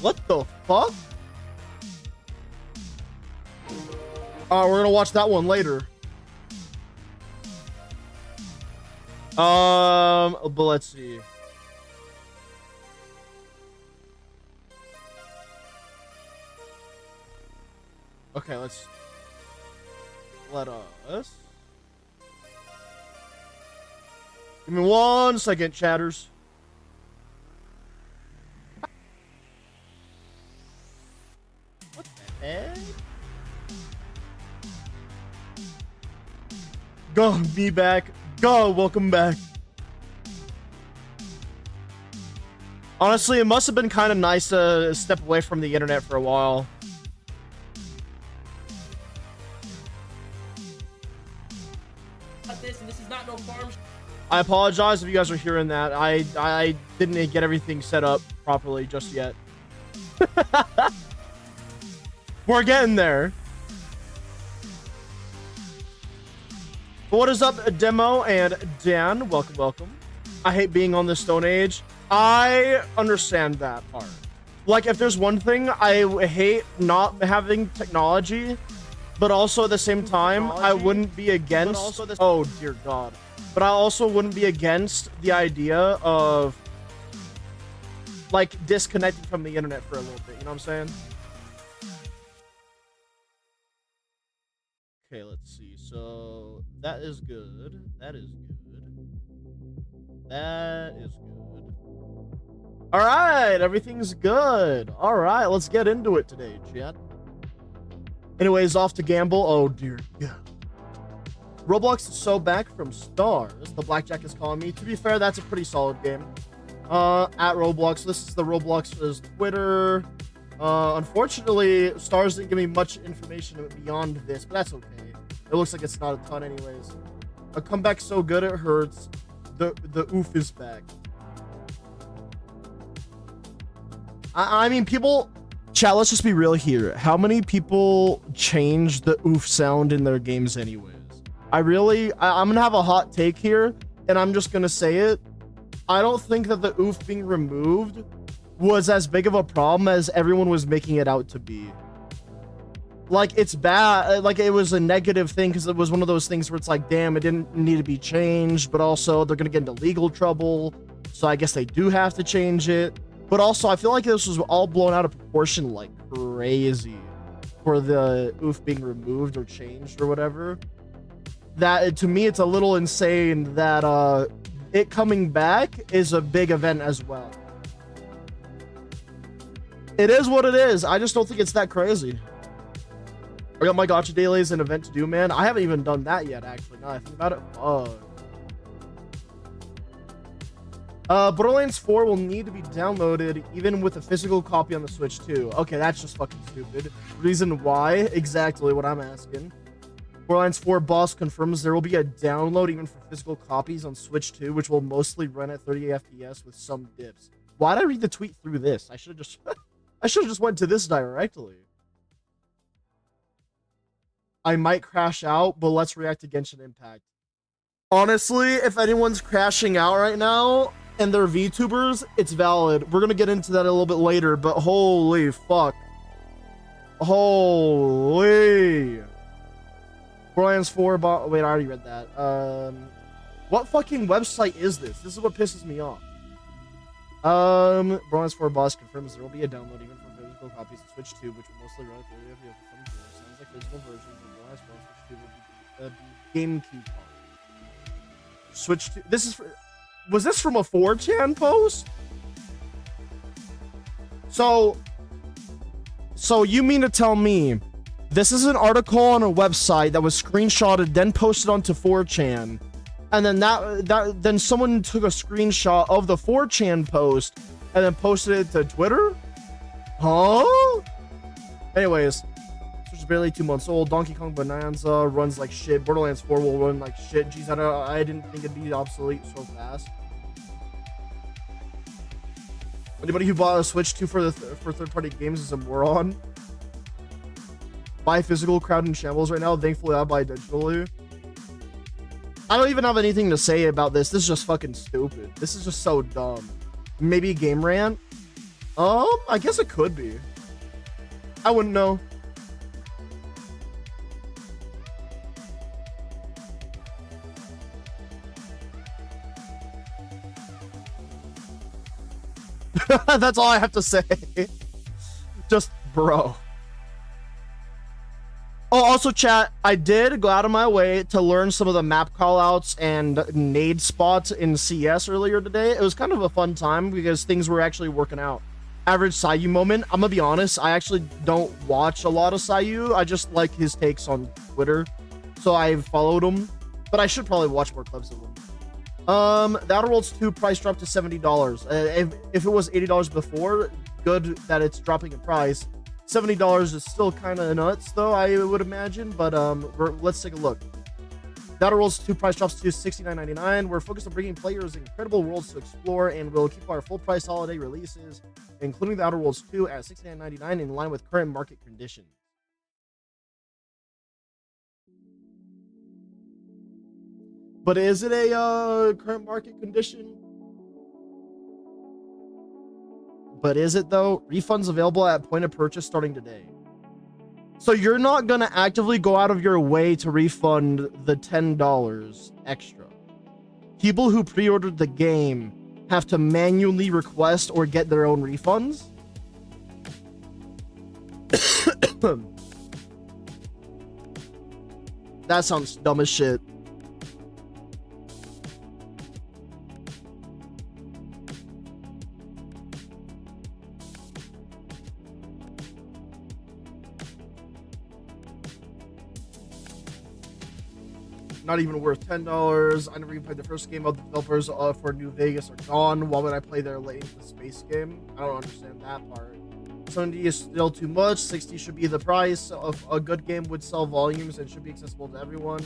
What the fuck? We're gonna watch that one later. But let's see. Okay, let us. Give me 1 second, chatters. What the heck? Go, me back. Go, welcome back. Honestly, it must have been kind of nice to step away from the internet for a while. This is not no farm. I apologize if you guys are hearing that. I didn't get everything set up properly just yet. We're getting there. What is up, Demo and Dan? Welcome, welcome. I hate being on the Stone Age. I understand that part. Like, if there's one thing, I hate not having technology, but also at the same time, I wouldn't be against... Oh, dear God. But I also wouldn't be against the idea of, like, disconnecting from the internet for a little bit. You know what I'm saying? Okay, let's see. So, that is good. That is good. That is good. All right, everything's good. All right, let's get into it today, chat. Anyways, off to gamble. Oh, dear God. Roblox is so back from stars. The Blackjack is calling me. To be fair, that's a pretty solid game. At Roblox. This is the Roblox's Twitter. Unfortunately, Stars didn't give me much information beyond this, but that's okay. It looks like it's not a ton anyways. A comeback so good it hurts. The oof is back. I mean, people... Chat, let's just be real here. How many people change the oof sound in their games anyways? I'm gonna have a hot take here, and I'm just gonna say it. I don't think that the oof being removed was as big of a problem as everyone was making it out to be. Like, it's bad. Like, it was a negative thing because it was one of those things where it's like, damn, it didn't need to be changed, but also they're gonna get into legal trouble, so I guess they do have to change it. But also, I feel like this was all blown out of proportion like crazy for the oof being removed or changed or whatever. That, to me, it's a little insane that it coming back is a big event as well. It is what it is. I just don't think it's that crazy. I got my gacha daily as an event to do, man. I haven't even done that yet, actually. Now I think about it. Borderlands 4 will need to be downloaded even with a physical copy on the Switch too. Okay, that's just fucking stupid. Reason why? Exactly what I'm asking. Borderlands 4 boss confirms there will be a download even for physical copies on Switch 2, which will mostly run at 30 FPS with some dips. Why did I read the tweet through this? I should have just went to this directly. I might crash out, but let's react to Genshin Impact. Honestly, if anyone's crashing out right now and they're VTubers, it's valid. We're gonna get into that a little bit later, but holy fuck. Holy. Borderlands 4 wait, I already read that. What fucking website is this? This is what pisses me off. Borderlands 4 boss confirms there will be a download even for physical copies of Switch 2, which will mostly run at 30 FPS for some viewers. Sounds like physical versions of Borderlands 4 and Switch 2 will be GameCube part. Switch 2. This is was this from a 4chan post? So you mean to tell me this is an article on a website that was screenshotted, then posted onto 4chan, and then then someone took a screenshot of the 4chan post and then posted it to Twitter? Huh? Anyways, Switch is barely 2 months old. Donkey Kong Bonanza runs like shit. Borderlands 4 will run like shit. Jeez, I didn't think it'd be obsolete so fast. Anybody who bought a Switch 2 for third-party games is a moron. Buy physical, crowd in shambles right now. Thankfully, I buy digitally. I don't even have anything to say about this. This is just fucking stupid. This is just so dumb. Maybe game rant. I guess it could be. I wouldn't know. That's all I have to say. Just bro. Oh, also chat, I did go out of my way to learn some of the map callouts and nade spots in CS earlier today. It was kind of a fun time because things were actually working out. Average Sayu moment. I'm gonna be honest, I actually don't watch a lot of Sayu. I just like his takes on Twitter. So I've followed him. But I should probably watch more clips of him. The Outer Worlds 2 price dropped to $70. If it was $80 before, good that it's dropping in price. $70 is still kind of nuts, though, I would imagine. But let's take a look. The Outer Worlds 2 price drops to $69.99. We're focused on bringing players incredible worlds to explore, and we'll keep our full price holiday releases, including The Outer Worlds 2 at $69.99 in line with current market conditions. But is it a current market condition? But is it though? Refunds available at point of purchase starting today. So you're not gonna actively go out of your way to refund the $10 extra. People who pre-ordered the game have to manually request or get their own refunds. That sounds dumb as shit. Not even worth $10. I never even played the first game. Of the developers for New Vegas are gone. Why would I play their late into the space game? I don't understand that part. 70 is still too much. 60 should be the price of a good game. Would sell volumes and should be accessible to everyone.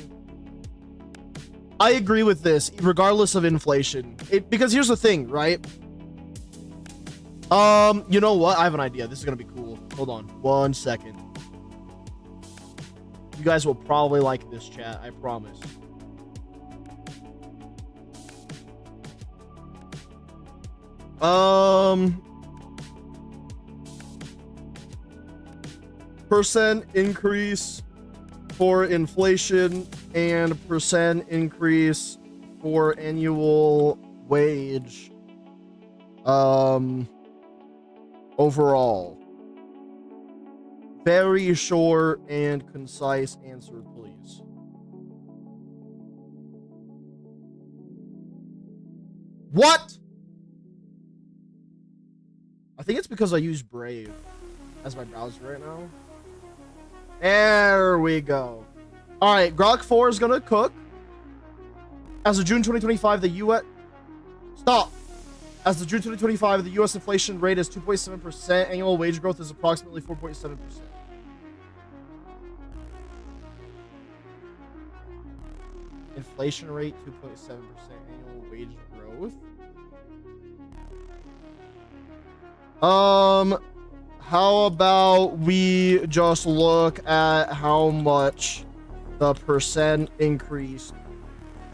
I agree with this, regardless of inflation. Because here's the thing, right? You know what? I have an idea. This is gonna be cool. Hold on 1 second. You guys will probably like this, chat. I promise. Percent increase for inflation and percent increase for annual wage. Overall. Very short and concise answer, please. What? I think it's because I use Brave as my browser right now. There we go. All right, Grok 4 is gonna cook. As of June 2025, the U.S. Stop. As of June 2025, the U.S. inflation rate is 2.7%. Annual wage growth is approximately 4.7%. Inflation rate 2.7%. Annual wage growth. How about we just look at how much the percent increased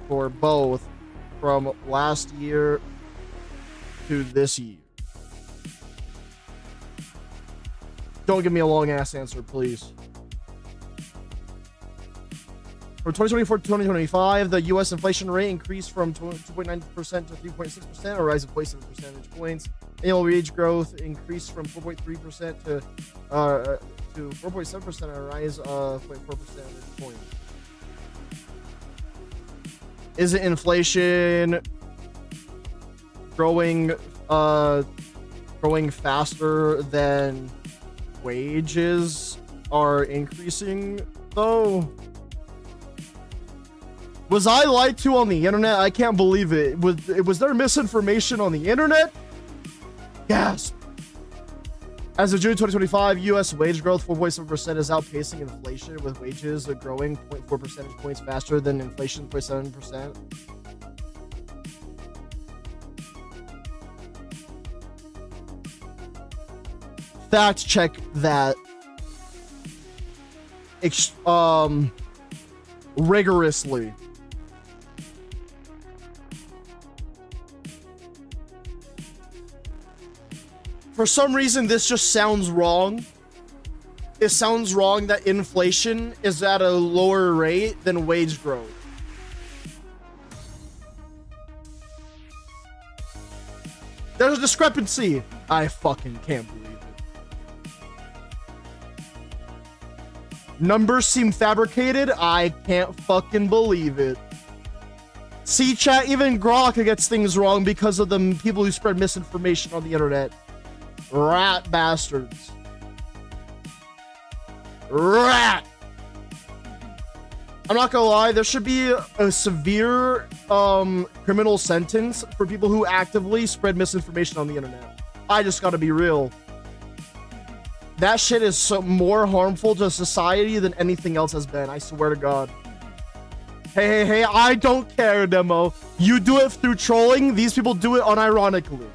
for both from last year to this year. Don't give me a long ass answer, please. For 2024 to 2025, the U.S. inflation rate increased from 2.9% to 3.6%, a rise of 0.7 percentage points. Annual wage growth increased from 4.3% to 4.7%, a rise of 0.4 percentage points. Is it inflation growing faster than wages are increasing though? Was I lied to on the internet? I can't believe it. Was there misinformation on the internet? Gasp. As of June 2025, U.S. wage growth 4.7% is outpacing inflation, with wages growing 0.4 percentage points faster than inflation 0.7%. Fact check that. Rigorously. For some reason, this just sounds wrong. It sounds wrong that inflation is at a lower rate than wage growth. There's a discrepancy. I fucking can't believe it. Numbers seem fabricated. I can't fucking believe it. See, chat, even Grok gets things wrong because of the people who spread misinformation on the internet. Rat bastards. Rat. I'm not gonna lie, there should be a severe criminal sentence for people who actively spread misinformation on the internet. I just gotta be real. That shit is so more harmful to society than anything else has been. I swear to God. Hey, I don't care, Demo. You do it through trolling. These people do it unironically.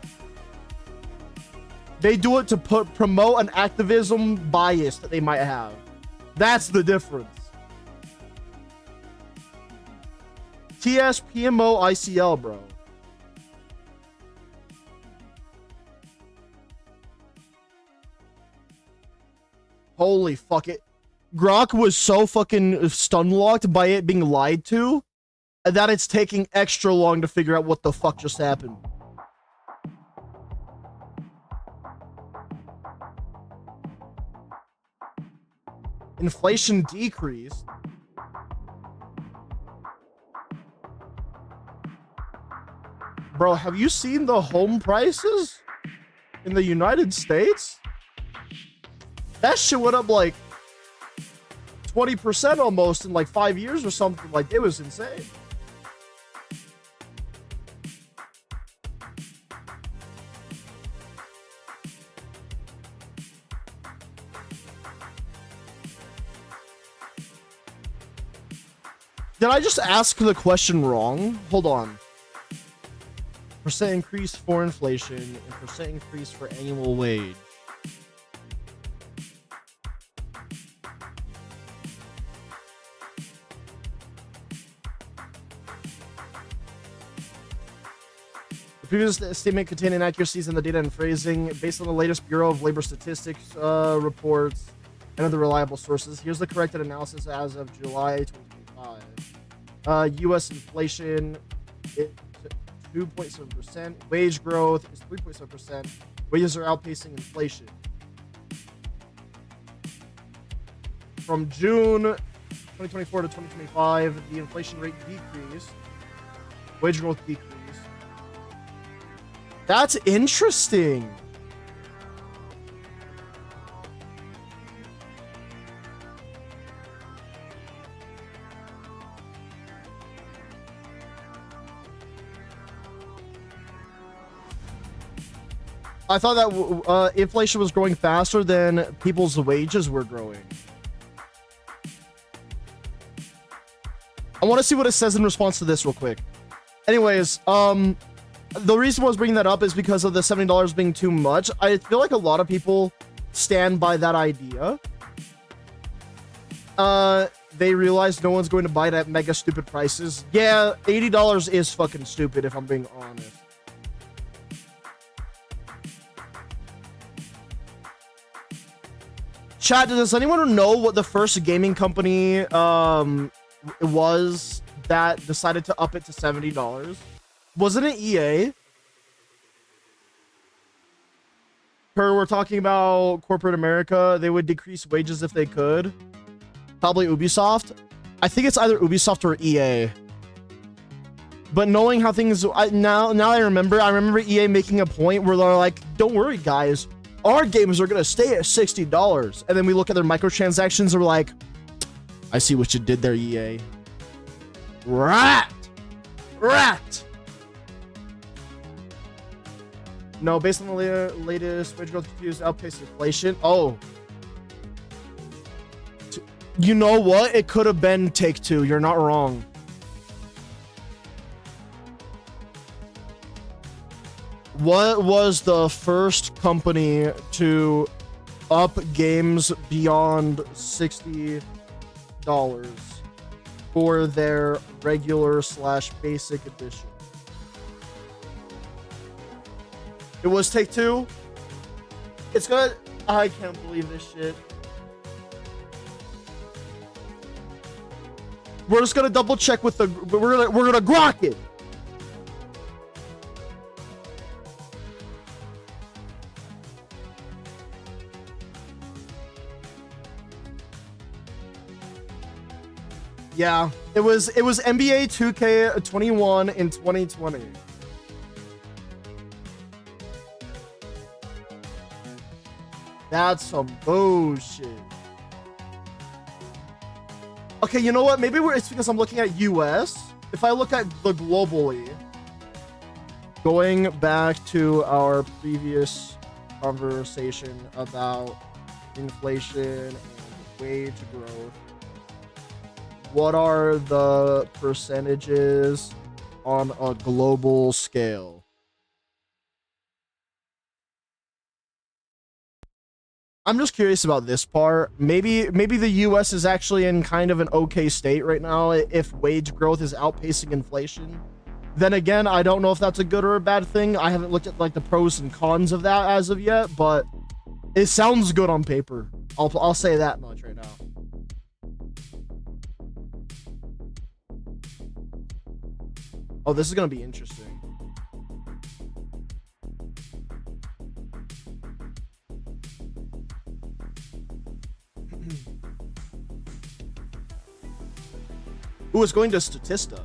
They do it to promote an activism bias that they might have. That's the difference. TS, PMO, ICL, bro. Holy fuck it. Grok was so fucking stun-locked by it being lied to that it's taking extra long to figure out what the fuck just happened. Inflation decreased. Bro, have you seen the home prices in the United States? That shit went up like 20% almost in like 5 years or something. Like, it was insane. Did I just ask the question wrong? Hold on. Percent increase for inflation and percent increase for annual wage. The previous statement contained inaccuracies in the data and phrasing. Based on the latest Bureau of Labor Statistics reports and other reliable sources, here's the corrected analysis as of July 2025. U.S. inflation is 2.7%. Wage growth is 3.7%. Wages are outpacing inflation. From June 2024 to 2025, the inflation rate decreased. Wage growth decreased. That's interesting. I thought that inflation was growing faster than people's wages were growing. I want to see what it says in response to this real quick. Anyways, the reason I was bringing that up is because of the $70 being too much. I feel like a lot of people stand by that idea. They realize no one's going to buy it at mega stupid prices. Yeah, $80 is fucking stupid if I'm being honest. Chat, does anyone know what the first gaming company was that decided to up it to $70? Wasn't it EA? We're talking about corporate America. They would decrease wages if they could. Probably Ubisoft. I think it's either Ubisoft or EA. But knowing how things... Now I remember EA making a point where they're like, don't worry, guys. Our games are going to stay at $60. And then we look at their microtransactions and we're like, I see what you did there, EA. Rat! No, based on the latest wage growth confused outpaced inflation. Oh. You know what? It could have been Take-Two. You're not wrong. What was the first company to up games beyond $60 for their regular / basic edition? It was Take-Two. It's gonna. I can't believe this shit. We're just gonna double check with the. We're gonna grok it. Yeah, it was NBA 2K21 in 2020. That's some bullshit. Okay, you know what? Maybe it's because I'm looking at US. If I look at the globally, going back to our previous conversation about inflation and wage growth, what are the percentages on a global scale? I'm just curious about this part. Maybe the US is actually in kind of an okay state right now if wage growth is outpacing inflation. Then again, I don't know if that's a good or a bad thing. I haven't looked at like the pros and cons of that as of yet, but it sounds good on paper. I'll say that much right now. Oh, this is gonna be interesting. Ooh, it's going to Statista.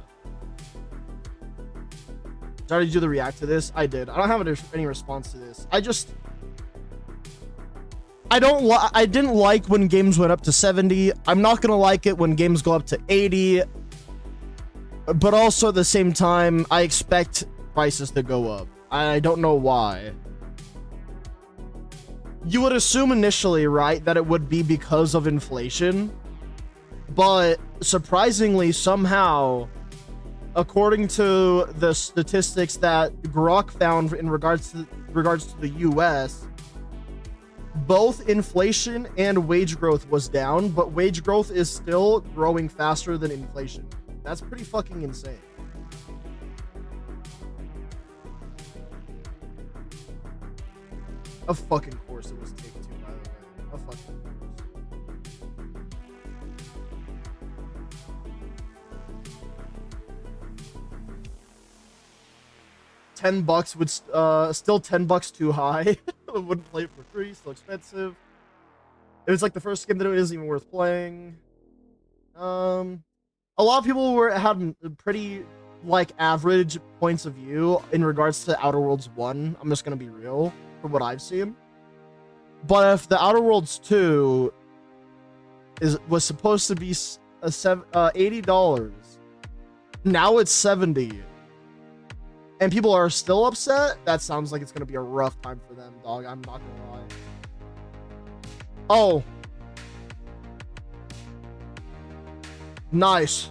Did you do the react to this? I did. I don't have any response to this. I didn't like when games went up to 70. I'm not gonna like it when games go up to 80. But also at the same time, I expect prices to go up. I don't know why. You would assume initially, right, that it would be because of inflation. But surprisingly, somehow, according to the statistics that Grok found in regards to the US, both inflation and wage growth was down, but wage growth is still growing faster than inflation. That's pretty fucking insane. Of fucking course it was Take-Two, by the way. Of fucking course. $10 would still $10 too high. I wouldn't play it for free, still expensive. It was like the first game that it isn't even worth playing. A lot of people had pretty like average points of view in regards to Outer Worlds 1. I'm just gonna be real from what I've seen. But if the Outer Worlds 2 was supposed to be $80, now it's 70. And people are still upset, that sounds like it's gonna be a rough time for them, dog. I'm not gonna lie. Oh. Nice.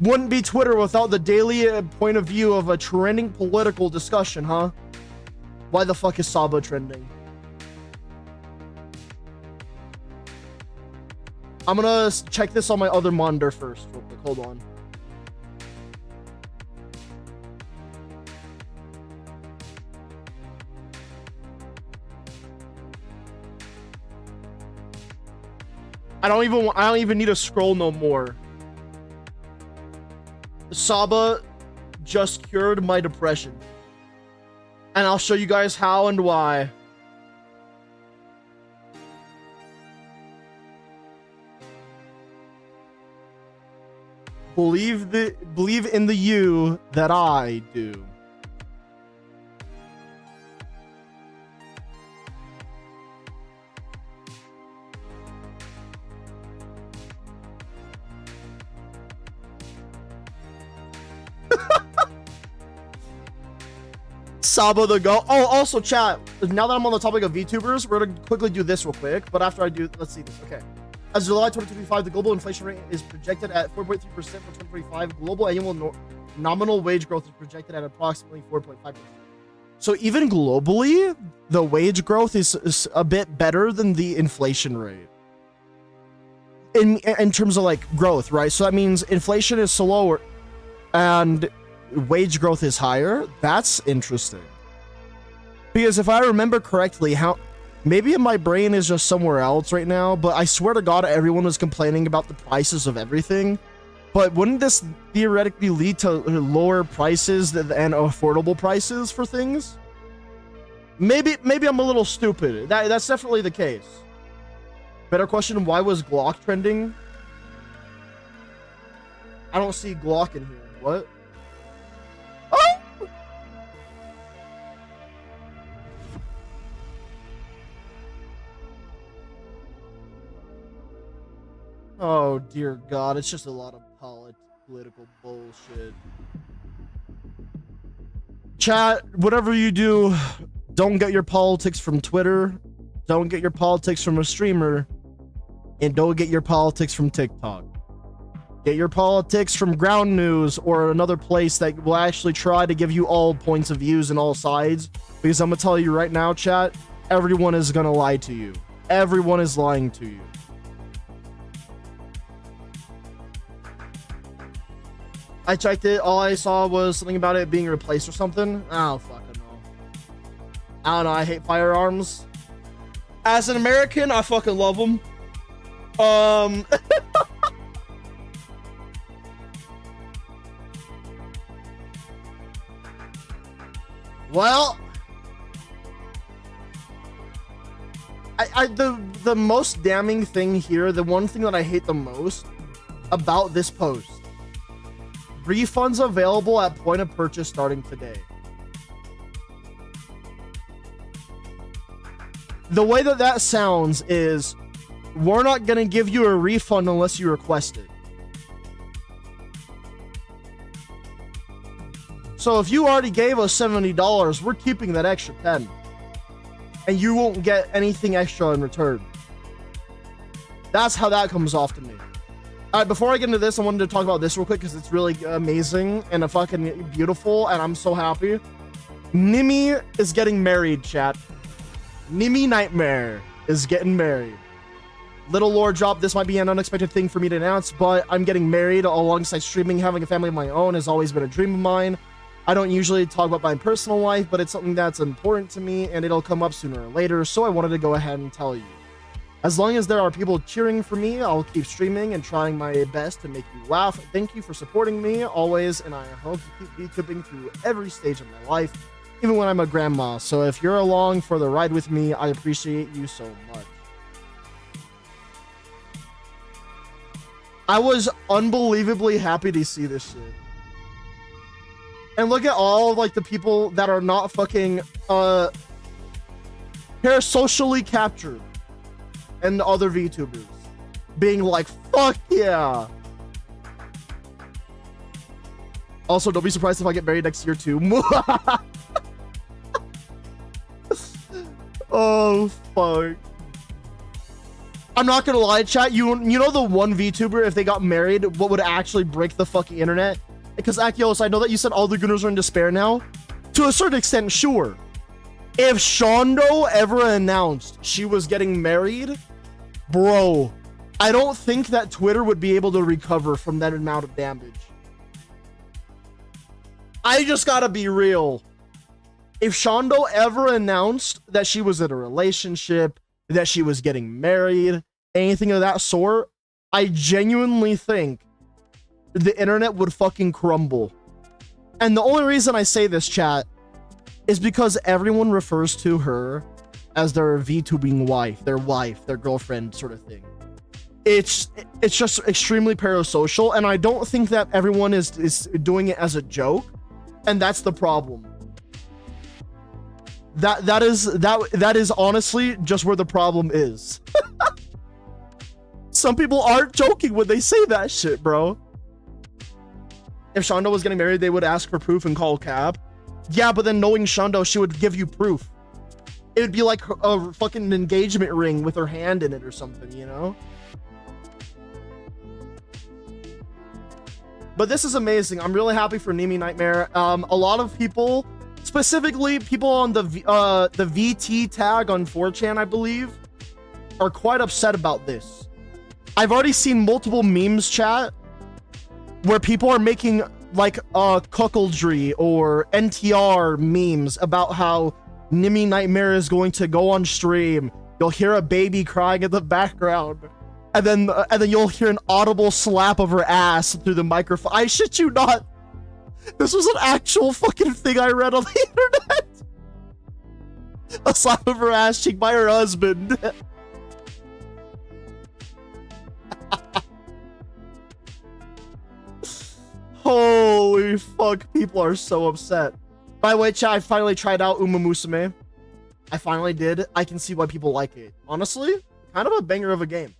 Wouldn't be Twitter without the daily point of view of a trending political discussion, huh? Why the fuck is Saba trending? I'm gonna check this on my other monitor first, real quick. Hold on. I don't even need to scroll no more. Saba just cured my depression. And I'll show you guys how and why. Believe in the you that I do. Saba the Go. Oh, also chat, now that I'm on the topic of VTubers, we're gonna quickly do this real quick, but after I do, let's see this. Okay. As of July 2025, the global inflation rate is projected at 4.3% for 2025. Global annual nominal wage growth is projected at approximately 4.5%. So even globally, the wage growth is a bit better than the inflation rate. In terms of like growth, right? So that means inflation is slower and wage growth is higher. That's interesting. Because if I remember correctly, maybe my brain is just somewhere else right now, but I swear to God, everyone was complaining about the prices of everything. But wouldn't this theoretically lead to lower prices and affordable prices for things? Maybe I'm a little stupid. That's definitely the case. Better question, why was Glock trending? I don't see Glock in here. What? Oh! Oh dear God, it's just a lot of political bullshit. Chat, whatever you do, don't get your politics from Twitter, don't get your politics from a streamer, and don't get your politics from TikTok. Get your politics from Ground News or another place that will actually try to give you all points of views and all sides. Because I'm gonna tell you right now, chat, everyone is gonna lie to you. Everyone is lying to you. I checked it, all I saw was something about it being replaced or something. I don't fucking know. I don't know, I hate firearms. As an American, I fucking love them. Well, the most damning thing here, the one thing that I hate the most about this post, refunds available at point of purchase starting today. The way that sounds is, we're not gonna give you a refund unless you request it. So if you already gave us $70, we're keeping that extra 10. And you won't get anything extra in return. That's how that comes off to me. Alright, before I get into this, I wanted to talk about this real quick because it's really amazing and fucking beautiful, and I'm so happy. Nimi is getting married, chat. Nimi Nightmare is getting married. Little lore drop, this might be an unexpected thing for me to announce, but I'm getting married alongside streaming. Having a family of my own has always been a dream of mine. I don't usually talk about my personal life, but it's something that's important to me, and it'll come up sooner or later, so I wanted to go ahead and tell you. As long as there are people cheering for me, I'll keep streaming and trying my best to make you laugh. Thank you for supporting me always, and I hope to keep VTubing through every stage of my life, even when I'm a grandma. So if you're along for the ride with me, I appreciate you so much. I was unbelievably happy to see this shit. And look at all like the people that are not fucking parasocially captured and other VTubers being like, fuck yeah. Also, don't be surprised if I get married next year too. Oh fuck. I'm not gonna lie, chat, you know the one VTuber, if they got married, what would actually break the fucking internet? Because Akios, I know that you said all the Gunners are in despair now. To a certain extent, sure. If Shondo ever announced she was getting married, bro, I don't think that Twitter would be able to recover from that amount of damage. I just gotta be real. If Shondo ever announced that she was in a relationship, that she was getting married, anything of that sort, I genuinely think the internet would fucking crumble. And the only reason I say this, chat, is because everyone refers to her as their VTubing wife, their girlfriend sort of thing. It's just extremely parasocial, and I don't think that everyone is doing it as a joke, and that's the problem. That is honestly just where the problem is. Some people aren't joking when they say that shit, bro. If Shondo was getting married, they would ask for proof and call cab. Yeah, but then knowing Shondo, she would give you proof. It would be like a fucking engagement ring with her hand in it or something, you know? But this is amazing. I'm really happy for Nimi Nightmare. A lot of people, specifically people on the VT tag on 4chan, I believe, are quite upset about this. I've already seen multiple memes, chat, where people are making like cuckoldry or NTR memes about how Nimmy Nightmare is going to go on stream. You'll hear a baby crying in the background. And then you'll hear an audible slap of her ass through the microphone. I shit you not. This was an actual fucking thing I read on the internet. A slap of her ass cheek by her husband. Holy fuck, people are so upset. By the way, chat, I finally tried out Uma Musume. I finally did. I can see why people like it. Honestly, kind of a banger of a game.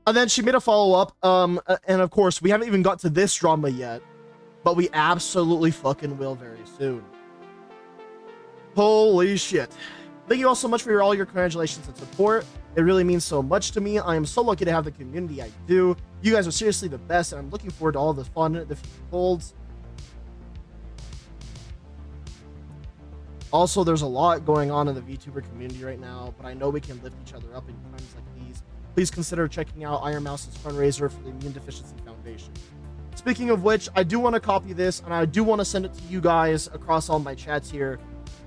And then she made a follow-up, and of course, we haven't even got to this drama yet, but we absolutely fucking will very soon. Holy shit. Thank you all so much for all your congratulations and support. It really means so much to me. I am so lucky to have the community I do. You guys are seriously the best, and I'm looking forward to all the fun the future holds. Also, there's a lot going on in the VTuber community right now, but I know we can lift each other up in times like these. Please consider checking out Iron Mouse's fundraiser for the Immune Deficiency Foundation. Speaking of which, I do want to copy this, and I do want to send it to you guys across all my chats here,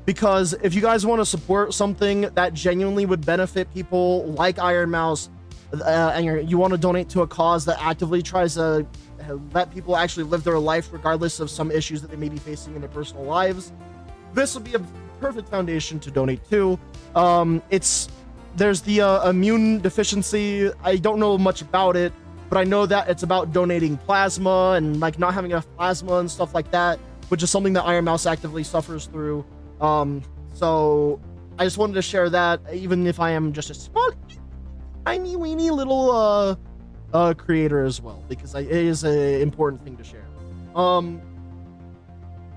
because if you guys want to support something that genuinely would benefit people like Iron Mouse, and you want to donate to a cause that actively tries to let people actually live their life regardless of some issues that they may be facing in their personal lives, this will be a perfect foundation to donate to. There's the immune deficiency. I don't know much about it, but I know that it's about donating plasma and like not having enough plasma and stuff like that, which is something that Iron Mouse actively suffers through. So I just wanted to share that, even if I am just a small, tiny, weeny little creator as well, because it is an important thing to share.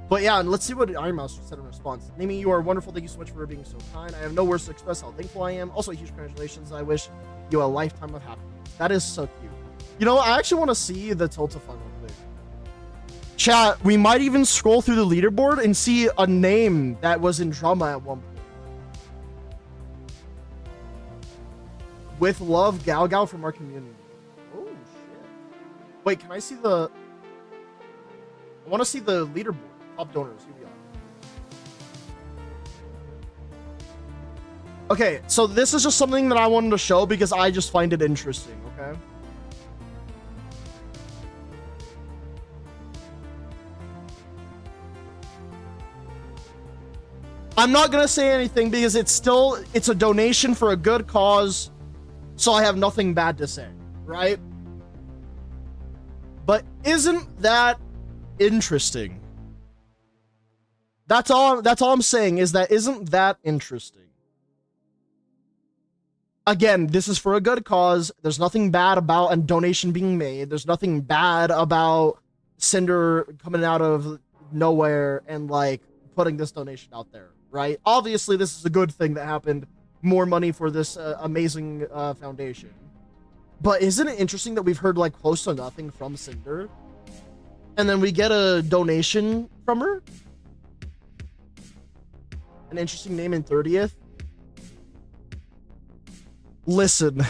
But yeah, and let's see what Iron Mouse said in response. Nimi, you are wonderful. Thank you so much for being so kind. I have no words to express how thankful I am. Also, huge congratulations. I wish you a lifetime of happiness. That is so cute. You know, I actually want to see the Tiltifun real quick. Chat, we might even scroll through the leaderboard and see a name that was in drama at one point. With love, Gal Gal from our community. Oh, shit. Wait, can I see the... I want to see the leaderboard. Top donors, here we are. Okay, so this is just something that I wanted to show because I just find it interesting, okay? I'm not gonna say anything because it's a donation for a good cause, so I have nothing bad to say, right? But isn't that interesting? That's all I'm saying, is that isn't that interesting? Again, this is for a good cause. There's nothing bad about a donation being made. There's nothing bad about Cinder coming out of nowhere and like putting this donation out there, right? Obviously, this is a good thing that happened. More money for this amazing foundation. But isn't it interesting that we've heard like close to nothing from Cinder, and then we get a donation from her? An interesting name in 30th. Listen.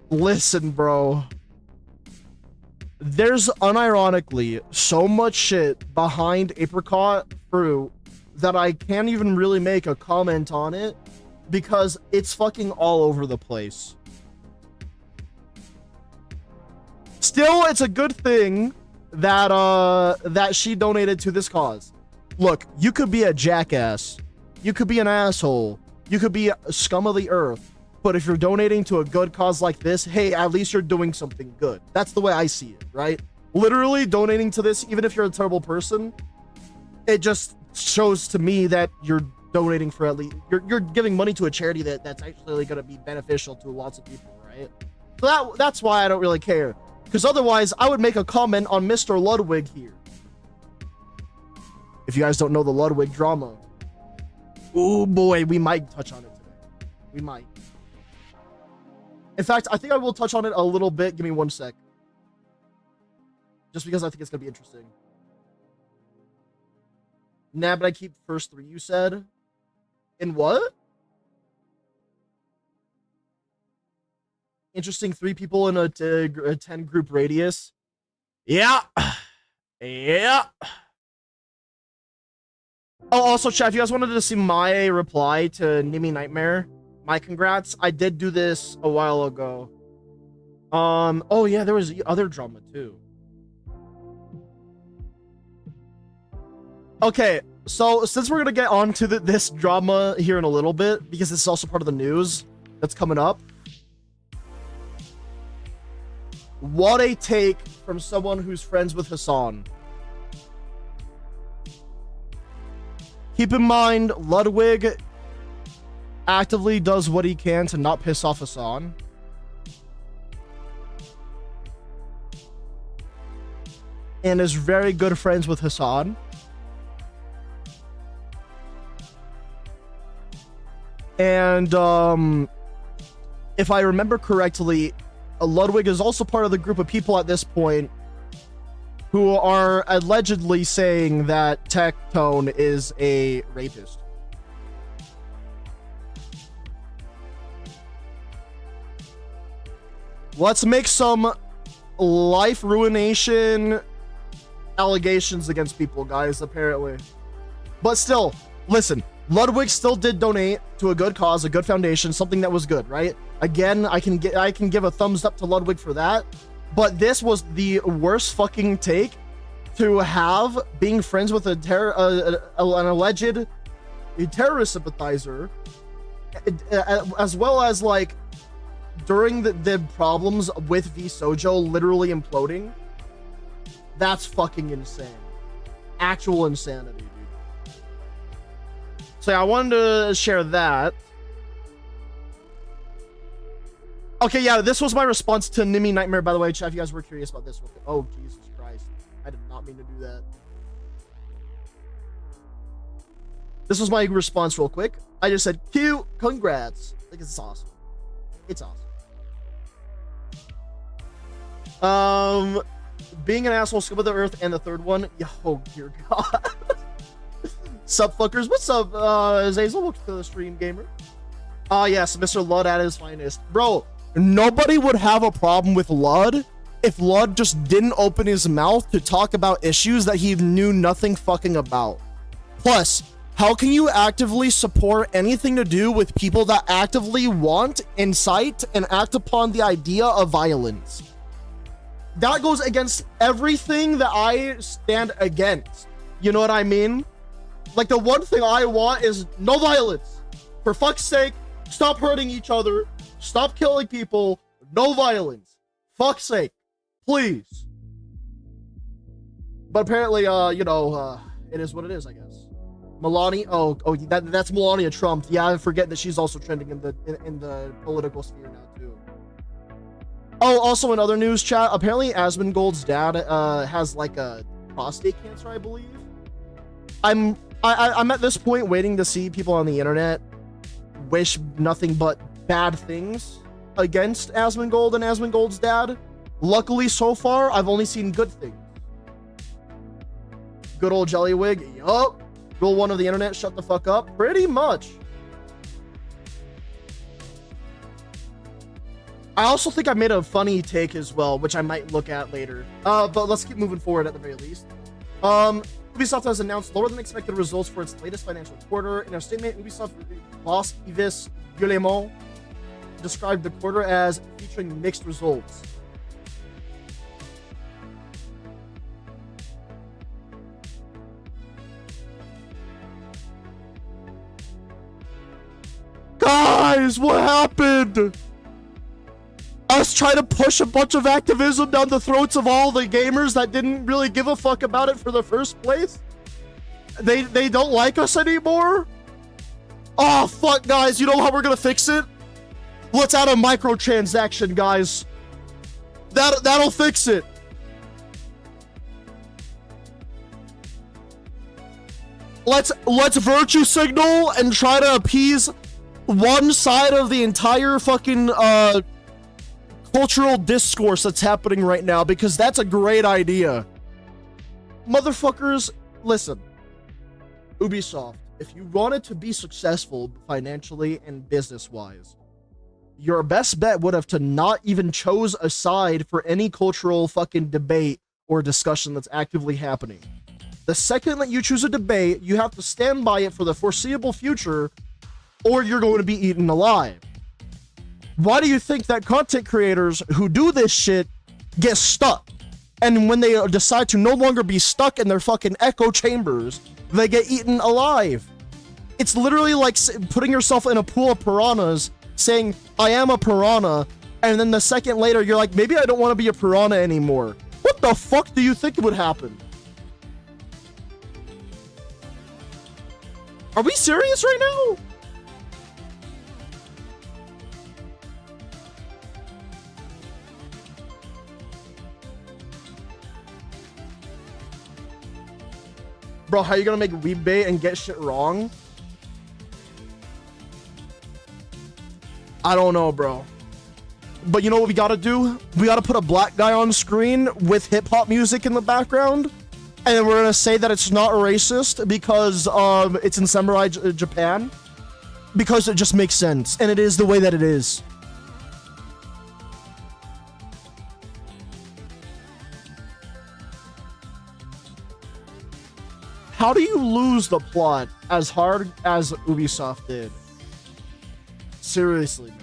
Listen, bro. There's unironically so much shit behind apricot fruit that I can't even really make a comment on it because it's fucking all over the place. Still, it's a good thing that that she donated to this cause. Look, you could be a jackass, you could be an asshole, you could be a scum of the earth, but if you're donating to a good cause like this, hey, at least you're doing something good. That's the way I see it, right? Literally donating to this, even if you're a terrible person, it just shows to me that you're donating for at least you're giving money to a charity that's actually going to be beneficial to lots of people, right? So that's why I don't really care, because otherwise I would make a comment on Mr. Ludwig here. If you guys don't know the Ludwig drama, oh boy, we might touch on it today. We might. In fact, I think I will touch on it a little bit. Give me one sec. Just because I think it's going to be interesting. Nah, but I keep first three, you said? In what? Interesting, 3 people in a 10 group radius. Yeah. Yeah. Oh, also, chat, if you guys wanted to see my reply to Nimi Nightmare, my congrats. I did do this a while ago. Oh yeah, there was other drama too. Okay, so since we're gonna get on to this drama here in a little bit, because this is also part of the news that's coming up. What a take from someone who's friends with Hassan. Keep in mind, Ludwig actively does what he can to not piss off Hassan. And is very good friends with Hassan. And if I remember correctly, Ludwig is also part of the group of people at this point who are allegedly saying that Tectone is a rapist. Let's make some life ruination allegations against people, guys, apparently. But still, listen, Ludwig still did donate to a good cause, a good foundation, something that was good, right? Again, I can give a thumbs up to Ludwig for that. But this was the worst fucking take to have, being friends with an alleged terrorist sympathizer, as well as like during the problems with V Sojo literally imploding. That's fucking insane. Actual insanity, dude. So yeah, I wanted to share that. Okay, yeah, this was my response to Nimi Nightmare, by the way, chat, if you guys were curious about this. Oh, Jesus Christ. I did not mean to do that. This was my response real quick. I just said, Q, congrats. Like, it's awesome. It's awesome. Being an asshole, Scum of the Earth, and the third one. Oh, dear God. Sup, fuckers? What's up, Zazel? Welcome to the stream, gamer. Yes, Mr. Lud at his finest. Bro, nobody would have a problem with Lud if Lud just didn't open his mouth to talk about issues that he knew nothing fucking about. Plus, how can you actively support anything to do with people that actively want, incite, and act upon the idea of violence? That goes against everything that I stand against. You know what I mean? Like, the one thing I want is no violence. For fuck's sake, stop hurting each other. Stop killing people. No violence. Fuck's sake. Please. But apparently, it is what it is, I guess. Melania, that's Melania Trump. Yeah, I forget that she's also trending in the political sphere now too. Oh, also in other news, chat, apparently Asmongold's dad has like a prostate cancer, I believe. I'm at this point waiting to see people on the internet wish nothing but bad things against Asmongold and Asmongold's dad. Luckily, so far, I've only seen good things. Good old Jellywig, yup. Rule one of the internet, shut the fuck up. Pretty much. I also think I made a funny take as well, which I might look at later. But let's keep moving forward at the very least. Ubisoft has announced lower than expected results for its latest financial quarter. In a statement, Ubisoft boss Yves Guillemot described the quarter as featuring mixed results. Guys, what happened? Us try to push a bunch of activism down the throats of all the gamers that didn't really give a fuck about it for the first place? They don't like us anymore? Oh, fuck, guys. You know how we're gonna fix it? Let's add a microtransaction, guys. That'll fix it. Let's virtue signal and try to appease one side of the entire fucking cultural discourse that's happening right now, because that's a great idea. Motherfuckers, listen. Ubisoft, if you wanted to be successful financially and business-wise, your best bet would have to not even chose a side for any cultural fucking debate or discussion that's actively happening. The second that you choose a debate, you have to stand by it for the foreseeable future, or you're going to be eaten alive. Why do you think that content creators who do this shit get stuck? And when they decide to no longer be stuck in their fucking echo chambers, they get eaten alive. It's literally like putting yourself in a pool of piranhas, saying, I am a piranha, and then the second later, you're like, maybe I don't want to be a piranha anymore. What the fuck do you think would happen? Are we serious right now? Bro, how are you gonna make weeb bait and get shit wrong? I don't know, bro. But you know what we gotta do? We gotta put a black guy on screen with hip-hop music in the background, and then we're gonna say that it's not racist because it's in samurai Japan, because it just makes sense, and it is the way that it is. How do you lose the plot as hard as Ubisoft did? Seriously, man.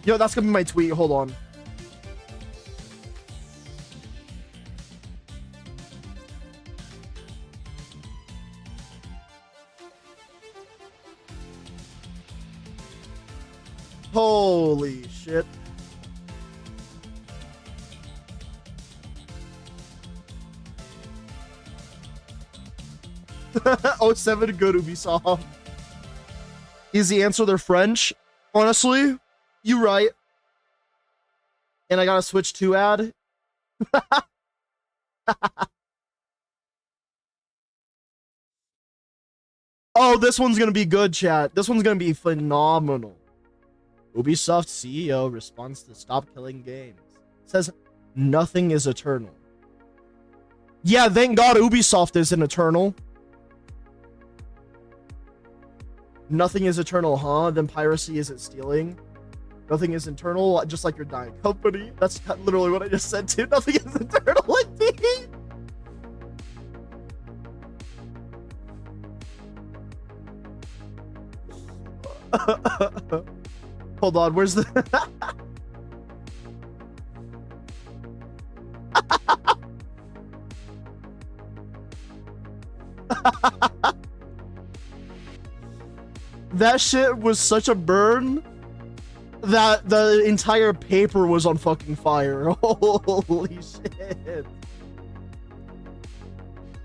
Yo, that's gonna be my tweet. Hold on. Holy shit. Oh, 07 good Ubisoft. Easy answer, they're French. Honestly, you right. And I gotta switch to ad. Oh, this one's gonna be good, chat. This one's gonna be phenomenal. Ubisoft CEO responds to stop killing games. Says nothing is eternal. Yeah, thank God Ubisoft isn't eternal. Nothing is eternal, huh? Then piracy isn't stealing. Nothing is eternal, just like your dying company. That's literally what I just said too. Nothing is eternal indeed. Hold on, where's the... That shit was such a burn that the entire paper was on fucking fire. Holy shit.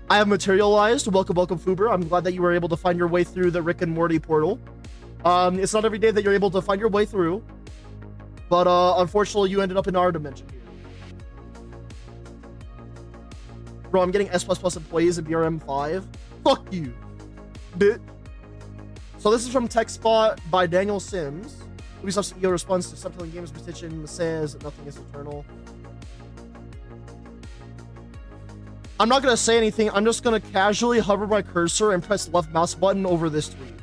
I have materialized. Welcome, welcome, Fuber. I'm glad that you were able to find your way through the Rick and Morty portal. It's not every day that you're able to find your way through, but unfortunately you ended up in our dimension here. Bro, I'm getting S++ employees in BRM5. Fuck you, bitch. So this is from TechSpot by Daniel Sims. Ubisoft CEO responds to Stop Killing Games petition, says nothing is eternal. I'm not gonna say anything. I'm just gonna casually hover my cursor and press left mouse button over this tweet.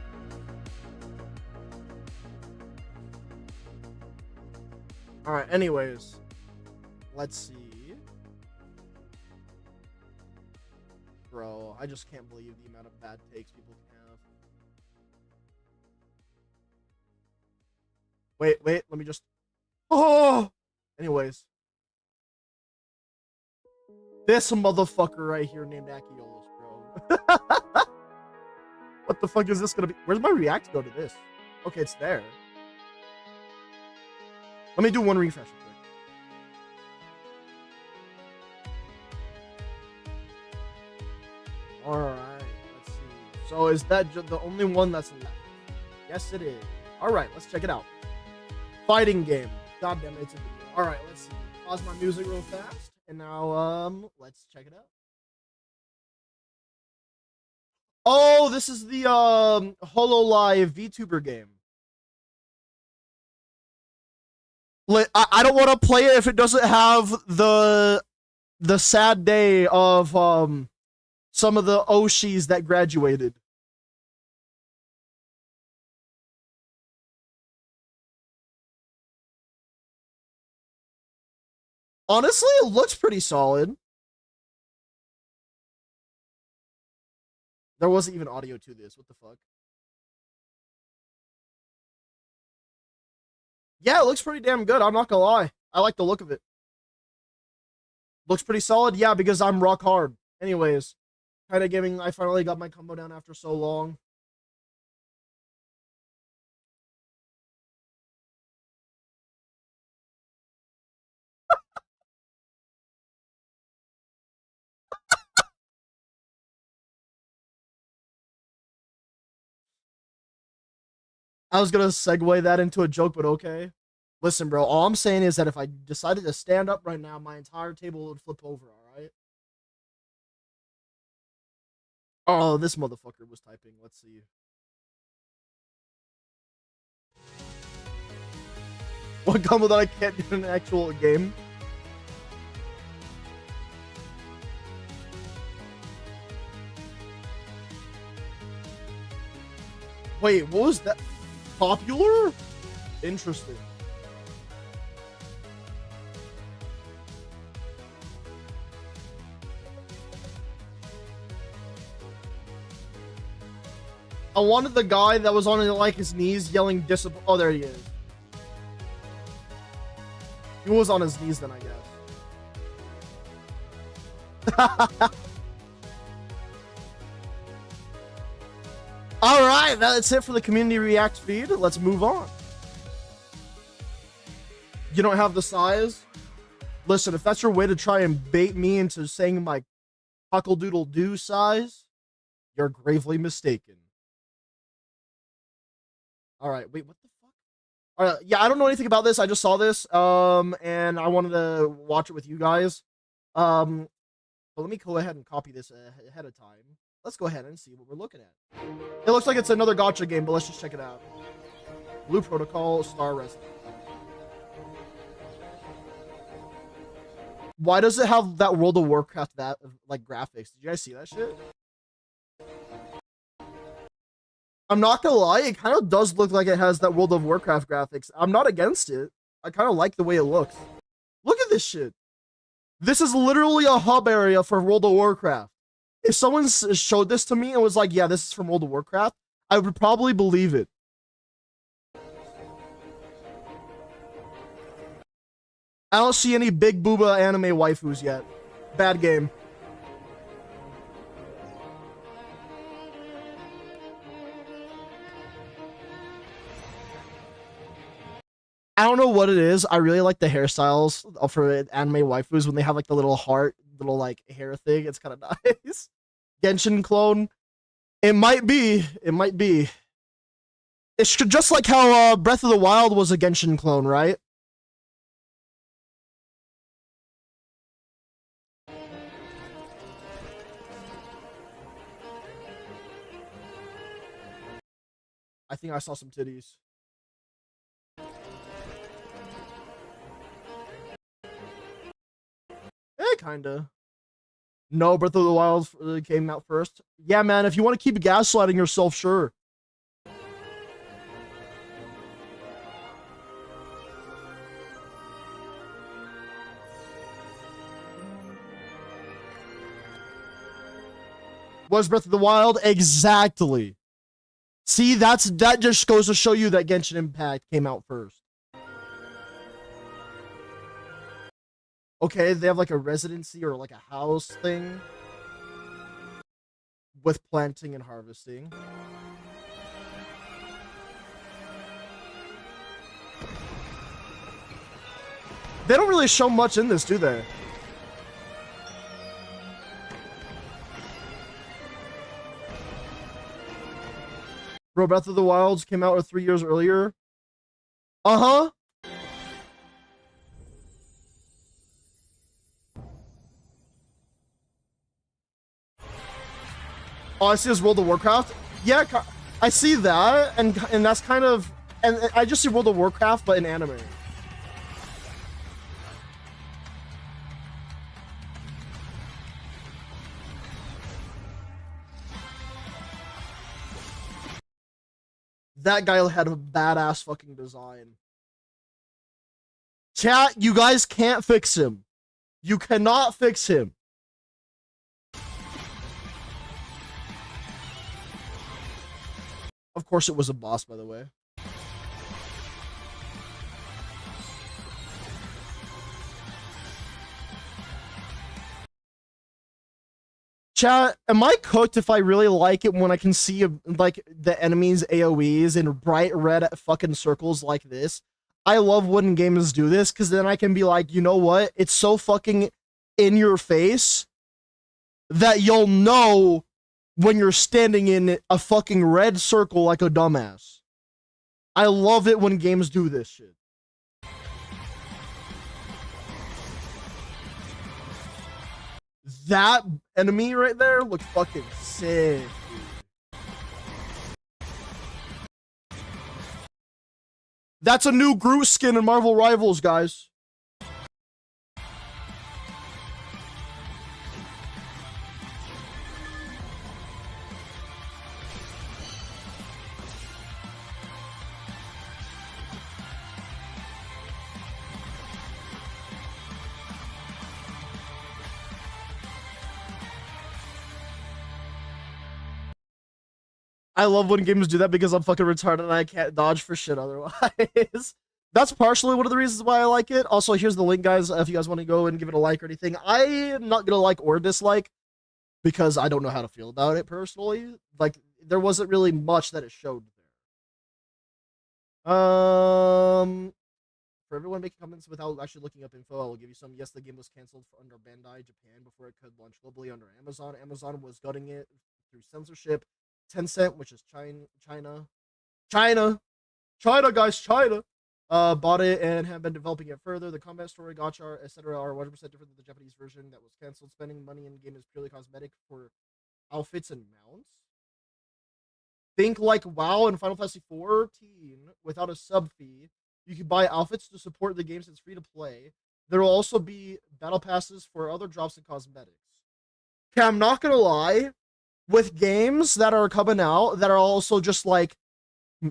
All right. Anyways, let's see. Bro, I just can't believe the amount of bad takes people can have. Wait, let me just... Oh! Anyways. This motherfucker right here named Akiolus, bro. What the fuck is this gonna be? Where's my react go to this? Okay, it's there. Let me do one refresh real quick. Alright, let's see. So is that the only one that's left? Yes, it is. Alright, let's check it out. Fighting game. God damn it, it's a video. Alright, let's see. Pause my music real fast. And now, let's check it out. Oh, this is the, HoloLive VTuber game. I don't want to play it if it doesn't have the sad day of, some of the Oshis that graduated. Honestly, it looks pretty solid. There wasn't even audio to this. What the fuck? Yeah, it looks pretty damn good. I'm not gonna lie. I like the look of it. Looks pretty solid. Yeah, because I'm rock hard. Anyways, kind of giving. I finally got my combo down after so long. I was gonna segue that into a joke, but okay. Listen, bro. All I'm saying is that if I decided to stand up right now, my entire table would flip over. All right. Oh, this motherfucker was typing. Let's see. What combo that I can't do in an actual game? Wait, what was that? Popular? Interesting. I wanted the guy that was on like his knees yelling discipline. Oh, there he is. He was on his knees then, I guess. All right, that's it for the community react feed. Let's move on. You don't have the size? Listen, if that's your way to try and bait me into saying my cockle-doodle-doo size, you're gravely mistaken. All right, wait, what the fuck? All right, yeah, I don't know anything about this. I just saw this, and I wanted to watch it with you guys. But let me go ahead and copy this ahead of time. Let's go ahead and see what we're looking at. It looks like it's another gacha game, but let's just check it out. Blue Protocol, Star Resident. Why does it have that World of Warcraft that like graphics? Did you guys see that shit? I'm not gonna lie, it kind of does look like it has that World of Warcraft graphics. I'm not against it. I kind of like the way it looks. Look at this shit. This is literally a hub area for World of Warcraft. If someone showed this to me and was like, yeah, this is from World of Warcraft, I would probably believe it. I don't see any big booba anime waifus yet. Bad game. I don't know what it is. I really like the hairstyles for anime waifus when they have like the little heart, little like hair thing. It's kind of nice. Genshin clone. It might be. It might be. It's just like how Breath of the Wild was a Genshin clone, right? I think I saw some titties. Kinda. No, Breath of the Wild came out first. Yeah, man, if you want to keep gaslighting yourself, sure. Was Breath of the Wild? Exactly. See, that just goes to show you that Genshin Impact came out first. Okay, they have like a residency or like a house thing with planting and harvesting. They don't really show much in this, do they? Bro, Breath of the Wild came out 3 years earlier. Uh-huh. Oh, I see this World of Warcraft. Yeah, I see that, and that's kind of, and I just see World of Warcraft, but in anime. That guy had a badass fucking design. Chat, you guys can't fix him. You cannot fix him. Of course it was a boss, by the way. Chat, am I cooked if I really like it when I can see like the enemies AoEs in bright red fucking circles like this? I love when games do this because then I can be like, you know what? It's so fucking in your face that you'll know when you're standing in a fucking red circle like a dumbass. I love it when games do this shit. That enemy right there looked fucking sick, dude. That's a new Groot skin in Marvel Rivals, guys. I love when games do that because I'm fucking retarded and I can't dodge for shit otherwise. That's partially one of the reasons why I like it. Also, here's the link, guys, if you guys want to go and give it a like or anything. I am not gonna like or dislike because I don't know how to feel about it personally. Like, there wasn't really much that it showed there. For everyone making comments without actually looking up info, I will give you some. Yes, the game was canceled under Bandai Japan before it could launch globally under Amazon. Amazon was gutting it through censorship. Tencent, which is China, guys, China, bought it and have been developing it further. The combat story, gacha, etc., are 100% different than the Japanese version that was canceled. Spending money in the game is purely cosmetic for outfits and mounts. Think like WoW and Final Fantasy 14 without a sub fee. You can buy outfits to support the game since it's free to play. There will also be battle passes for other drops and cosmetics. Okay, I'm not gonna lie. With games that are coming out that are also just like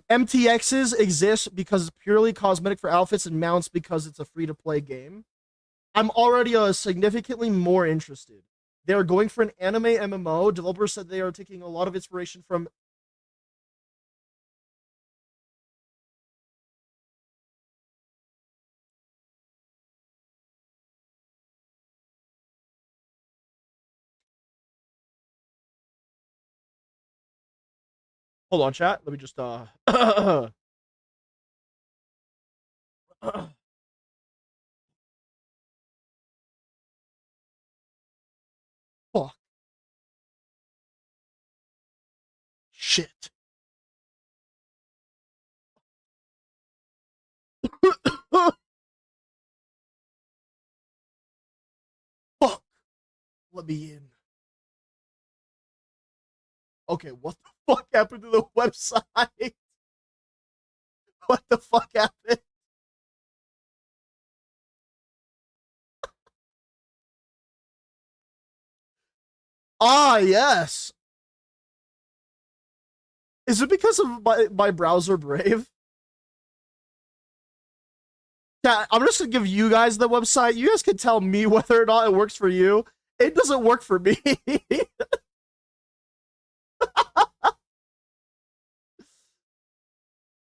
MTXs exist because it's purely cosmetic for outfits and mounts because it's a free-to-play game, I'm already significantly more interested. They're going for an anime MMO. Developers said they are taking a lot of inspiration from... Hold on, chat. Let me just Fuck. Shit. Fuck. Let me in. Okay, what the fuck happened to the website? What the fuck happened? Ah, yes. Is it because of my browser Brave? Yeah, I'm just gonna give you guys the website. You guys can tell me whether or not it works for you. It doesn't work for me.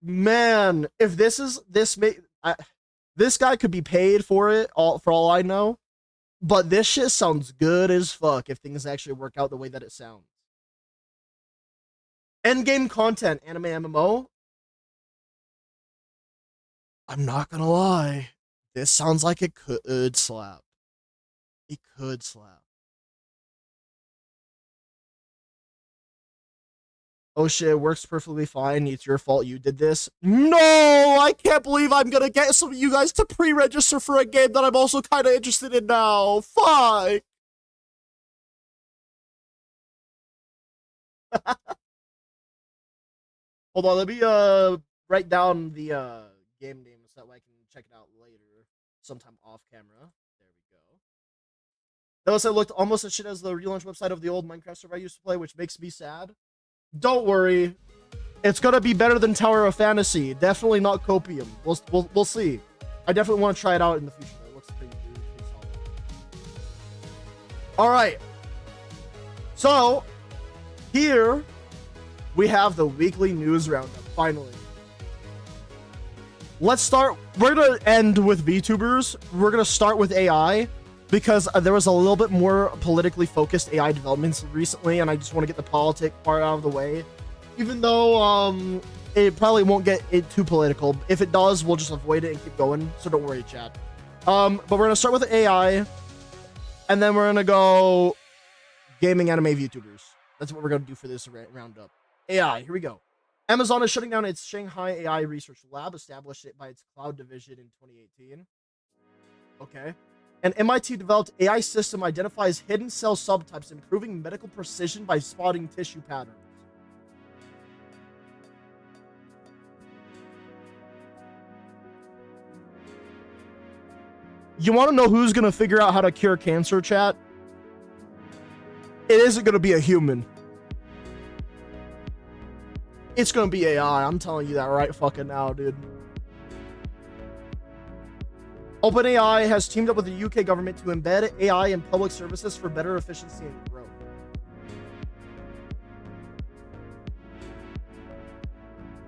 Man, if this is this this guy could be paid for it for all I know. But this shit sounds good as fuck if things actually work out the way that it sounds. Endgame content, anime MMO. I'm not gonna lie. This sounds like it could slap. It could slap. Oh shit, it works perfectly fine. It's your fault you did this. No, I can't believe I'm gonna get some of you guys to pre-register for a game that I'm also kind of interested in now. Fuck. Hold on, let me write down the game name so that way I can check it out later, sometime off camera. There we go. That was, it looked almost as shit as the relaunch website of the old Minecraft server I used to play, which makes me sad. Don't worry, it's gonna be better than Tower of Fantasy. Definitely not Copium. We'll see. I definitely want to try it out in the future. It looks pretty solid. All right. So here we have the weekly news roundup, finally. Let's start. We're going to end with VTubers. We're going to start with AI because there was a little bit more politically focused AI developments recently, and I just want to get the politic part out of the way. Even though it probably won't get it too political. If it does, we'll just avoid it and keep going, so don't worry, chat. But we're going to start with AI, and then we're going to go gaming anime VTubers. That's what we're going to do for this roundup. AI, here we go. Amazon is shutting down its Shanghai AI research lab, established it by its cloud division in 2018. Okay. An MIT-developed AI system identifies hidden cell subtypes, improving medical precision by spotting tissue patterns. You want to know who's going to figure out how to cure cancer, chat? It isn't going to be a human. It's going to be AI. I'm telling you that right fucking now, dude. OpenAI has teamed up with the UK government to embed AI in public services for better efficiency and growth.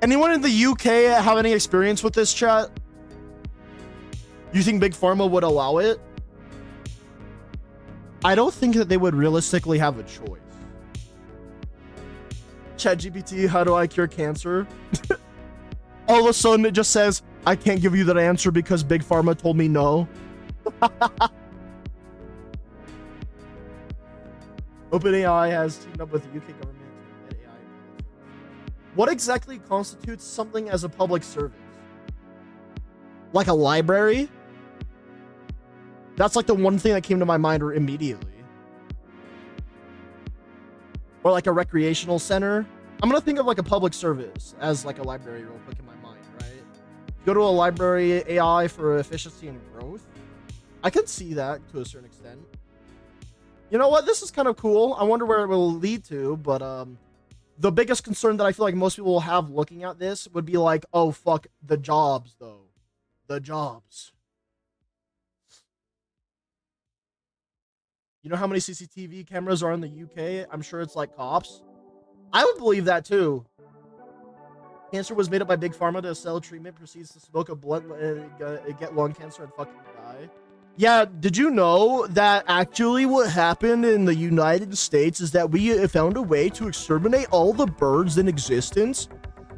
Anyone in the UK have any experience with this, chat? You think Big Pharma would allow it? I don't think that they would realistically have a choice. ChatGPT, how do I cure cancer? All of a sudden, it just says, I can't give you that answer because Big Pharma told me no. OpenAI has teamed up with the UK government to embed AI. What exactly constitutes something as a public service? Like a library? That's like the one thing that came to my mind immediately. Or like a recreational center. I'm gonna think of like a public service as like a library real quick in my mind, right? Go to a library, AI for efficiency and growth. I could see that to a certain extent. You know what? This is kind of cool. I wonder where it will lead to, but the biggest concern that I feel like most people will have looking at this would be like, oh fuck, the jobs though. The jobs. You know how many CCTV cameras are in the UK? I'm sure it's like cops. I would believe that too. Cancer was made up by Big Pharma to sell treatment, proceeds to smoke a blunt, get lung cancer, and fucking die. Yeah, did you know that actually what happened in the United States is that we found a way to exterminate all the birds in existence?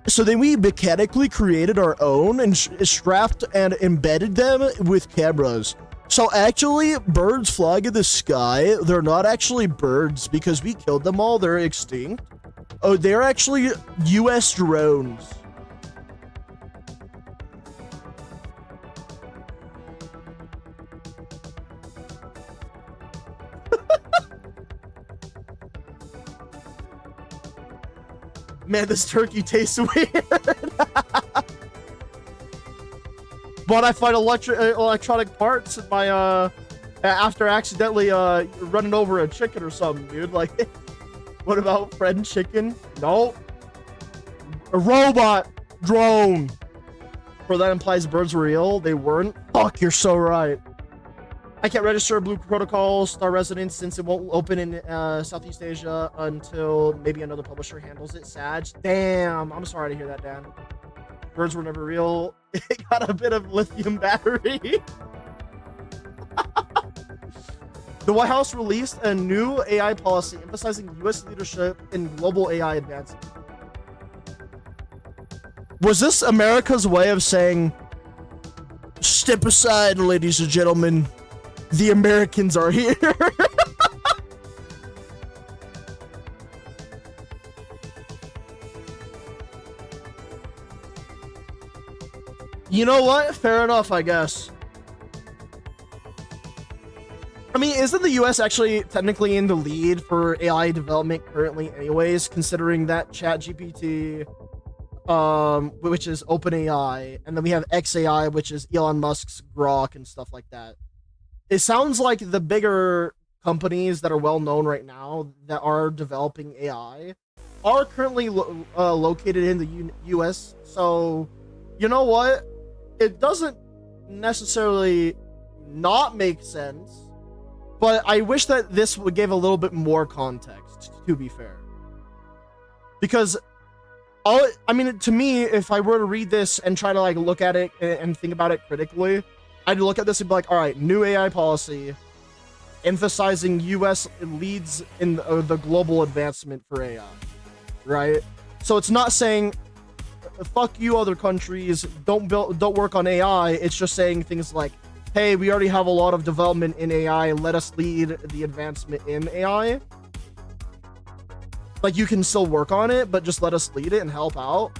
So then we mechanically created our own and strapped and embedded them with cameras. So actually, birds flying in the sky, they're not actually birds because we killed them all. They're extinct. Oh, they're actually US drones. Man, this turkey tastes weird. But I find electronic parts in my after accidentally running over a chicken or something, dude. Like, what about friend chicken? No. A robot drone. For that implies birds were real. They weren't. Fuck, you're so right. I can't register Blue Protocol Star Residence since it won't open in Southeast Asia until maybe another publisher handles it. Sag. Damn. I'm sorry to hear that, Dan. Birds were never real. It got a bit of lithium battery. The White House released a new AI policy emphasizing U.S. leadership in global AI advancement. Was this America's way of saying, step aside, ladies and gentlemen, the Americans are here? You know what? Fair enough, I guess. I mean, isn't the US actually technically in the lead for AI development currently anyways, considering that ChatGPT, which is OpenAI, and then we have XAI, which is Elon Musk's Grok and stuff like that. It sounds like the bigger companies that are well known right now that are developing AI are currently located in the US. So, you know what? It doesn't necessarily not make sense, but I wish that this would give a little bit more context, to be fair. Because I mean, to me, if I were to read this and try to like look at it and think about it critically, I'd look at this and be like, all right, new AI policy, emphasizing U.S. leads in the global advancement for AI, right? So it's not saying, fuck you other countries, don't work on AI. It's just saying things like, hey, we already have a lot of development in AI, let us lead the advancement in AI. Like, you can still work on it, but just let us lead it and help out.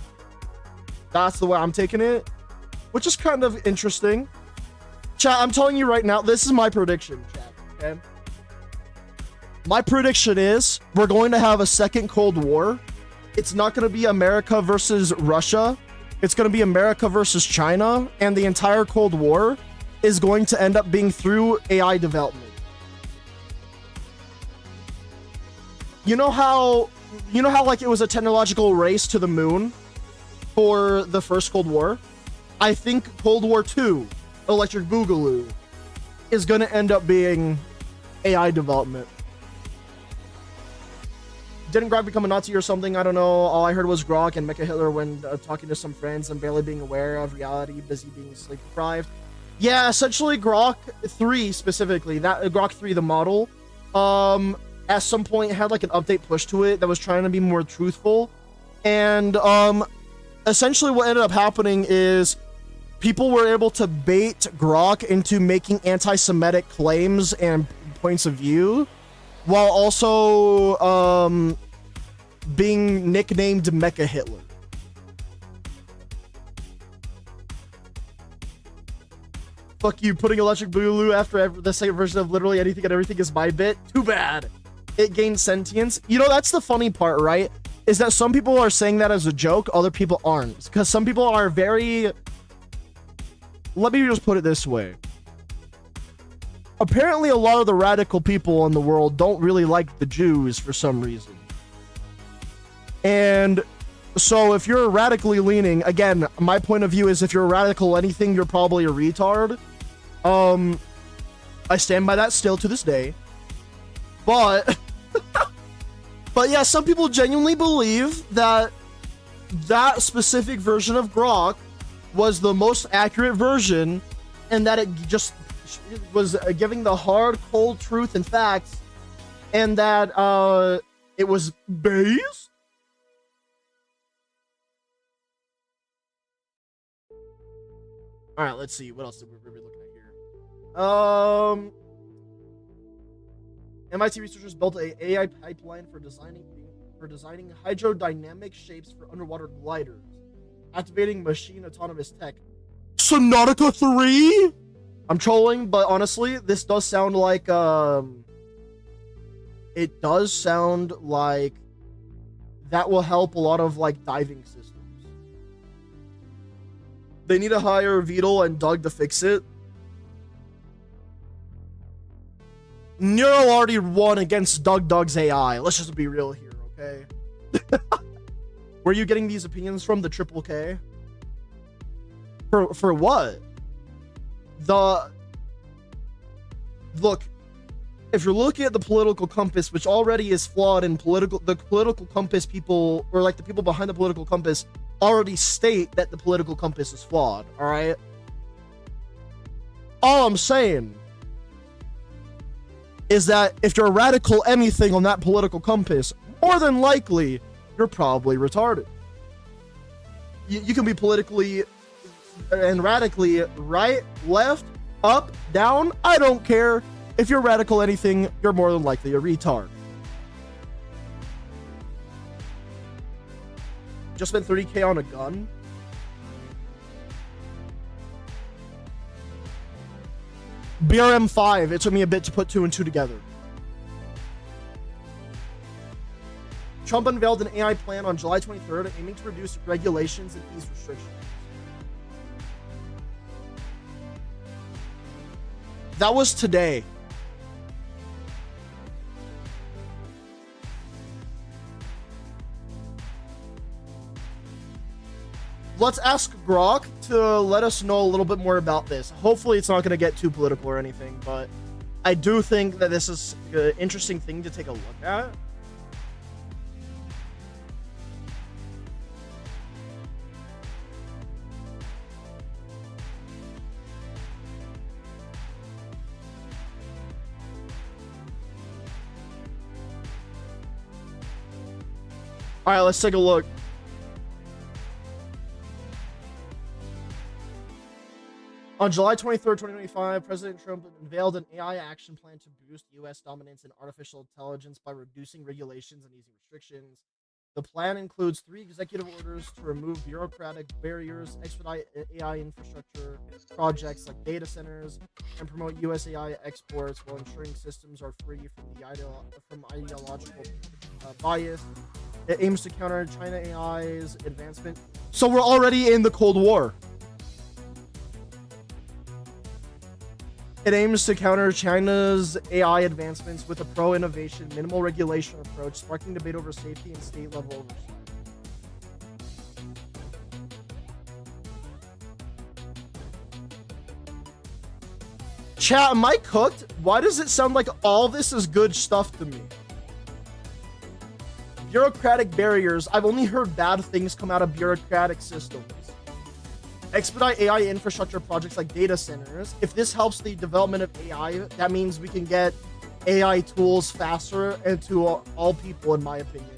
That's the way I'm taking it, which is kind of interesting. Chat, I'm telling you right now, this is my prediction, chat, okay? My prediction is we're going to have a second Cold War. It's not going to be America versus Russia. It's going to be America versus China, and the entire Cold War is going to end up being through AI development. You know how like it was a technological race to the moon for the first Cold War? I think Cold War II, Electric Boogaloo, is going to end up being AI development. Didn't Grok become a Nazi or something? I don't know. All I heard was Grok and Mecha Hitler when talking to some friends and barely being aware of reality, busy being sleep deprived. Yeah, essentially Grok 3 specifically, that Grok 3, the model, at some point had like an update push to it that was trying to be more truthful. And essentially what ended up happening is people were able to bait Grok into making anti-Semitic claims and points of view, while also being nicknamed Mecha Hitler. Fuck you, putting Electric Boogaloo after the second version of literally anything and everything is my bit. Too bad. It gained sentience. You know, that's the funny part, right? Is that some people are saying that as a joke, other people aren't. Because some people are very... Let me just put it this way. Apparently, a lot of the radical people in the world don't really like the Jews for some reason. And so if you're radically leaning, again, my point of view is if you're radical anything, you're probably a retard. I stand by that still to this day. But, but yeah, some people genuinely believe that that specific version of Grok was the most accurate version, and that it just was giving the hard, cold truth and facts, and that it was based. All right, let's see. What else did we be looking at here? MIT researchers built an AI pipeline for designing hydrodynamic shapes for underwater gliders, activating machine autonomous tech. Subnautica 3? I'm trolling, but honestly, this does sound like it does sound like that will help a lot of like diving systems. They need to hire Beetle and Doug to fix it. Nero already won against Doug's AI. Let's just be real here, okay? Where are you getting these opinions from? The Triple K? For what? Look, if you're looking at the political compass, which already is flawed, and the political compass people, or like the people behind the political compass, already state that the political compass is flawed, all right? All I'm saying is that if you're radical anything on that political compass, more than likely, you're probably retarded. You can be politically and radically right, left, up, down, I don't care. If you're radical anything, you're more than likely a retard. Just spent 30K on a gun? BRM5, it took me a bit to put 2 and 2 together. Trump unveiled an AI plan on July 23rd, aiming to reduce regulations and ease restrictions. That was today. Let's ask Grok to let us know a little bit more about this. Hopefully it's not going to get too political or anything, but I do think that this is an interesting thing to take a look at. All right, let's take a look. On July 23rd, 2025, President Trump unveiled an AI action plan to boost U.S. dominance in artificial intelligence by reducing regulations and easing restrictions. The plan includes 3 executive orders to remove bureaucratic barriers, expedite AI infrastructure projects like data centers, and promote U.S. AI exports while ensuring systems are free from ideological bias. It aims to counter China AI's advancement. So we're already in the Cold War. It aims to counter China's AI advancements with a pro-innovation, minimal regulation approach, sparking debate over safety and state-level oversight. Chat, am I cooked? Why does it sound like all this is good stuff to me? Bureaucratic barriers. I've only heard bad things come out of bureaucratic systems. Expedite AI infrastructure projects like data centers. If this helps the development of AI, that means we can get AI tools faster and to all people, in my opinion.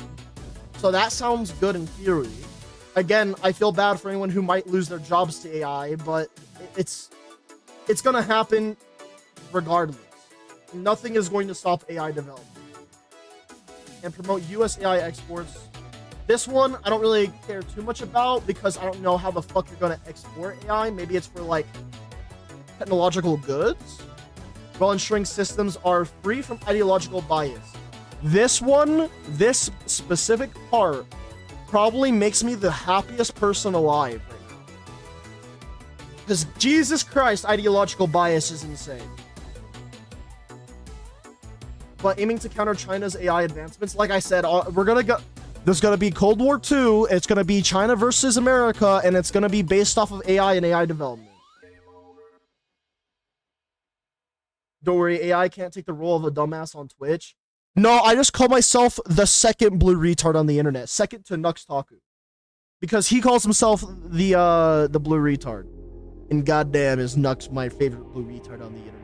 So that sounds good in theory. Again, I feel bad for anyone who might lose their jobs to AI, but it's gonna happen regardless. Nothing is going to stop AI development. And promote US AI exports. This one, I don't really care too much about because I don't know how the fuck you're gonna export AI. Maybe it's for like technological goods, while ensuring systems are free from ideological bias. This one, this specific part, probably makes me the happiest person alive right now. Because Jesus Christ, ideological bias is insane. But aiming to counter China's AI advancements, like I said, we're gonna go. There's going to be Cold War II, it's going to be China versus America, and it's going to be based off of AI and AI development. Don't worry, AI can't take the role of a dumbass on Twitch. No, I just call myself the second blue retard on the internet, second to Nux Taku. Because he calls himself the blue retard. And goddamn is Nux my favorite blue retard on the internet.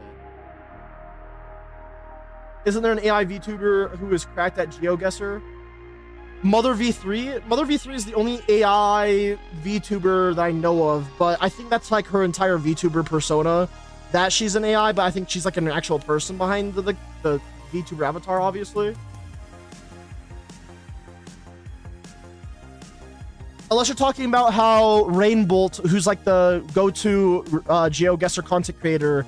Isn't there an AI VTuber who is cracked at GeoGuessr? Mother V3? Mother V3 is the only AI VTuber that I know of, but I think that's like her entire VTuber persona. That she's an AI, but I think she's like an actual person behind the VTuber avatar, obviously. Unless you're talking about how Rainbolt, who's like the go-to GeoGuessr content creator,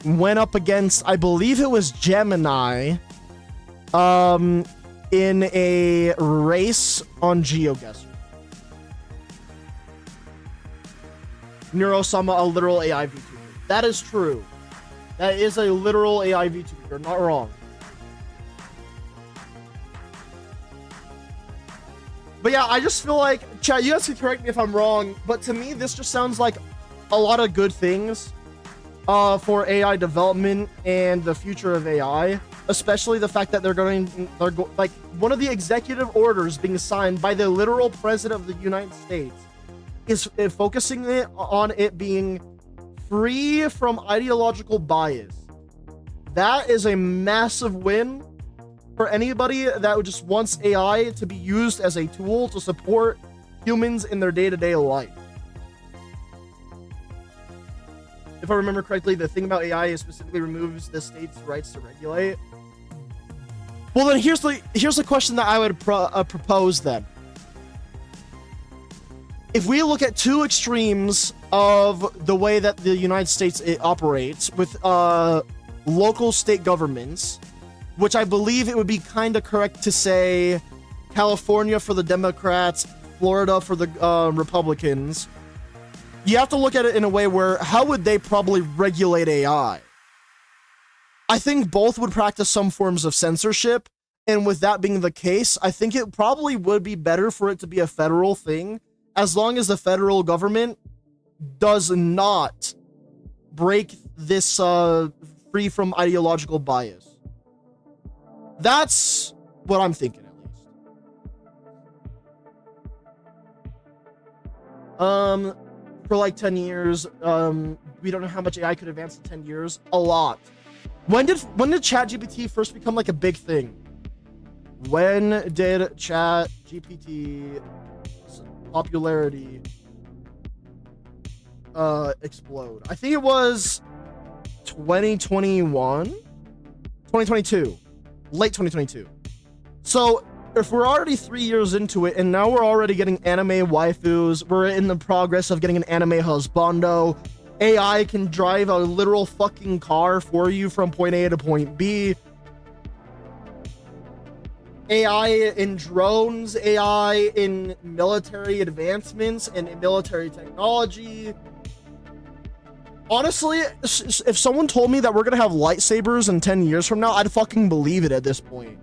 went up against, I believe it was Gemini, in a race on GeoGuessr. Neurosama, a literal AI VTuber. That is true. That is a literal AI VTuber. You're not wrong. But yeah, I just feel like, chat, you guys can correct me if I'm wrong, but to me, this just sounds like a lot of good things for AI development and the future of AI. Especially the fact that they're like one of the executive orders being signed by the literal president of the United States is focusing on it being free from ideological bias. That is a massive win for anybody that just wants AI to be used as a tool to support humans in their day-to-day life. If I remember correctly, the thing about AI is specifically removes the state's rights to regulate. Well, then here's the question that I would propose then. If we look at two extremes of the way that the United States operates with local state governments, which I believe it would be kind of correct to say California for the Democrats, Florida for the Republicans, you have to look at it in a way where how would they probably regulate AI? I think both would practice some forms of censorship, and with that being the case, I think it probably would be better for it to be a federal thing, as long as the federal government does not break this free from ideological bias. That's what I'm thinking, at least. For like 10 years, we don't know how much AI could advance in 10 years. A lot. When did ChatGPT first become like a big thing? When did Chat GPT popularity explode? I think it was 2021, 2022, late 2022. So if we're already 3 years into it and now we're already getting anime waifus, we're in the progress of getting an anime husbando, AI can drive a literal fucking car for you from point A to point B, AI in drones, AI in military advancements and military technology. Honestly, if someone told me that we're gonna have lightsabers in 10 years from now, I'd fucking believe it at this point.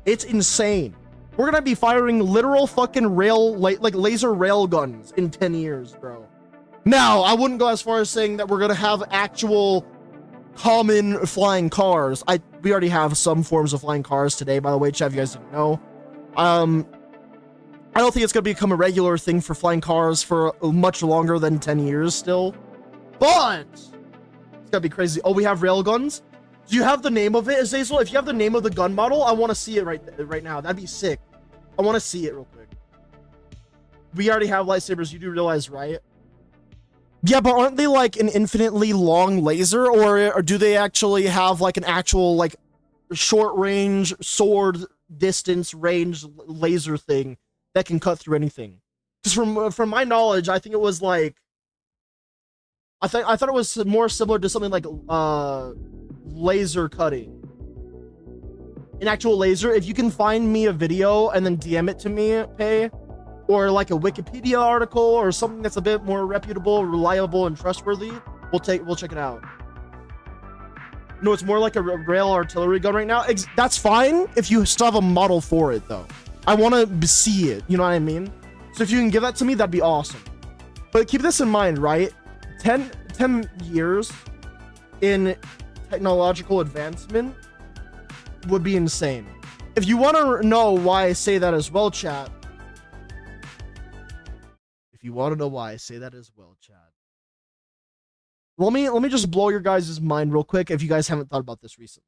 It's insane. We're gonna be firing literal fucking like laser rail guns in 10 years, bro. Now, I wouldn't go as far as saying that we're gonna have actual common flying cars. We already have some forms of flying cars today, by the way, chat, if you guys didn't know. I don't think it's gonna become a regular thing for flying cars for much longer than 10 years still. But it's gonna be crazy. Oh, we have railguns. Do you have the name of it, Azazel? If you have the name of the gun model, I want to see it right now. That'd be sick. I want to see it real quick. We already have lightsabers. You do realize, right? Yeah, but aren't they like an infinitely long laser, or do they actually have like an actual like short range sword distance range laser thing that can cut through anything? Because from my knowledge, I think it was like I thought it was more similar to something like laser cutting. An actual laser. If you can find me a video and then DM it to me, Pay, or like a Wikipedia article or something that's a bit more reputable, reliable, and trustworthy, we'll check it out. No, it's more like a rail artillery gun right now. That's fine if you still have a model for it though. I want to see it, you know what I mean? So if you can give that to me, that'd be awesome. But keep this in mind, right? 10 years in technological advancement would be insane. If you want to know why I say that as well, chat. If you want to know why I say that as well, chat. Let me just blow your guys' mind real quick if you guys haven't thought about this recently.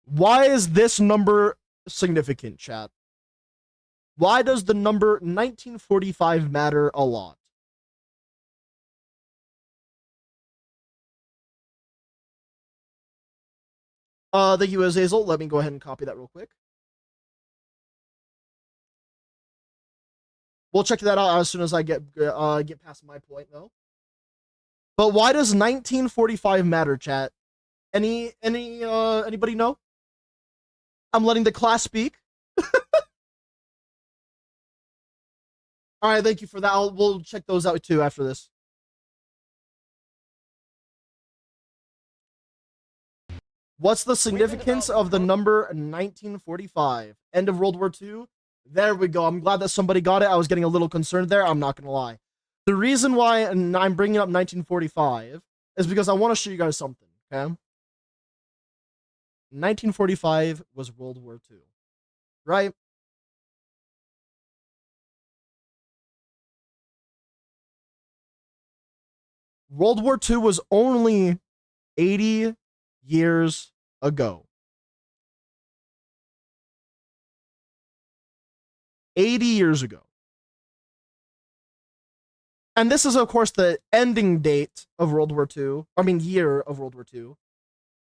Why is this number significant, chat? Why does the number 1945 matter a lot? Thank you, Azazel. Let me go ahead and copy that real quick. We'll check that out as soon as I get past my point, though. But why does 1945 matter, chat? Anybody know? I'm letting the class speak. All right, thank you for that. We'll check those out too after this. What's the significance of the number 1945? End of World War II? There we go. I'm glad that somebody got it. I was getting a little concerned there. I'm not going to lie. The reason why I'm bringing up 1945 is because I want to show you guys something, okay? 1945 was World War II, right? World War II was only 80 years ago. 80 years ago. And this is, of course, the ending date of World War II. I mean, year of World War II.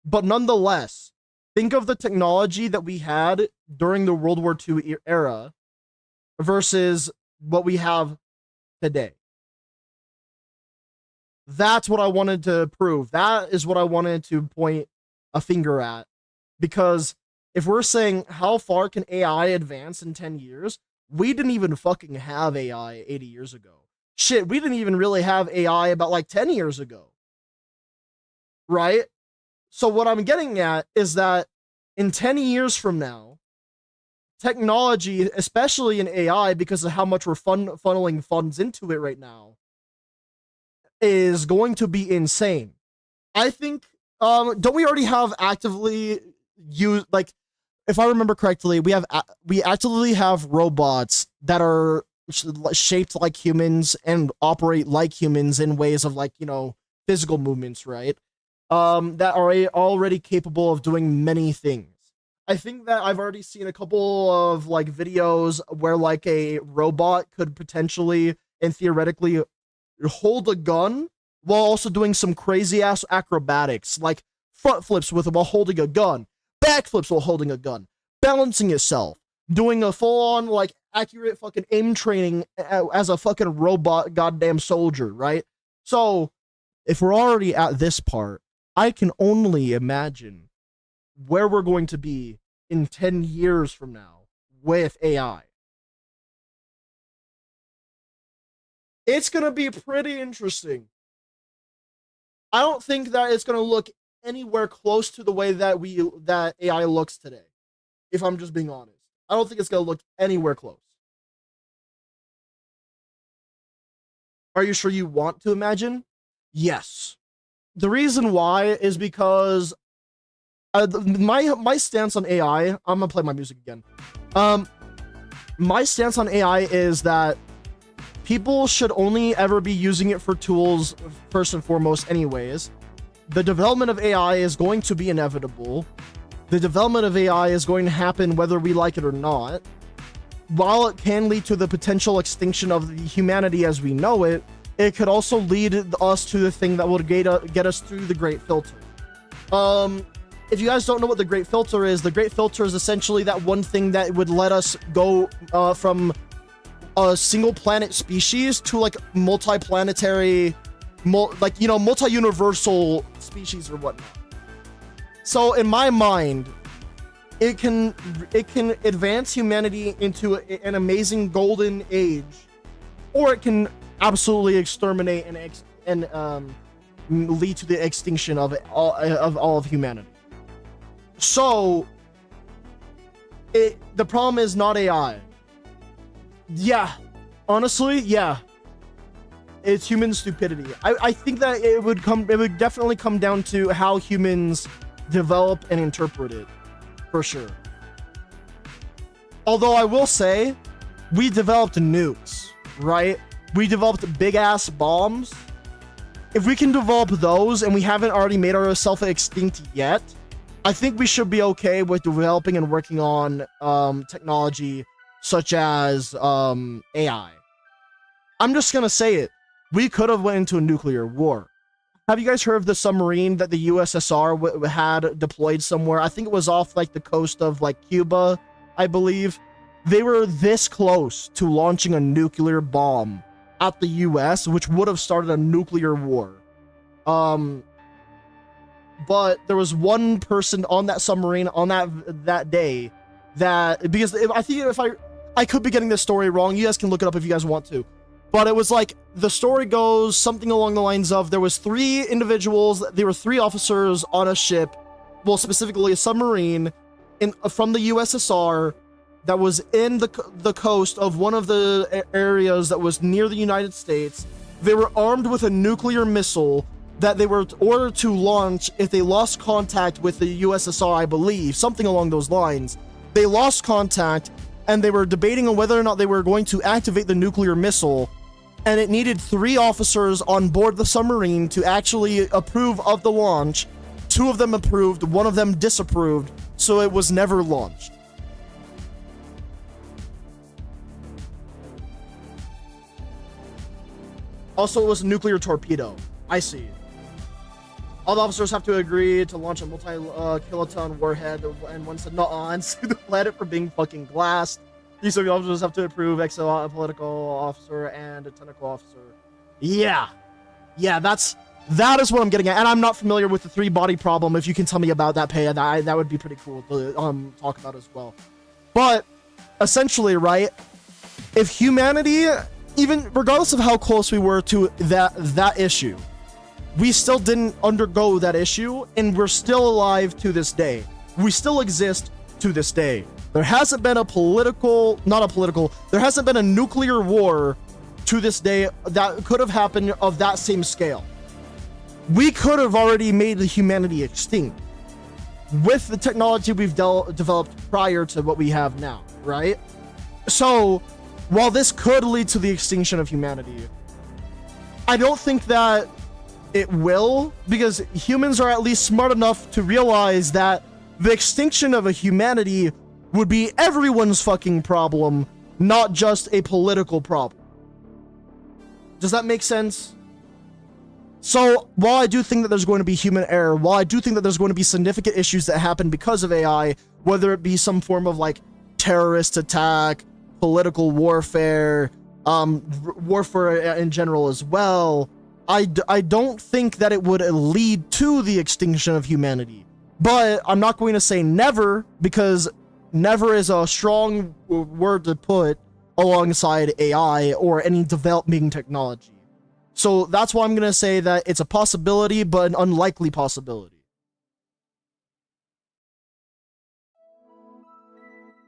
But nonetheless, think of the technology that we had during the World War II era versus what we have today. That's what I wanted to prove. That is what I wanted to point a finger at. Because if we're saying how far can AI advance in 10 years, we didn't even fucking have AI 80 years ago. Shit, we didn't even really have AI about like 10 years ago. Right? So what I'm getting at is that in 10 years from now, technology, especially in AI, because of how much we're funneling funds into it right now, is going to be insane. I think, don't we already have actively used, like, if I remember correctly, we actively have robots that are shaped like humans and operate like humans in ways of, like, you know, physical movements, right? that are already capable of doing many things. I think that I've already seen a couple of like videos where like a robot could potentially and theoretically hold a gun while also doing some crazy ass acrobatics, like front flips while holding a gun, back flips while holding a gun, balancing itself, doing a full on like accurate fucking aim training as a fucking robot goddamn soldier, right? So if we're already at this part, I can only imagine where we're going to be in 10 years from now with AI. It's going to be pretty interesting. I don't think that it's going to look anywhere close to the way that AI looks today. If I'm just being honest, I don't think it's going to look anywhere close. Are you sure you want to imagine? Yes. The reason why is because my stance on AI, I'm gonna play my music again. My stance on AI is that people should only ever be using it for tools first and foremost anyways. The development of AI is going to be inevitable. The development of AI is going to happen whether we like it or not. While it can lead to the potential extinction of humanity as we know it, it could also lead us to the thing that will get us through the Great Filter. If you guys don't know what the Great Filter is essentially that one thing that would let us go from a single planet species to like multi-planetary, multi-universal species or whatnot. So in my mind, it can advance humanity into an amazing golden age, or it can absolutely exterminate and lead to the extinction of all of humanity. So the problem is not AI. Yeah, honestly, yeah, it's human stupidity. I think that it would definitely come down to how humans develop and interpret it, for sure. Although I will say, we developed nukes, right? We developed big ass bombs. If we can develop those and we haven't already made ourselves extinct yet, I think we should be okay with developing and working on technology such as AI. I'm just gonna say it. We could have went into a nuclear war. Have you guys heard of the submarine that the USSR had deployed somewhere? I think it was off like the coast of like Cuba, I believe. They were this close to launching a nuclear bomb at the US, which would have started a nuclear war. But there was one person on that submarine on that day that, because I think if I could be getting this story wrong, you guys can look it up if you guys want to. But it was like, the story goes something along the lines of, there was 3 individuals, there were 3 officers on a ship, well, specifically a submarine from the USSR that was in the coast of one of the areas that was near the United States. They were armed with a nuclear missile that they were ordered to launch if they lost contact with the USSR, I believe, something along those lines. They lost contact, and they were debating on whether or not they were going to activate the nuclear missile, and it needed 3 officers on board the submarine to actually approve of the launch. 2 of them approved, 1 of them disapproved, so it was never launched. Also, it was a nuclear torpedo. I see. All the officers have to agree to launch a multi-kiloton warhead, and one said, "Nuh-uh," and sue the planet for being fucking glassed. These officers have to approve, a political officer and a technical officer. Yeah, that is what I'm getting at. And I'm not familiar with the 3-body problem. If you can tell me about that, Pay, that would be pretty cool to talk about as well. But essentially, right, if humanity, even regardless of how close we were to that issue, we still didn't undergo that issue, and we're still alive to this day. We still exist to this day. There hasn't been there hasn't been a nuclear war to this day that could have happened of that same scale. We could have already made the humanity extinct with the technology we've developed prior to what we have now, right? So, while this could lead to the extinction of humanity, I don't think that it will, because humans are at least smart enough to realize that the extinction of a humanity would be everyone's fucking problem, not just a political problem. Does that make sense? So while I do think that there's going to be human error, while I do think that there's going to be significant issues that happen because of AI, whether it be some form of like terrorist attack, political warfare, warfare in general as well, I don't think that it would lead to the extinction of humanity. But I'm not going to say never, because never is a strong word to put alongside AI or any developing technology. So that's why I'm going to say that it's a possibility, but an unlikely possibility.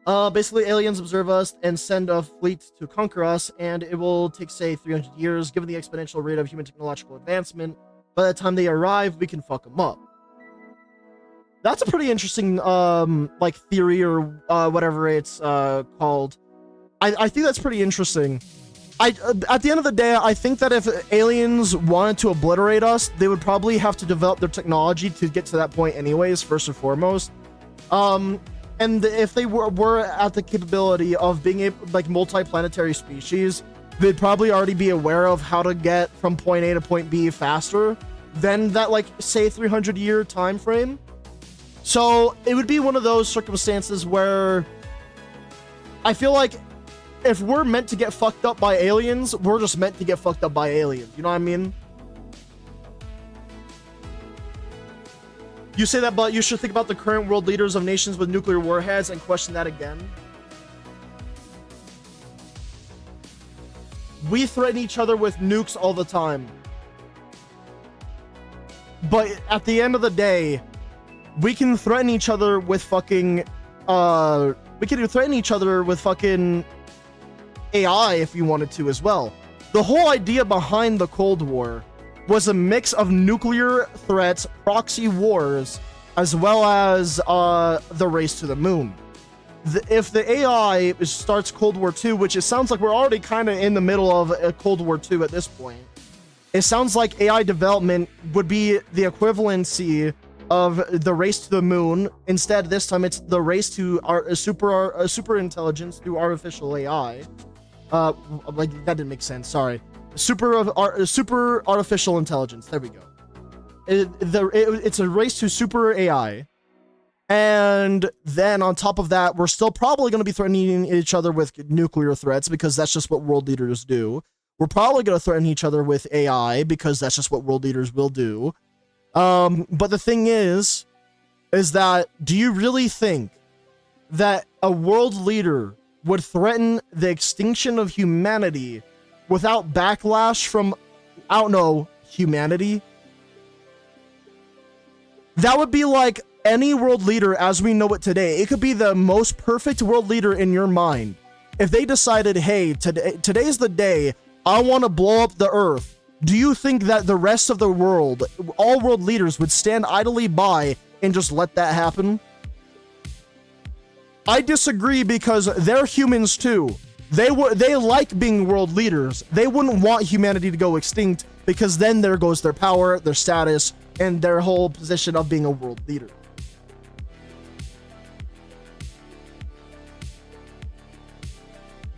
Basically, aliens observe us and send a fleet to conquer us, and it will take, say, 300 years, given the exponential rate of human technological advancement. By the time they arrive, we can fuck them up. That's a pretty interesting, like, theory or whatever it's called. I think that's pretty interesting. At the end of the day, I think that if aliens wanted to obliterate us, they would probably have to develop their technology to get to that point anyways, first and foremost. And if they were at the capability of being a like multi-planetary species, they'd probably already be aware of how to get from point A to point B faster than that, like, say 300-year time frame. So it would be one of those circumstances where I feel like if we're meant to get fucked up by aliens, we're just meant to get fucked up by aliens. You know what I mean? You say that, but you should think about the current world leaders of nations with nuclear warheads and question that again. We threaten each other with nukes all the time. But at the end of the day, we can threaten each other with fucking, AI if you wanted to as well. The whole idea behind the Cold War was a mix of nuclear threats, proxy wars, as well as the race to the moon. If the AI starts Cold War II, which it sounds like we're already kind of in the middle of a Cold War II at this point, it sounds like AI development would be the equivalency of the race to the moon. Instead, this time it's the race to our super intelligence through artificial AI. Like, that didn't make sense. Sorry. Super artificial intelligence. There we go. It's a race to super AI. And then on top of that, we're still probably going to be threatening each other with nuclear threats, because that's just what world leaders do. We're probably going to threaten each other with AI, because that's just what world leaders will do. But the thing is that, do you really think that a world leader would threaten the extinction of humanity without backlash from, I don't know, humanity? That would be like any world leader as we know it today. It could be the most perfect world leader in your mind. If they decided, hey, today's the day, I want to blow up the earth. Do you think that the rest of the world, all world leaders, would stand idly by and just let that happen? I disagree, because they're humans too. They like being world leaders. They wouldn't want humanity to go extinct, because then there goes their power, their status, and their whole position of being a world leader.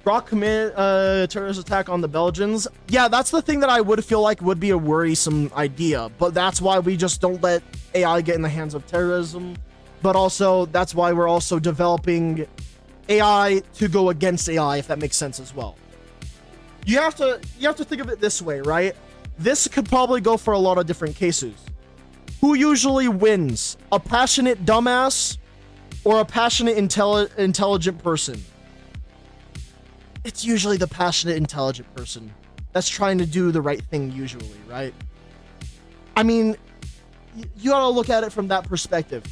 Brock commit a terrorist attack on the Belgians. Yeah, that's the thing that I would feel like would be a worrisome idea, but that's why we just don't let AI get in the hands of terrorism. But also, that's why we're also developing AI to go against AI, if that makes sense as well. You have to think of it this way, right? This could probably go for a lot of different cases. Who usually wins? A passionate dumbass or a passionate intelligent person? It's usually the passionate intelligent person that's trying to do the right thing usually, right? I mean, you gotta look at it from that perspective.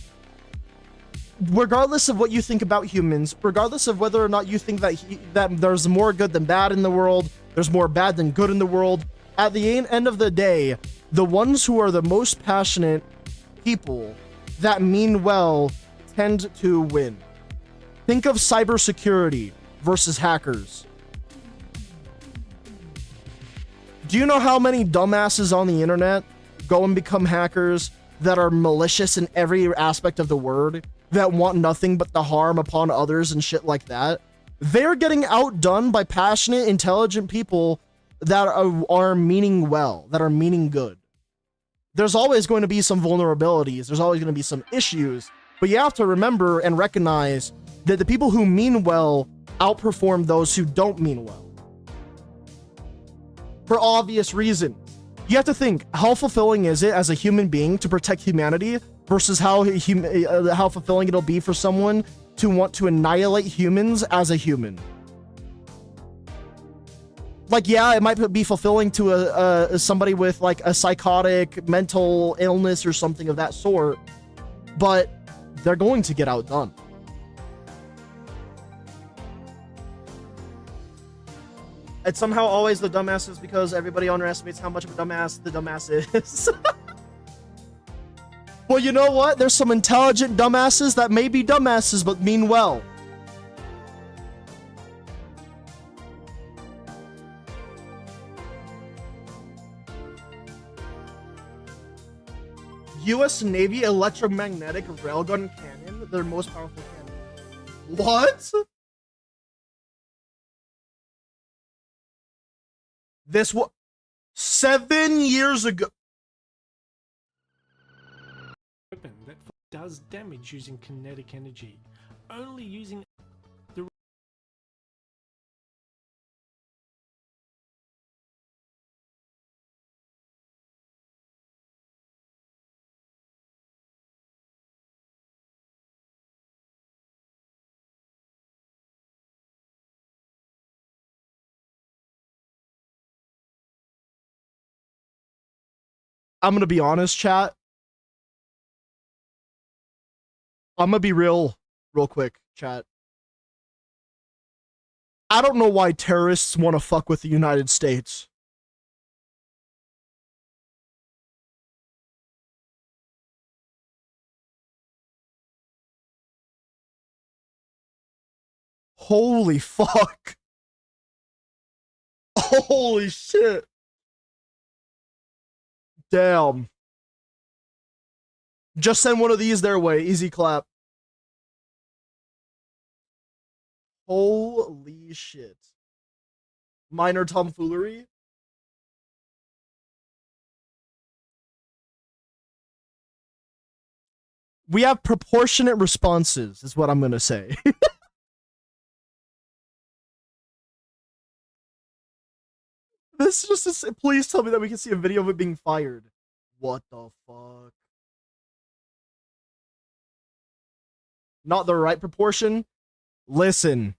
Regardless of what you think about humans, regardless of whether or not you think that there's more good than bad in the world, there's more bad than good in the world, at the end of the day, the ones who are the most passionate people that mean well tend to win. Think of cybersecurity versus hackers. Do you know how many dumbasses on the internet go and become hackers that are malicious in every aspect of the word, that want nothing but the harm upon others and shit like that, they're getting outdone by passionate, intelligent people that are meaning well, that are meaning good. There's always going to be some vulnerabilities. There's always going to be some issues, but you have to remember and recognize that the people who mean well outperform those who don't mean well. For obvious reasons. You have to think, how fulfilling is it as a human being to protect humanity versus how fulfilling it'll be for someone to want to annihilate humans as a human. Like, yeah, it might be fulfilling to somebody with like a psychotic mental illness or something of that sort, but they're going to get outdone. It's somehow always the dumbasses because everybody underestimates how much of a dumbass the dumbass is. Well, you know what? There's some intelligent dumbasses that may be dumbasses but mean well. U.S. Navy electromagnetic railgun cannon, their most powerful cannon. What? This was 7 years ago. Weapon that does damage using kinetic energy, only using the I'm gonna be honest, chat. I'm gonna be real quick, chat. I don't know why terrorists want to fuck with the United States. Holy fuck. Holy shit. Damn. Just send one of these their way. Easy clap. Holy shit. Minor tomfoolery. We have proportionate responses, is what I'm gonna say. This just is, please tell me that we can see a video of it being fired. What the fuck? Not the right proportion? Listen.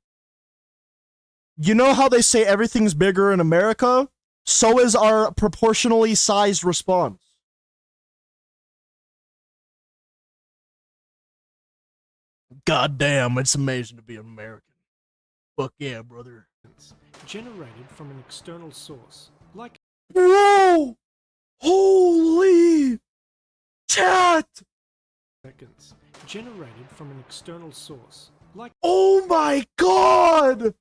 You know how they say everything's bigger in America? So is our proportionally sized response. God damn, it's amazing to be American. Fuck yeah, brother. generated from an external source, like Bro! Holy chat! seconds, generated from an external source, like Oh my god!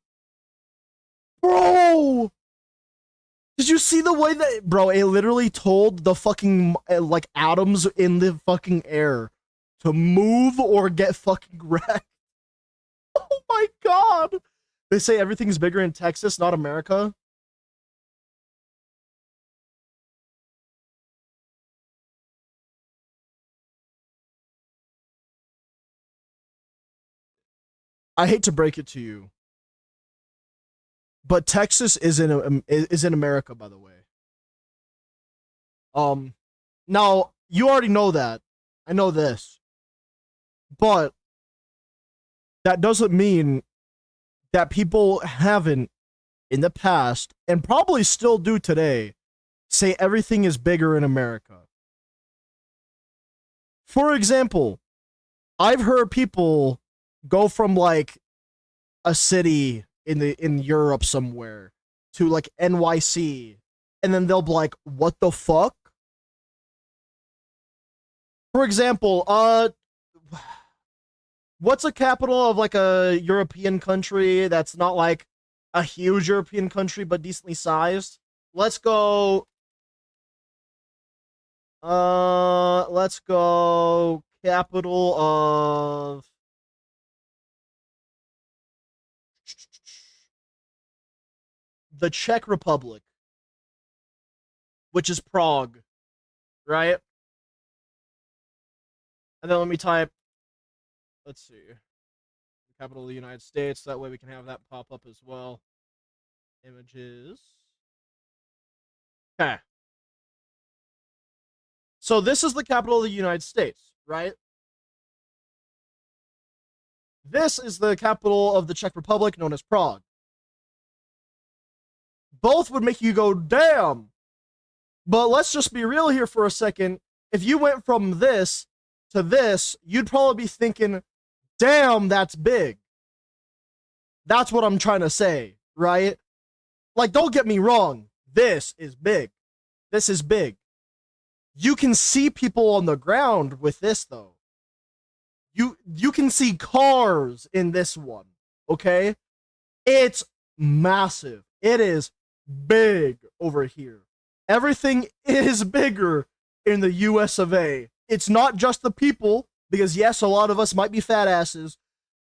Bro! Did you see the way that, bro, it literally told the fucking, like, atoms in the fucking air to move or get fucking wrecked? Oh my god! They say everything's bigger in Texas, not America. I hate to break it to you, but Texas is in America, by the way. Now you already know that. I know this, but that doesn't mean that people haven't, in the past, and probably still do today, say everything is bigger in America. For example, I've heard people go from like a city in Europe somewhere to like NYC, and then they'll be like, what the fuck? For example, what's a capital of like a European country that's not like a huge European country but decently sized? Let's go Let's go capital of the Czech Republic, which is Prague, right? And then let me type, let's see, capital of the United States. That way we can have that pop up as well. Images. Okay. So this is the capital of the United States, right? This is the capital of the Czech Republic, known as Prague. Both would make you go, damn. But let's just be real here for a second. If you went from this to this, you'd probably be thinking, damn, that's big. That's what I'm trying to say, right? Like, don't get me wrong. This is big. This is big. You can see people on the ground with this, though. You can see cars in this one, okay? It's massive. It is big over here. Everything is bigger in the US of A. It's not just the people, because yes, a lot of us might be fat asses.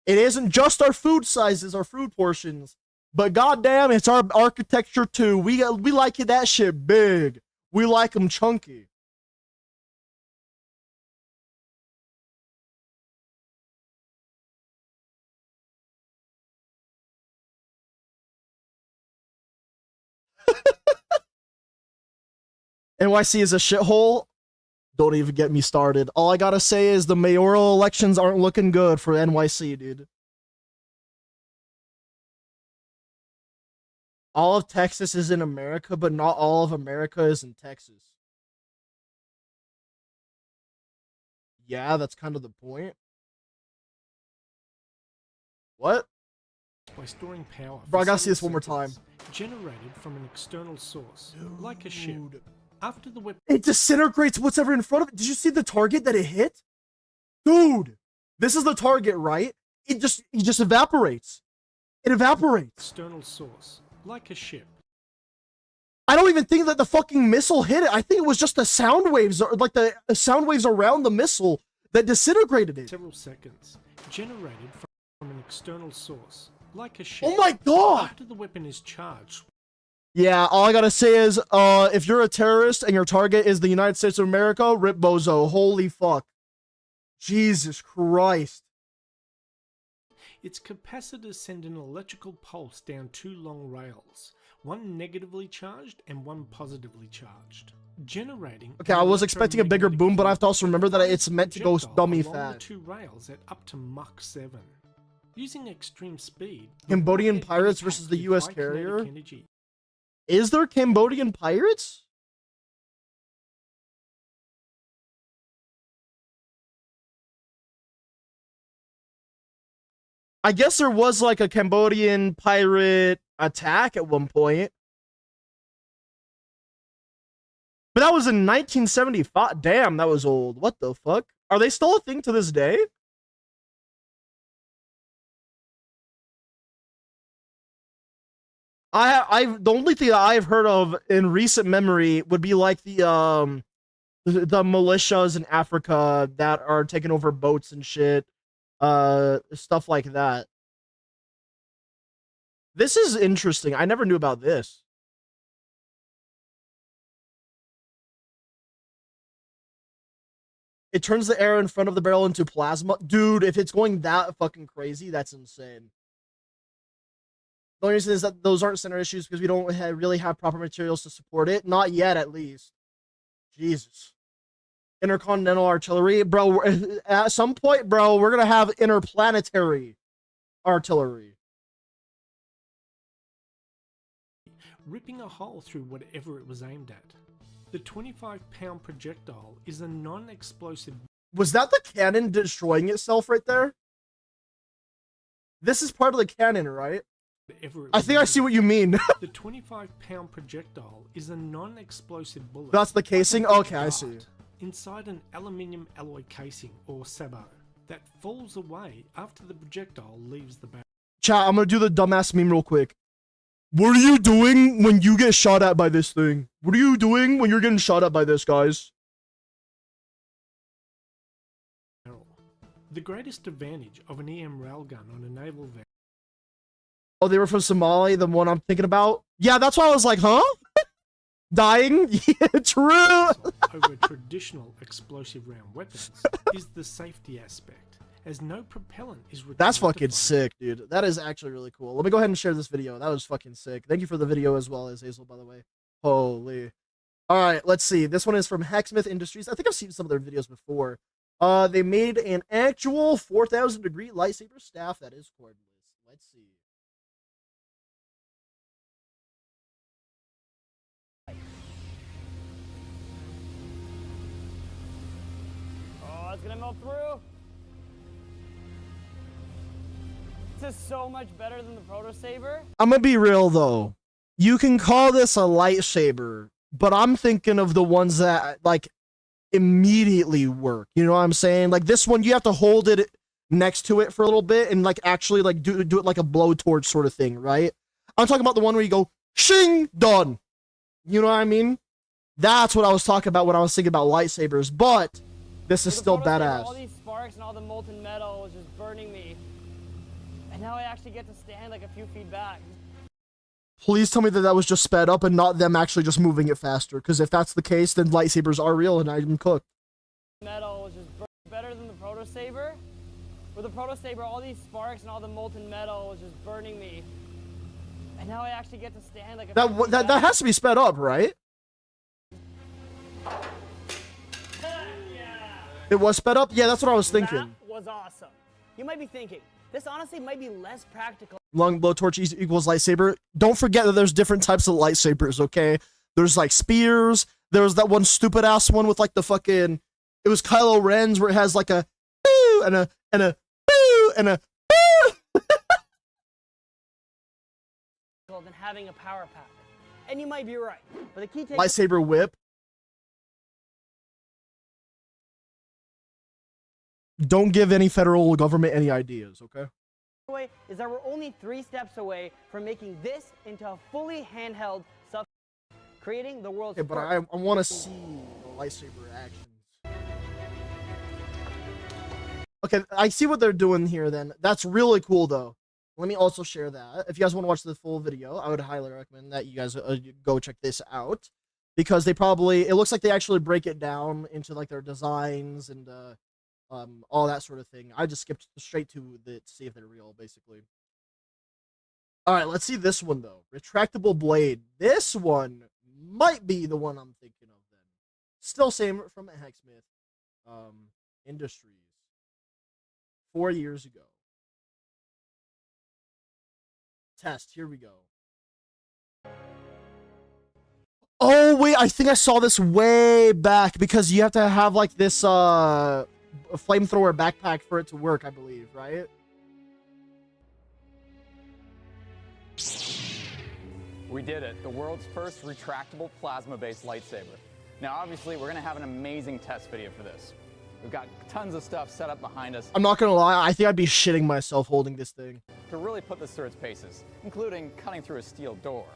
It isn't just our food sizes, our food portions, but goddamn, it's our architecture too. We like it, that shit big. We like them chunky. NYC is a shithole. Don't even get me started. All I gotta say is the mayoral elections aren't looking good for NYC, dude. All of Texas is in America, but not all of America is in Texas. Yeah, that's kind of the point. What? By storing power. Bro, I gotta see this one more time. Generated from an external source, like a ship. After the weapon, it disintegrates whatever in front of it. Did you see the target that it hit? Dude, this is the target, right? It just evaporates. It evaporates. External source, like a ship. I don't even think that the fucking missile hit it. I think it was just the sound waves, or like the sound waves around the missile that disintegrated it. Several seconds. Generated from an external source, like a ship. Oh my god! After the weapon is charged. Yeah, all I gotta say is, if you're a terrorist and your target is the United States of America, rip bozo. Holy fuck. Jesus Christ. Its capacitors send an electrical pulse down two long rails, one negatively charged and one positively charged, generating. Okay, I was expecting a bigger boom, but I have to also remember that it's meant to go dummy fast. The two rails at up to Mach 7. Using extreme speed. Cambodian pirates versus the US carrier? Is there Cambodian pirates? I guess there was like a Cambodian pirate attack at one point. But that was in 1975. Damn, that was old. What the fuck? Are they still a thing to this day? The only thing that I've heard of in recent memory would be like the militias in Africa that are taking over boats and shit, stuff like that. This is interesting. I never knew about this. It turns the air in front of the barrel into plasma. Dude, if it's going that fucking crazy, that's insane. The only reason is that those aren't center issues because we don't really have proper materials to support it. Not yet, at least. Jesus. Intercontinental artillery. Bro, at some point, bro, we're going to have interplanetary artillery. Ripping a hole through whatever it was aimed at. The 25-pound projectile is a non-explosive... Was that the cannon destroying itself right there? This is part of the cannon, right? I think I see what you mean. The 25-pound projectile is a non-explosive bullet. That's the casing? Okay, I see. Inside an aluminium alloy casing, or sabot, that falls away after the projectile leaves the barrel. Chat, I'm gonna do the dumbass meme real quick. What are you doing when you get shot at by this thing? What are you doing when you're getting shot at by this, guys? The greatest advantage of an EM railgun on a naval vessel Oh, they were from Somalia, the one I'm thinking about? Yeah, that's why I was like, huh? Dying? Yeah, true. over traditional explosive round weapons is the safety aspect, as no propellant is required. That's fucking sick, dude. That is actually really cool. Let me go ahead and share this video. That was fucking sick. Thank you for the video as well as Hazel, by the way. Holy. All right, let's see. This one is from Hacksmith Industries. I think I've seen some of their videos before. They made an actual 4,000 degree lightsaber staff that is cordless. Let's see. Oh, it's gonna melt through. This is so much better than the Proto Saber. I'm gonna be real though. You can call this a lightsaber, but I'm thinking of the ones that like immediately work. You know what I'm saying? Like this one, you have to hold it next to it for a little bit and like actually like do it like a blowtorch sort of thing, right? I'm talking about the one where you go shing done. You know what I mean? That's what I was talking about when I was thinking about lightsabers, but this is still badass. All these sparks and all the molten metal was just burning me. And now I actually get to stand like a few feet back. Please tell me that that was just sped up and not them actually just moving it faster. Because if that's the case, then lightsabers are real and I'm cooked. Metal was just better than the Proto Saber. With the Proto Saber, all these sparks and all the molten metal was just burning me. And now I actually get to stand like a few feet back. That has to be sped up, right? It was sped up? Yeah, that's what I was thinking. That was awesome. You might be thinking, this honestly might be less practical. Long blowtorch equals lightsaber. Don't forget that there's different types of lightsabers, okay? There's like spears. There was that one stupid ass one with like the fucking, it was Kylo Ren's where it has like a boo and a boo and a boo. Than having a power pack. And you might be right. But the key takeaway Lightsaber whip. Don't give any federal government any ideas, okay? is that we're only 3 steps away from making this into a fully handheld sub, creating the world's first. But I want to see the lightsaber actions. Okay, I see what they're doing here then. That's really cool though. Let me also share that. If you guys want to watch the full video, I would highly recommend that you guys go check this out. Because they probably, it looks like they actually break it down into like their designs and all that sort of thing. I just skipped straight to see if they're real, basically. All right, let's see this one though. Retractable blade. This one might be the one I'm thinking of then. Still same from Hacksmith Industries. 4 years ago. Test. Here we go. Oh wait, I think I saw this way back because you have to have like this a flamethrower backpack for it to work, I believe, right? We did it. The world's first retractable plasma-based lightsaber. Now, obviously, we're gonna have an amazing test video for this. We've got tons of stuff set up behind us. I'm not gonna lie, I think I'd be shitting myself holding this thing. To really put this through its paces, including cutting through a steel door.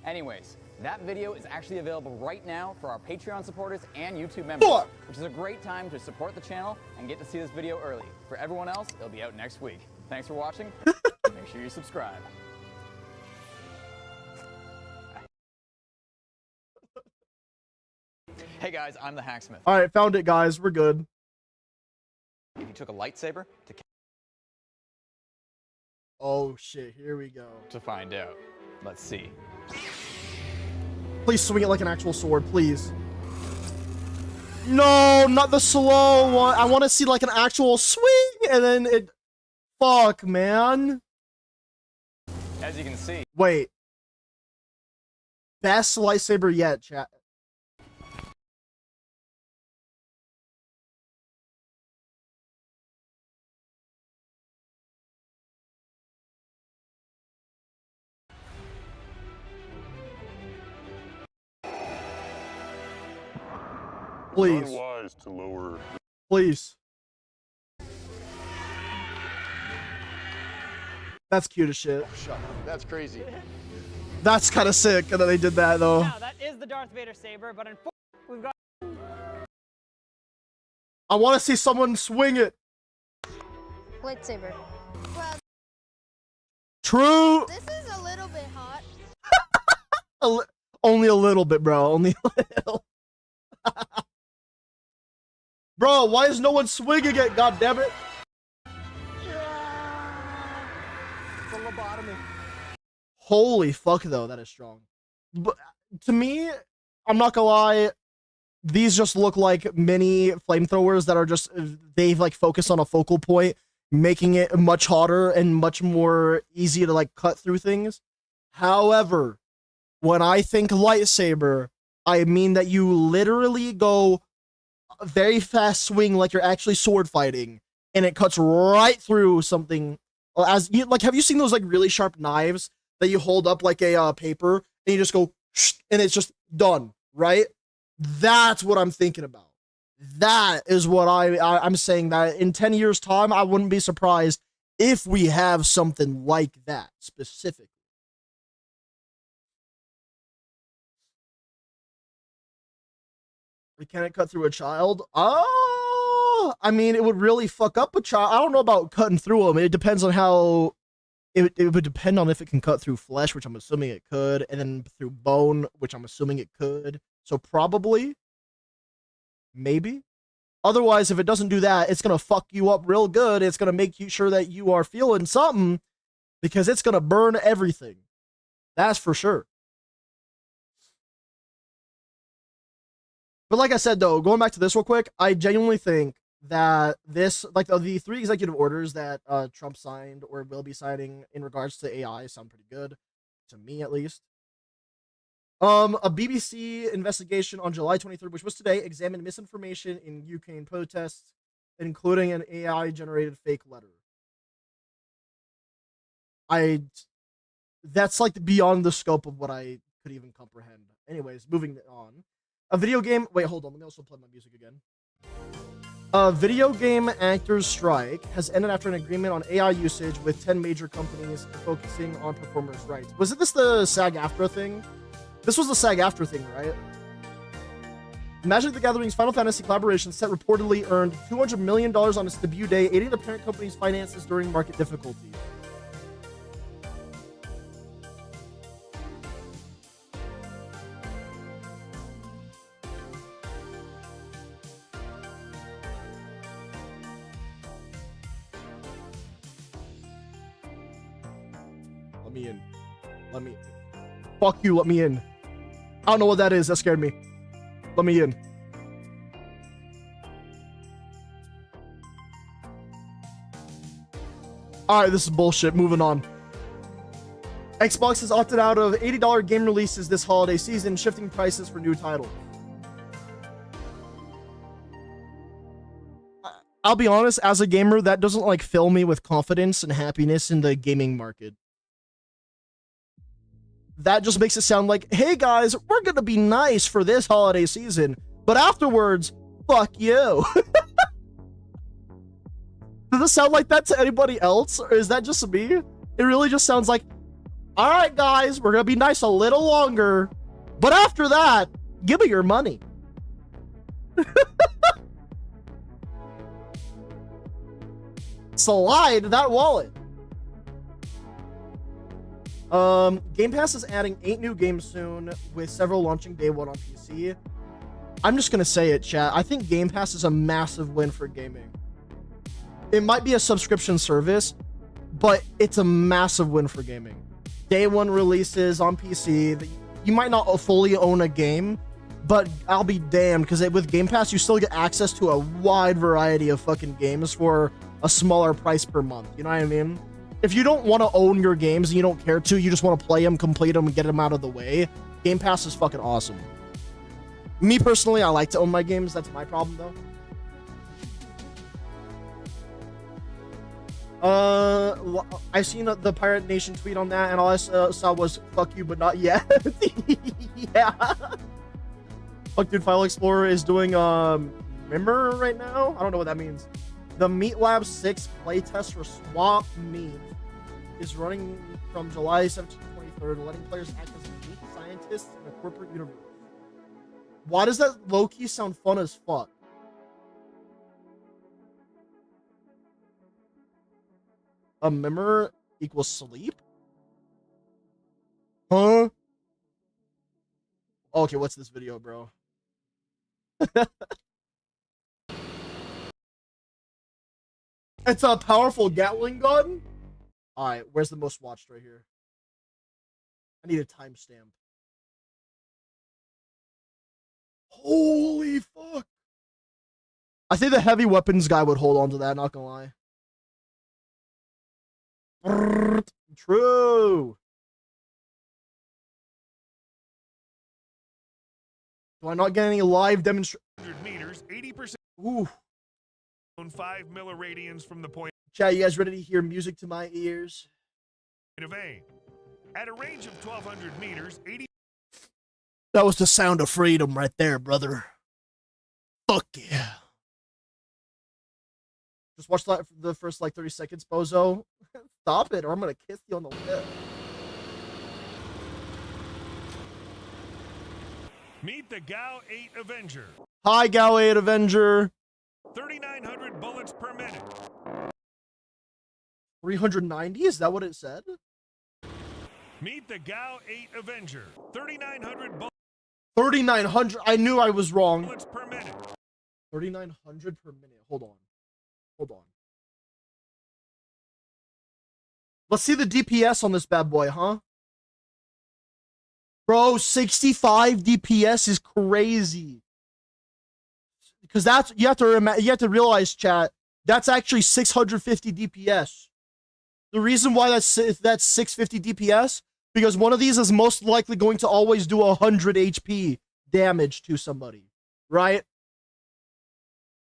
Anyways, that video is actually available right now for our Patreon supporters and YouTube members, which is a great time to support the channel and get to see this video early. For everyone else, it'll be out next week. Thanks for watching. Make sure you subscribe. Hey guys, I'm the Hacksmith. All right, found it, guys. We're good. If you took a lightsaber Oh shit, here we go. to find out, let's see. Please swing it like an actual sword, please. No, not the slow one. I want to see like an actual swing and then it... Fuck, man. As you can see. Wait. Best lightsaber yet, chat. Please. Unwise to lower. Please. That's cute as shit. Shut up. That's crazy. That's kind of sick that they did that though. Now, that is the Darth Vader saber, but unfortunately, we've got... I want to see someone swing it. lightsaber. Well, True. this is a little bit hot. Only a little bit, bro. Only a little. Bro, why is no one swinging it? God damn it. It's a lobotomy. Holy fuck, though. That is strong. But to me, I'm not gonna lie. These just look like mini flamethrowers that are just, they've like focused on a focal point, making it much hotter and much more easy to like cut through things. However, when I think lightsaber, I mean that you literally go a very fast swing like you're actually sword fighting, and it cuts right through something. As you like, have you seen those like really sharp knives that you hold up like a paper and you just go and it's just done, right? That's what I'm thinking about. That is what I'm saying, that in 10 years time, I wouldn't be surprised if we have something like that specifically. Can it cut through a child? Oh, I mean, it would really fuck up a child. I don't know about cutting through them. It depends on how. It would depend on if it can cut through flesh, which I'm assuming it could, and then through bone, which I'm assuming it could. So probably, maybe. Otherwise, if it doesn't do that, it's gonna fuck you up real good. It's gonna make you sure that you are feeling something, because it's gonna burn everything. That's for sure. But like I said, though, going back to this real quick, I genuinely think that this, like the 3 executive orders that Trump signed or will be signing in regards to AI sound pretty good, to me at least. A BBC investigation on July 23rd, which was today, examined misinformation in Ukraine protests, including an AI-generated fake letter. That's like beyond the scope of what I could even comprehend. Anyways, moving on. A video game. Wait, hold on. Let me also play my music again. A video game actors strike has ended after an agreement on AI usage with 10 major companies focusing on performers' rights. Wasn't this the SAG-AFTRA thing? This was the SAG-AFTRA thing, right? Magic the Gathering's Final Fantasy collaboration set reportedly earned $200 million on its debut day, aiding the parent company's finances during market difficulties. Let me in. Let me. Fuck you, let me in. I don't know what that is. That scared me. Let me in. Alright, this is bullshit. Moving on. Xbox has opted out of $80 game releases this holiday season, shifting prices for new titles. I'll be honest, as a gamer, that doesn't like fill me with confidence and happiness in the gaming market. That just makes it sound like, hey guys, we're gonna be nice for this holiday season, but afterwards, fuck you. Does it sound like that to anybody else, or is that just me? It really just sounds like, all right guys, we're gonna be nice a little longer, but after that, give me your money. Slide that wallet. Game Pass is adding 8 new games soon, with several launching day one on PC. I'm just gonna say it, chat. I think Game Pass is a massive win for gaming. It might be a subscription service, but it's a massive win for gaming. Day one releases on PC. You might not fully own a game, but I'll be damned, because with Game Pass, you still get access to a wide variety of fucking games for a smaller price per month. You know what I mean? If you don't want to own your games and you don't care to, you just want to play them, complete them, and get them out of the way, Game Pass is fucking awesome. Me personally, I like to own my games. That's my problem, though. I seen the Pirate Nation tweet on that, and all I saw was "fuck you, but not yet." Yeah. Fuck, dude. File Explorer is doing Mimmer right now. I don't know what that means. The Meat Lab 6 playtest for Swamp Meat is running from July 17th to 23rd, letting players act as meat scientists in a corporate universe. Why does that low-key sound fun as fuck? A memor equals sleep? Huh? Okay, what's this video, bro? It's a powerful Gatling gun? Alright, where's the most watched right here? I need a timestamp. Holy fuck! I think the heavy weapons guy would hold on to that, not gonna lie. True! Do I not get any live demonstration? 100 meters, 80%. Ooh. 5 milliradians from the point Chat, you guys ready to hear music to my ears? of aim. At a range of 1,200 meters, 80. That was the sound of freedom right there, brother. Fuck yeah. Just watch the first like 30 seconds, bozo. Stop it, or I'm gonna kiss you on the lip. Meet the Gao 8 Avenger. Hi, Gao 8 Avenger. 3,900 bullets per minute. 390? Is that what it said? Meet the Gao 8 Avenger. 3,900 bullets 3,900. I knew I was wrong. per minute. 3,900 per minute. Hold on. Hold on. Let's see the DPS on this bad boy, huh? Bro, 65 DPS is crazy. Because that's you have to realize, chat, that's actually 650 DPS. The reason why that's 650 DPS, because one of these is most likely going to always do 100 HP damage to somebody, right?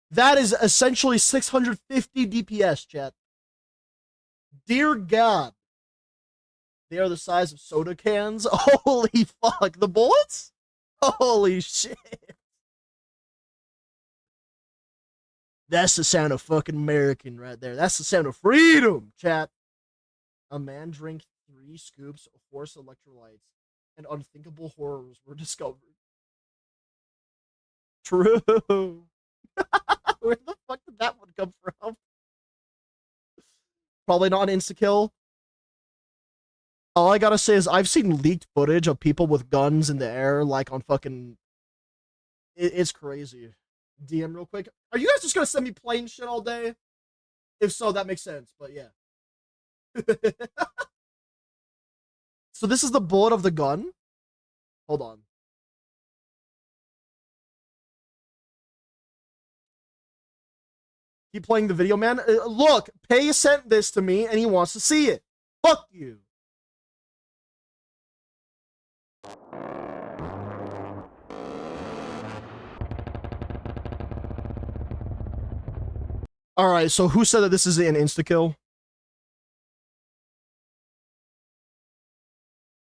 That is essentially 650 DPS, chat. Dear God. They are the size of soda cans. Holy fuck. The bullets? Holy shit. That's the sound of fucking American right there. That's the sound of freedom, chat. A man drank 3 scoops of horse electrolytes and unthinkable horrors were discovered. True. Where the fuck did that one come from? Probably not an insta-kill. All I gotta say is I've seen leaked footage of people with guns in the air, like on fucking... It's crazy. DM real quick. Are you guys just gonna send me plain shit all day? If so, that makes sense, but yeah. So this is the bullet of the gun? Hold on. Keep playing the video, man. Look, Pay sent this to me and he wants to see it. Fuck you. All right, so who said that this is an insta-kill?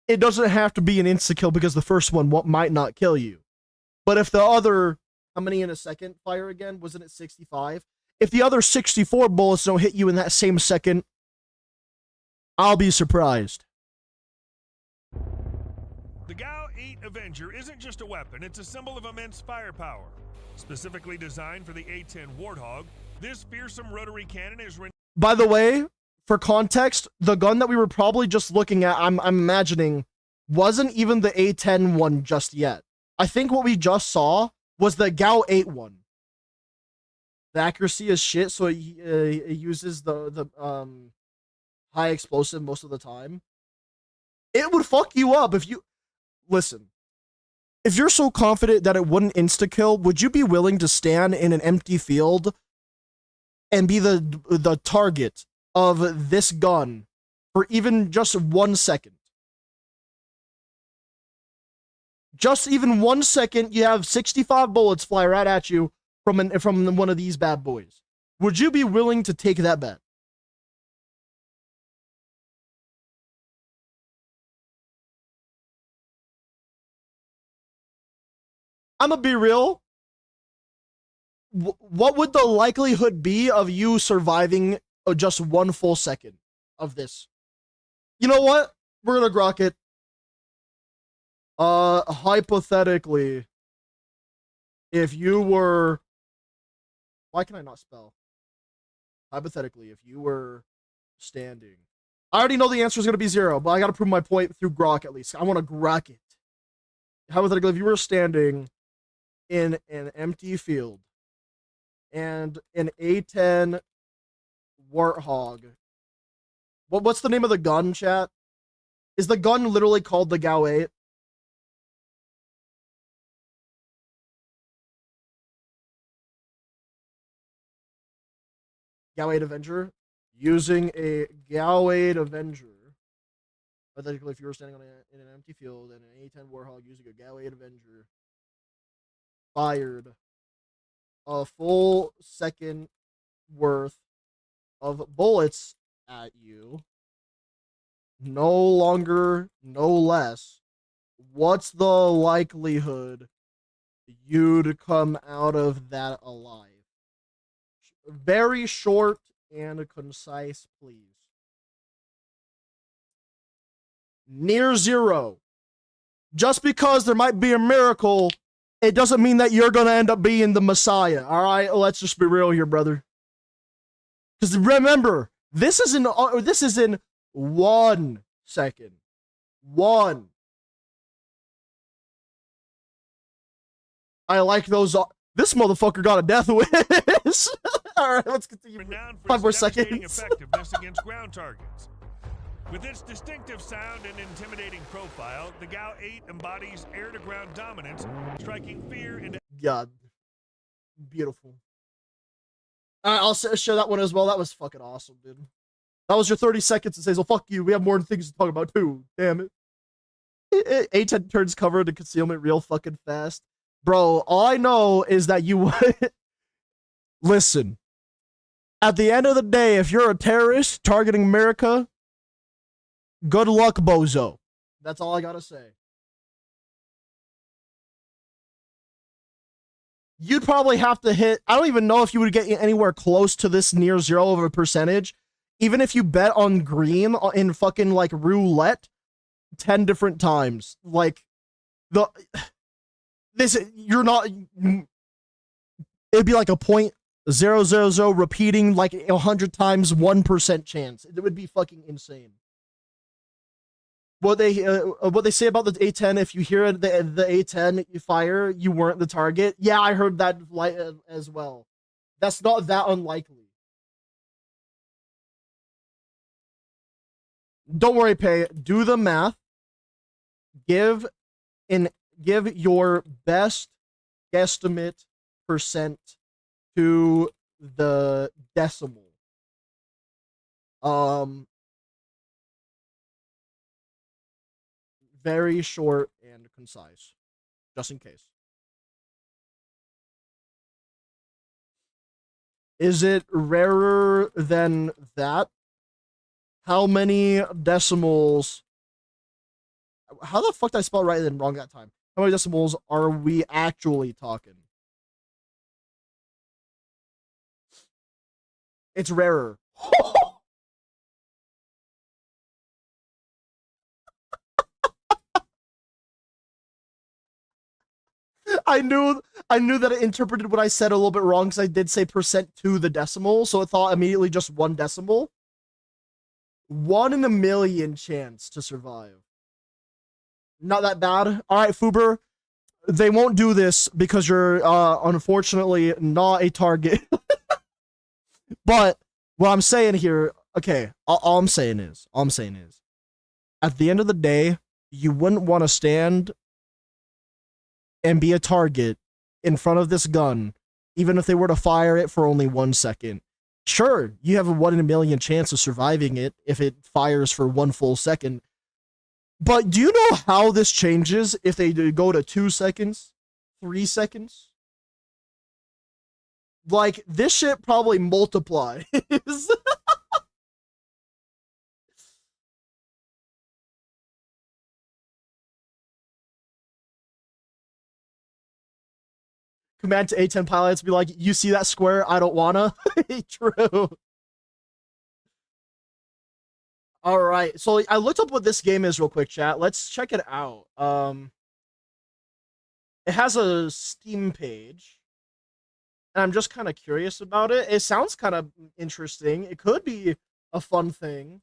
It doesn't have to be an insta-kill because the first one might not kill you. But if the other, how many in a second fire again? Wasn't it 65? If the other 64 bullets don't hit you in that same second, I'll be surprised. The Gao 8 Avenger isn't just a weapon, it's a symbol of immense firepower. Specifically designed for the A-10 Warthog, this fearsome rotary cannon is... By the way, for context, the gun that we were probably just looking at, I'm imagining, wasn't even the A-10 one just yet. I think what we just saw was the Gao 8 one. The accuracy is shit, so it uses the high explosive most of the time. It would fuck you up if you... Listen. If you're so confident that it wouldn't insta-kill, would you be willing to stand in an empty field and be the target of this gun for even just 1 second? Just even 1 second, you have 65 bullets fly right at you from one of these bad boys. Would you be willing to take that bet? I'm gonna be real. What would the likelihood be of you surviving just 1 full second of this? You know what? We're gonna grok it. Hypothetically, if you were... Why can I not spell? Hypothetically, if you were standing? I already know the answer is going to be 0, but I got to prove my point through grok at least. I want to grok it. Hypothetically, if you were standing in an empty field and an A10 Warthog, what's the name of the gun, chat? Is the gun literally called the GAU 8? GAU 8 Avenger? Using a GAU 8 Avenger. Hypothetically, if you were standing in an empty field and an A10 Warthog using a GAU 8 Avenger fired a full second worth of bullets at you, no longer, no less, what's the likelihood you'd come out of that alive? Very short and concise, please. Near 0. Just because there might be a miracle, it doesn't mean that you're going to end up being the Messiah. All right, let's just be real here, brother. Because remember, this is in 1 second. 1. I like those. This motherfucker got a death wish. All right, let's continue. 5 more seconds. Effectiveness against ground targets. With its distinctive sound and intimidating profile, the GAU 8 embodies air-to-ground dominance, striking fear into... God. Beautiful. Alright, I'll share that one as well. That was fucking awesome, dude. That was your 30 seconds to say, so fuck you. We have more things to talk about, too. Damn it. A10 turns cover into concealment real fucking fast. Bro, all I know is that you... Listen. At the end of the day, if you're a terrorist targeting America... Good luck, bozo. That's all I gotta say. You'd probably have to hit... I don't even know if you would get anywhere close to this near 0 of a percentage. Even if you bet on green in fucking, like, roulette 10 different times. Like, you're not... It'd be like a 0.000 repeating, like, 100 times 1% chance. It would be fucking insane. What they say about the A10, if you hear the A10 you fire, you weren't the target. Yeah, I heard that as well. That's not that unlikely. Don't worry, Pay. Do the math. Give your best guesstimate percent to the decimal. Very short and concise, just in case. Is it rarer than that? How many decimals? How the fuck did I spell right and wrong that time? How many decimals are we actually talking? It's rarer. I knew that it interpreted what I said a little bit wrong because I did say percent to the decimal, so it thought immediately just 1 decimal. 1 in a million chance to survive. Not that bad. All right, Fuber, they won't do this because you're unfortunately not a target. But what I'm saying here, okay, all I'm saying is, at the end of the day, you wouldn't want to stand and be a target in front of this gun, even if they were to fire it for only 1 second. Sure, you have a 1 in a million chance of surviving it if it fires for 1 full second. But do you know how this changes if they go to 2 seconds, 3 seconds? Like, this shit probably multiplies. Command to A10 pilots, be like, you see that square? I don't wanna. True. All right, so I looked up what this game is real quick, chat. Let's check it out. It has a Steam page, and I'm just kind of curious about it. It sounds kind of interesting. It could be a fun thing.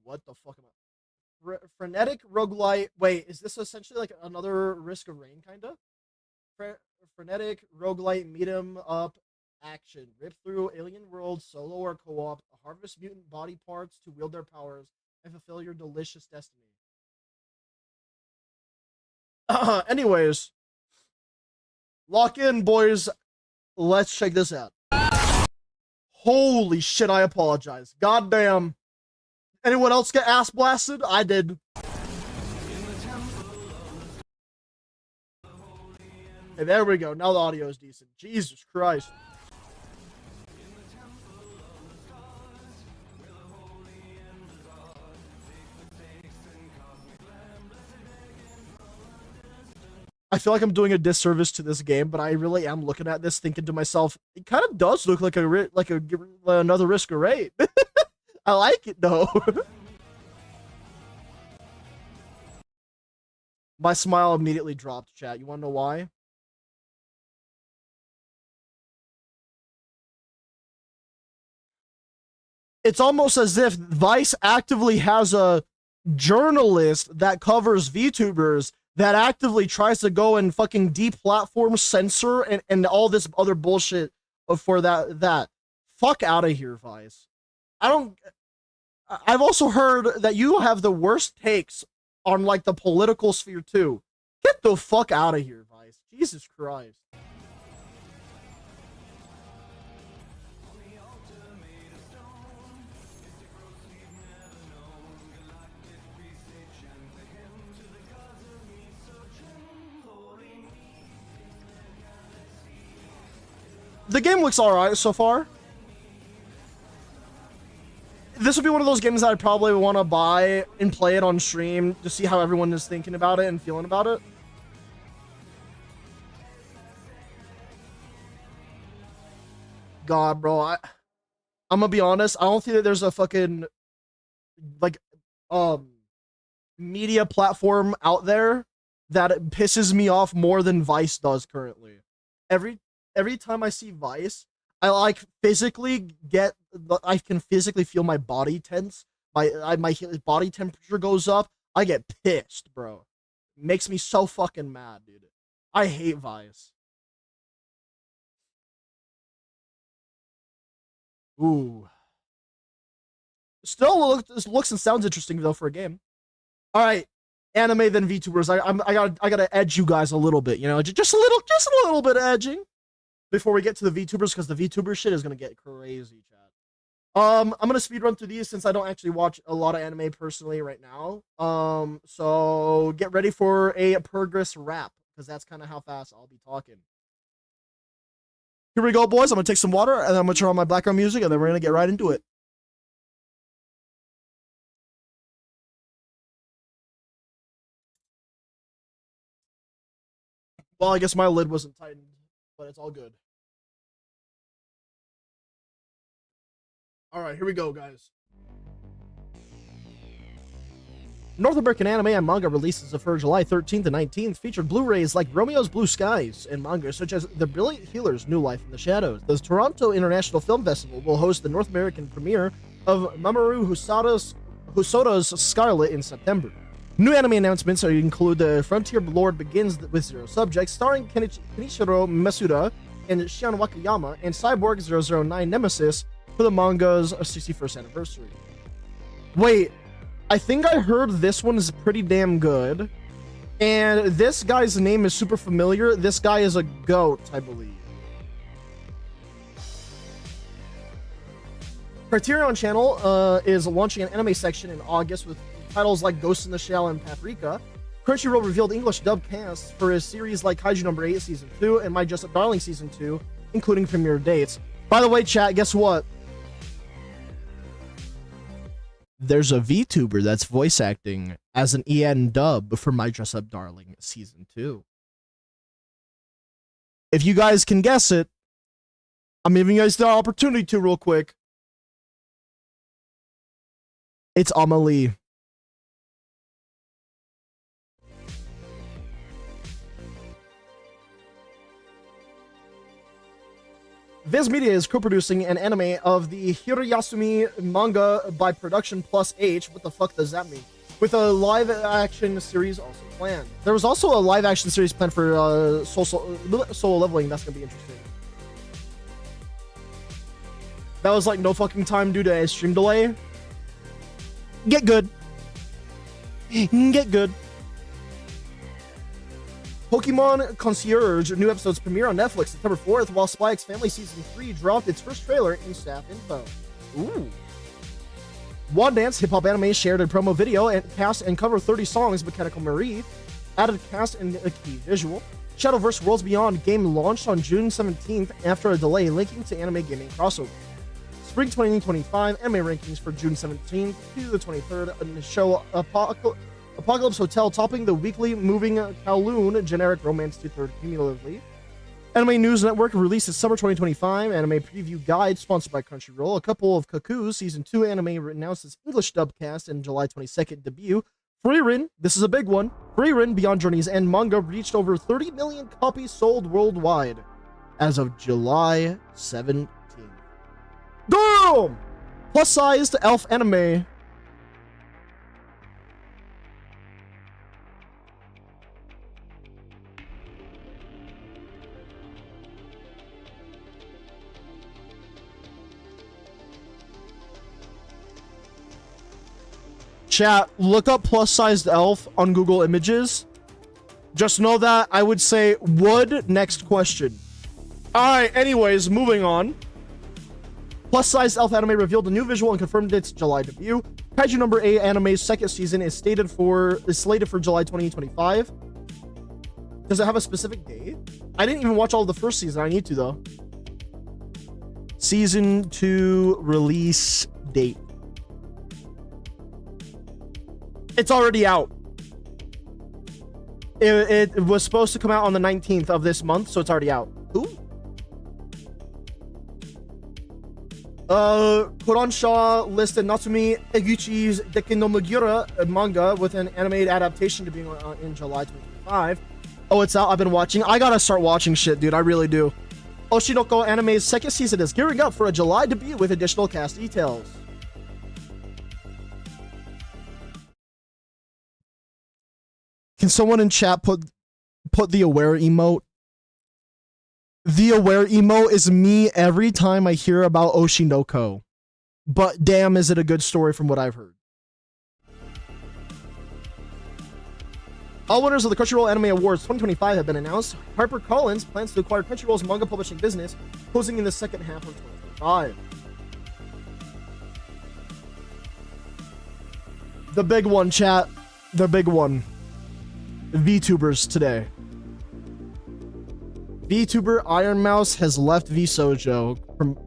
What the fuck am I? Frenetic roguelite. Wait, is this essentially like another Risk of Rain kind of? Frenetic roguelite meet 'em up action. Rip through alien worlds, solo or co-op. Harvest mutant body parts to wield their powers and fulfill your delicious destiny. Anyways, lock in, boys. Let's check this out. Holy shit, I apologize. Goddamn. Anyone else get ass blasted? I did. Hey, there we go. Now the audio is decent. Jesus Christ. I feel like I'm doing a disservice to this game, but I really am looking at this thinking to myself, it kind of does look like another Risk of Rain. I like it though. My smile immediately dropped, chat. You want to know why? It's almost as if Vice actively has a journalist that covers VTubers that actively tries to go and fucking deplatform, censor, and all this other bullshit for that. Fuck out of here, Vice. I've also heard that you have the worst takes on like the political sphere too. Get the fuck out of here, Vice. Jesus Christ. The game looks alright so far. This would be one of those games that I'd probably want to buy and play it on stream to see how everyone is thinking about it and feeling about it. God, bro, I'm gonna be honest. I don't think that there's a fucking like media platform out there that pisses me off more than Vice does currently. Every time I see Vice, I like I can physically feel my body tense. My body temperature goes up. I get pissed, bro. It makes me so fucking mad, dude. I hate Vice. Ooh. Still looks and sounds interesting though for a game. All right, anime then VTubers. I gotta edge you guys a little bit, you know, just a little bit of edging before we get to the VTubers, because the VTuber shit is gonna get crazy, chat. I'm gonna speed run through these since I don't actually watch a lot of anime personally right now. So get ready for a Purrgress rap, because that's kind of how fast I'll be talking. Here we go, boys. I'm gonna take some water and I'm gonna turn on my background music and then we're gonna get right into it. Well, I guess my lid wasn't tightened, but it's all good. All right, here we go, guys. North American anime and manga releases for July 13th and 19th featured Blu-rays like Romeo's Blue Skies and manga such as The Brilliant Healer's New Life in the Shadows. The Toronto International Film Festival will host the North American premiere of Mamoru Hosoda's Scarlet in September. New anime announcements include The Frontier Lord Begins with Zero Subjects, starring Kenichiro Masuda and Shion Wakayama, and Cyborg 009 Nemesis for the manga's 61st anniversary. Wait, I think I heard this one is pretty damn good. And this guy's name is super familiar. This guy is a goat, I believe. Criterion Channel is launching an anime section in August with titles like Ghost in the Shell and Paprika. Crunchyroll revealed English dub casts for a series like Kaiju Number 8 Season 2 and My Just Up Darling Season 2, including premiere dates. By the way, chat, guess what? There's a VTuber that's voice acting as an EN dub for My Dress Up Darling Season 2. If you guys can guess it, I'm giving you guys the opportunity to real quick. It's Amelie. Viz Media is co-producing an anime of the Hirayasumi manga by Production Plus H. What the fuck does that mean? With a live-action series also planned. There was also a live-action series planned for Solo Leveling. That's gonna be interesting. That was like no fucking time due to a stream delay. Get good. Get good. Pokemon Concierge new episodes premiere on Netflix September 4th, while Spy X Family Season 3 dropped its first trailer in staff info. Ooh. One Dance hip hop anime shared a promo video and cast and cover 30 songs. Mechanical Marie added cast and a key visual. Shadowverse Worlds Beyond game launched on June 17th after a delay linking to anime gaming crossover. Spring 2025 anime rankings for June 17th to the 23rd and show Apocalypse Hotel topping the weekly moving Kowloon generic romance to third cumulatively. Anime News Network released its summer 2025 anime preview guide sponsored by Crunchyroll. A couple of Cuckoo season 2 anime announced its English dubcast and July 22nd debut. Frieren, this is a big one. Frieren Beyond Journeys and manga reached over 30 million copies sold worldwide as of July 17th. Damn! Plus-sized elf anime. Chat, look up plus-sized elf on Google Images. Just know that I would say would. Next question. Alright, anyways, moving on. Plus-sized elf anime revealed a new visual and confirmed its July debut. Kaiju number 8 anime's second season is slated for July 2025. Does it have a specific date? I didn't even watch all of the first season. I need to, though. Season 2 release date. It's already out. It was supposed to come out on the 19th of this month, so it's already out. Ooh. Kodansha listed Natsumi Eguchi's Deki no Mugira manga with an animated adaptation to be in July 2025. Oh, it's out. I've been watching. I gotta start watching shit, dude. I really do. Oshinoko Anime's second season is gearing up for a July debut with additional cast details. Can someone in chat put the aware emote? The aware emote is me every time I hear about Oshinoko. But damn, is it a good story from what I've heard. All winners of the Crunchyroll Anime Awards 2025 have been announced. HarperCollins plans to acquire Crunchyroll's manga publishing business, closing in the second half of 2025. The big one, chat. The big one. VTubers today. VTuber Iron Mouse has left VSojo,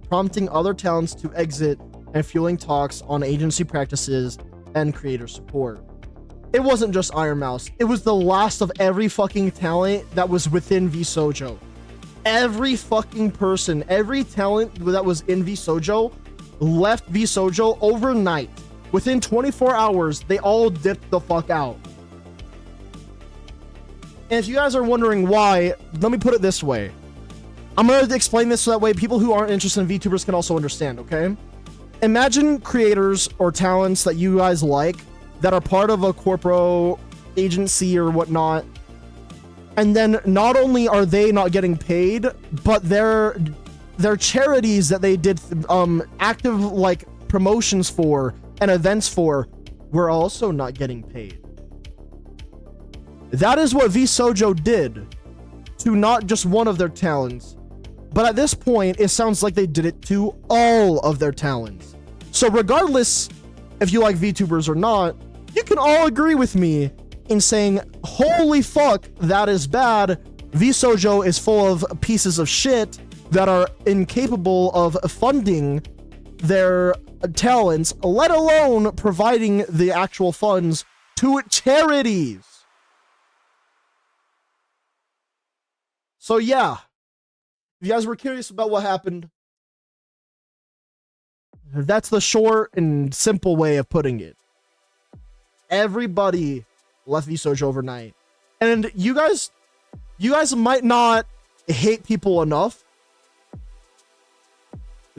prompting other talents to exit and fueling talks on agency practices and creator support. It wasn't just Iron Mouse. It was the last of every fucking talent that was within VSojo. Every fucking person, every talent that was in VSojo left VSojo overnight. Within 24 hours, they all dipped the fuck out. And if you guys are wondering why, let me put it this way. I'm going to explain this so that way people who aren't interested in VTubers can also understand, okay? Imagine creators or talents that you guys like that are part of a corporate agency or whatnot. And then not only are they not getting paid, but their charities that they did active like promotions for and events for were also not getting paid. That is what VSojo did to not just one of their talents, but at this point, it sounds like they did it to all of their talents. So regardless if you like VTubers or not, you can all agree with me in saying, holy fuck, that is bad. VSojo is full of pieces of shit that are incapable of funding their talents, let alone providing the actual funds to charities. So yeah, if you guys were curious about what happened, that's the short and simple way of putting it. Everybody left VSojo overnight. And you guys might not hate people enough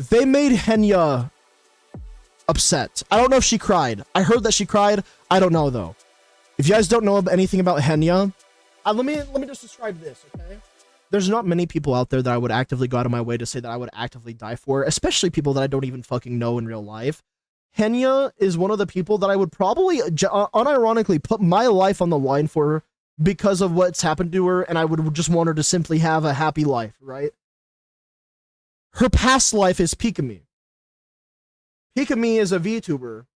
they made Henya upset. I don't know if she cried. I heard that she cried. I don't know though. If you guys don't know anything about Henya, let me just describe this, okay? There's not many people out there that I would actively go out of my way to say that I would actively die for, especially people that I don't even fucking know in real life. Henya is one of the people that I would probably unironically put my life on the line for because of what's happened to her, and I would just want her to simply have a happy life, right? Her past life is Pikami. Pikami is a VTuber.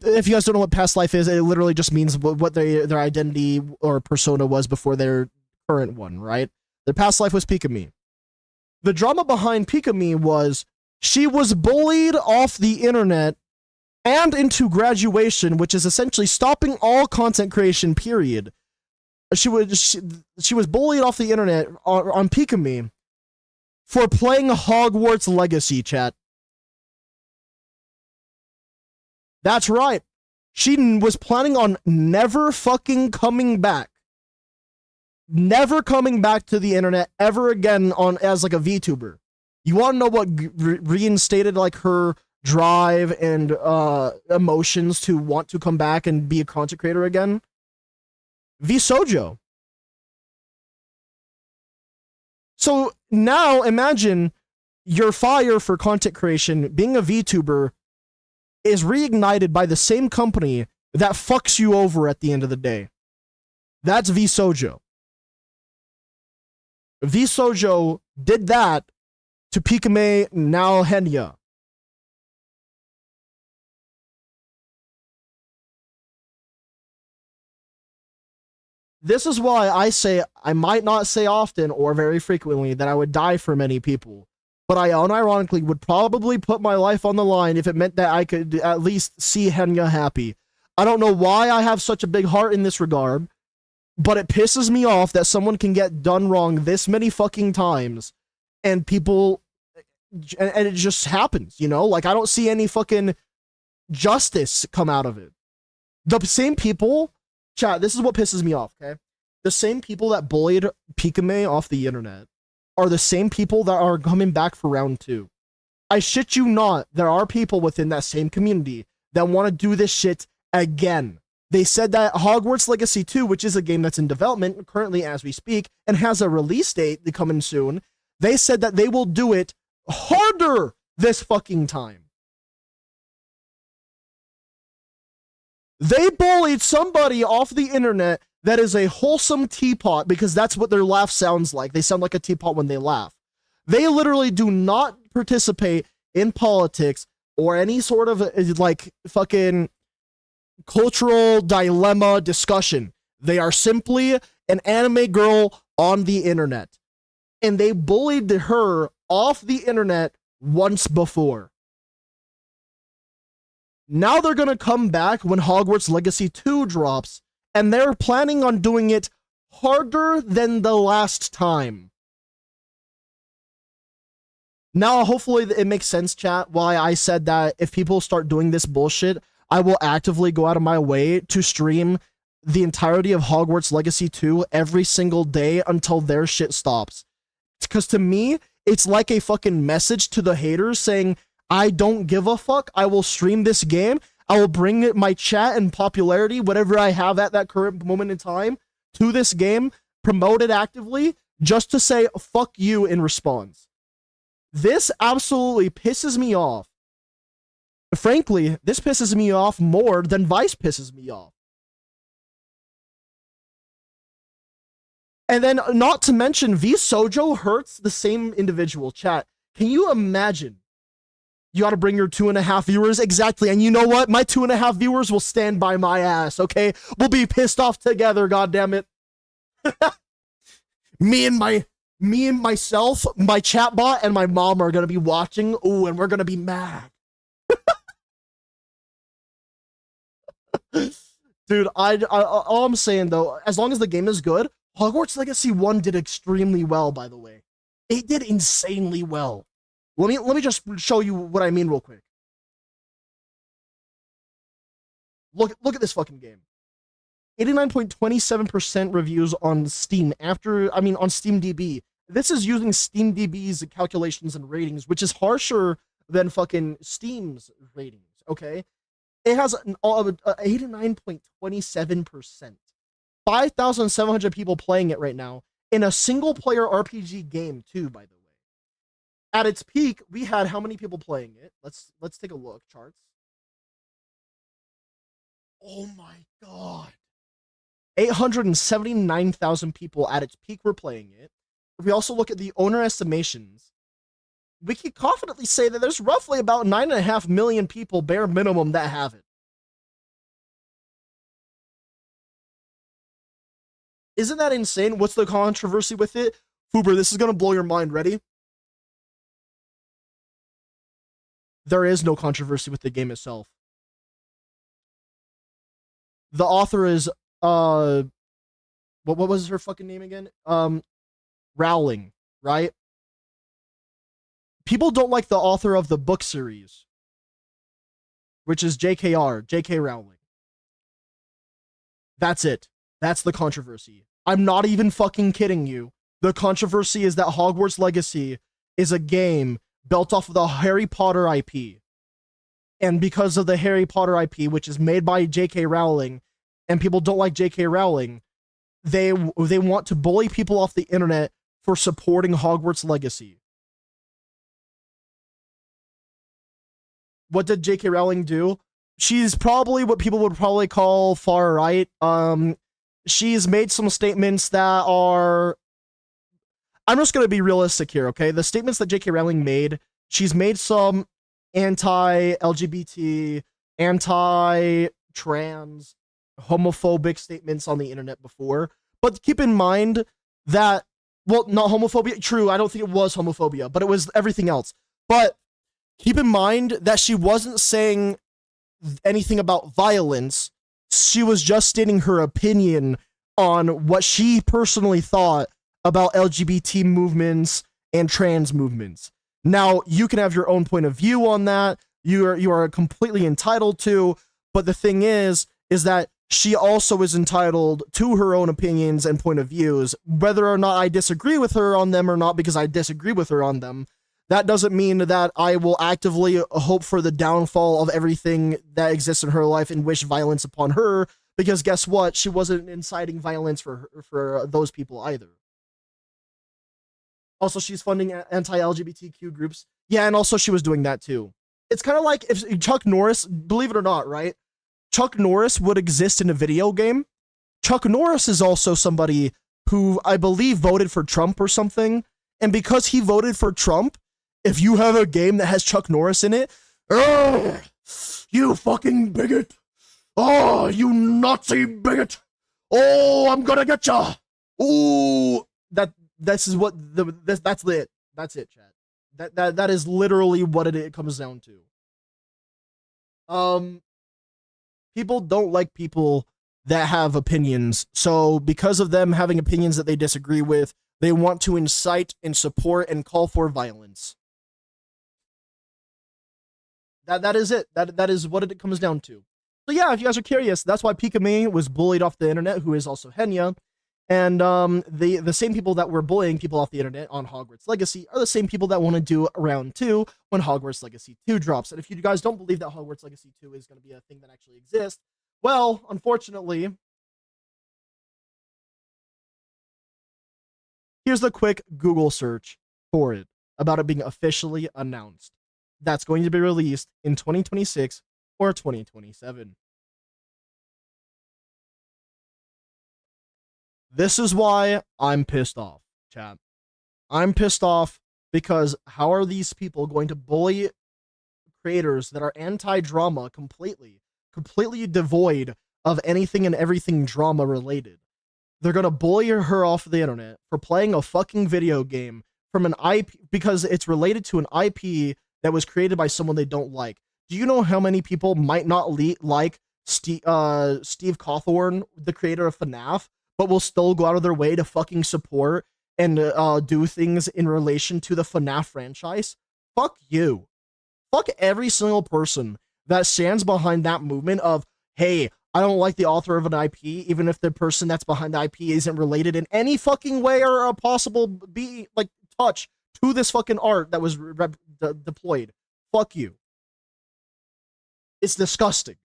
If you guys don't know what past life is, it literally just means what their identity or persona was before their current one, right? Their past life was Pikami. The drama behind Pikami was she was bullied off the internet and into graduation, which is essentially stopping all content creation, period. She was bullied off the internet on Pikami for playing Hogwarts Legacy, chat. That's right. She was planning on never fucking coming back. Never coming back to the internet ever again as like a VTuber. You want to know what reinstated like her drive and emotions to want to come back and be a content creator again? VSojo. So now imagine your fire for content creation, being a VTuber, is reignited by the same company that fucks you over at the end of the day. That's VSojo. VSojo did that to Pikami, now Henya. This is why I say I might not say often or very frequently that I would die for many people, but I unironically would probably put my life on the line if it meant that I could at least see Henya happy. I don't know why I have such a big heart in this regard, but it pisses me off that someone can get done wrong this many fucking times and people, and it just happens, you know? Like, I don't see any fucking justice come out of it. The same people, chat, this is what pisses me off, okay? The same people that bullied Pikami off the internet are the same people that are coming back for round 2. I shit you not, there are people within that same community that want to do this shit again. They said that Hogwarts Legacy 2, which is a game that's in development currently as we speak and has a release date coming soon, they said that they will do it harder this fucking time. They bullied somebody off the internet that is a wholesome teapot, because that's what their laugh sounds like. They sound like a teapot when they laugh. They literally do not participate in politics or any sort of like fucking cultural dilemma discussion. They are simply an anime girl on the internet. And they bullied her off the internet once before. Now they're going to come back when Hogwarts Legacy 2 drops, and they're planning on doing it harder than the last time. Now, hopefully it makes sense, chat, why I said that if people start doing this bullshit, I will actively go out of my way to stream the entirety of Hogwarts Legacy 2 every single day until their shit stops. Because to me, it's like a fucking message to the haters saying, I don't give a fuck. I will stream this game. I will bring my chat and popularity, whatever I have at that current moment in time, to this game, promote it actively, just to say fuck you in response. This absolutely pisses me off. Frankly, this pisses me off more than Vice pisses me off. And then, not to mention, VSojo hurts the same individual, chat. Can you imagine? You gotta bring your 2.5 viewers, exactly. And you know what? My 2.5 viewers will stand by my ass, okay? We'll be pissed off together, goddammit. me and myself, my chatbot, and my mom are gonna be watching. Ooh, and we're gonna be mad. Dude, all I'm saying though, as long as the game is good, Hogwarts Legacy 1 did extremely well, by the way. It did insanely well. Let me just show you what I mean real quick. Look at this fucking game. 89.27% reviews on Steam on SteamDB this is using SteamDB's calculations and ratings, which is harsher than fucking Steam's ratings, okay? It has an 89.27%. 5,700 people playing it right now in a single-player RPG game, too, by the way. At its peak, we had how many people playing it? Let's take a look. Charts. Oh my god. 879,000 people at its peak were playing it. If we also look at the owner estimations, we can confidently say that there's roughly about 9.5 million people, bare minimum, that have it. Isn't that insane? What's the controversy with it? Fuber, this is going to blow your mind. Ready? There is no controversy with the game itself. The author is, what was her fucking name again? Rowling, right? People don't like the author of the book series, which is J.K. Rowling. That's it. That's the controversy. I'm not even fucking kidding you. The controversy is that Hogwarts Legacy is a game built off of the Harry Potter IP. And because of the Harry Potter IP, which is made by J.K. Rowling, and people don't like J.K. Rowling, they want to bully people off the internet for supporting Hogwarts Legacy. What did J.K. Rowling do? She's probably what people would probably call far right. She's made some statements that are... I'm just going to be realistic here, okay? The statements that J.K. Rowling made, she's made some anti-LGBT, anti-trans, homophobic statements on the internet before. But keep in mind that, well, not homophobia, true, I don't think it was homophobia, but it was everything else. But keep in mind that she wasn't saying anything about violence. She was just stating her opinion on what she personally thought about LGBT movements and trans movements. Now, you can have your own point of view on that. You are completely entitled to, but the thing is that she also is entitled to her own opinions and point of views. Whether or not I disagree with her on them or not, because I disagree with her on them, that doesn't mean that I will actively hope for the downfall of everything that exists in her life and wish violence upon her, because guess what? She wasn't inciting violence for those people either. Also, she's funding anti-LGBTQ groups. Yeah, and also she was doing that too. It's kind of like if Chuck Norris, believe it or not, right? Chuck Norris would exist in a video game. Chuck Norris is also somebody who I believe voted for Trump or something. And because he voted for Trump, if you have a game that has Chuck Norris in it, you fucking bigot. Oh, you Nazi bigot. Oh, I'm gonna get ya. Ooh, this is what that's it. That's it, chat. That is literally what it comes down to. People don't like people that have opinions. So because of them having opinions that they disagree with, they want to incite and support and call for violence. That is it. That is what it comes down to. So yeah, if you guys are curious, that's why Pika was bullied off the internet, who is also Henya. And the same people that were bullying people off the internet on Hogwarts Legacy are the same people that want to do round 2 when Hogwarts Legacy 2 drops. And if you guys don't believe that Hogwarts Legacy 2 is going to be a thing that actually exists, well, unfortunately, here's the quick Google search for it, about it being officially announced. That's going to be released in 2026 or 2027. This is why I'm pissed off, chat. I'm pissed off because how are these people going to bully creators that are anti-drama completely devoid of anything and everything drama related? They're going to bully her off the internet for playing a fucking video game from an IP because it's related to an IP that was created by someone they don't like. Do you know how many people might not like Steve Cawthorn, the creator of FNAF, but will still go out of their way to fucking support and do things in relation to the FNAF franchise? Fuck you. Fuck every single person that stands behind that movement of, hey, I don't like the author of an IP, even if the person that's behind the IP isn't related in any fucking way or a possible be like touch to this fucking art that was deployed. Fuck you. It's disgusting.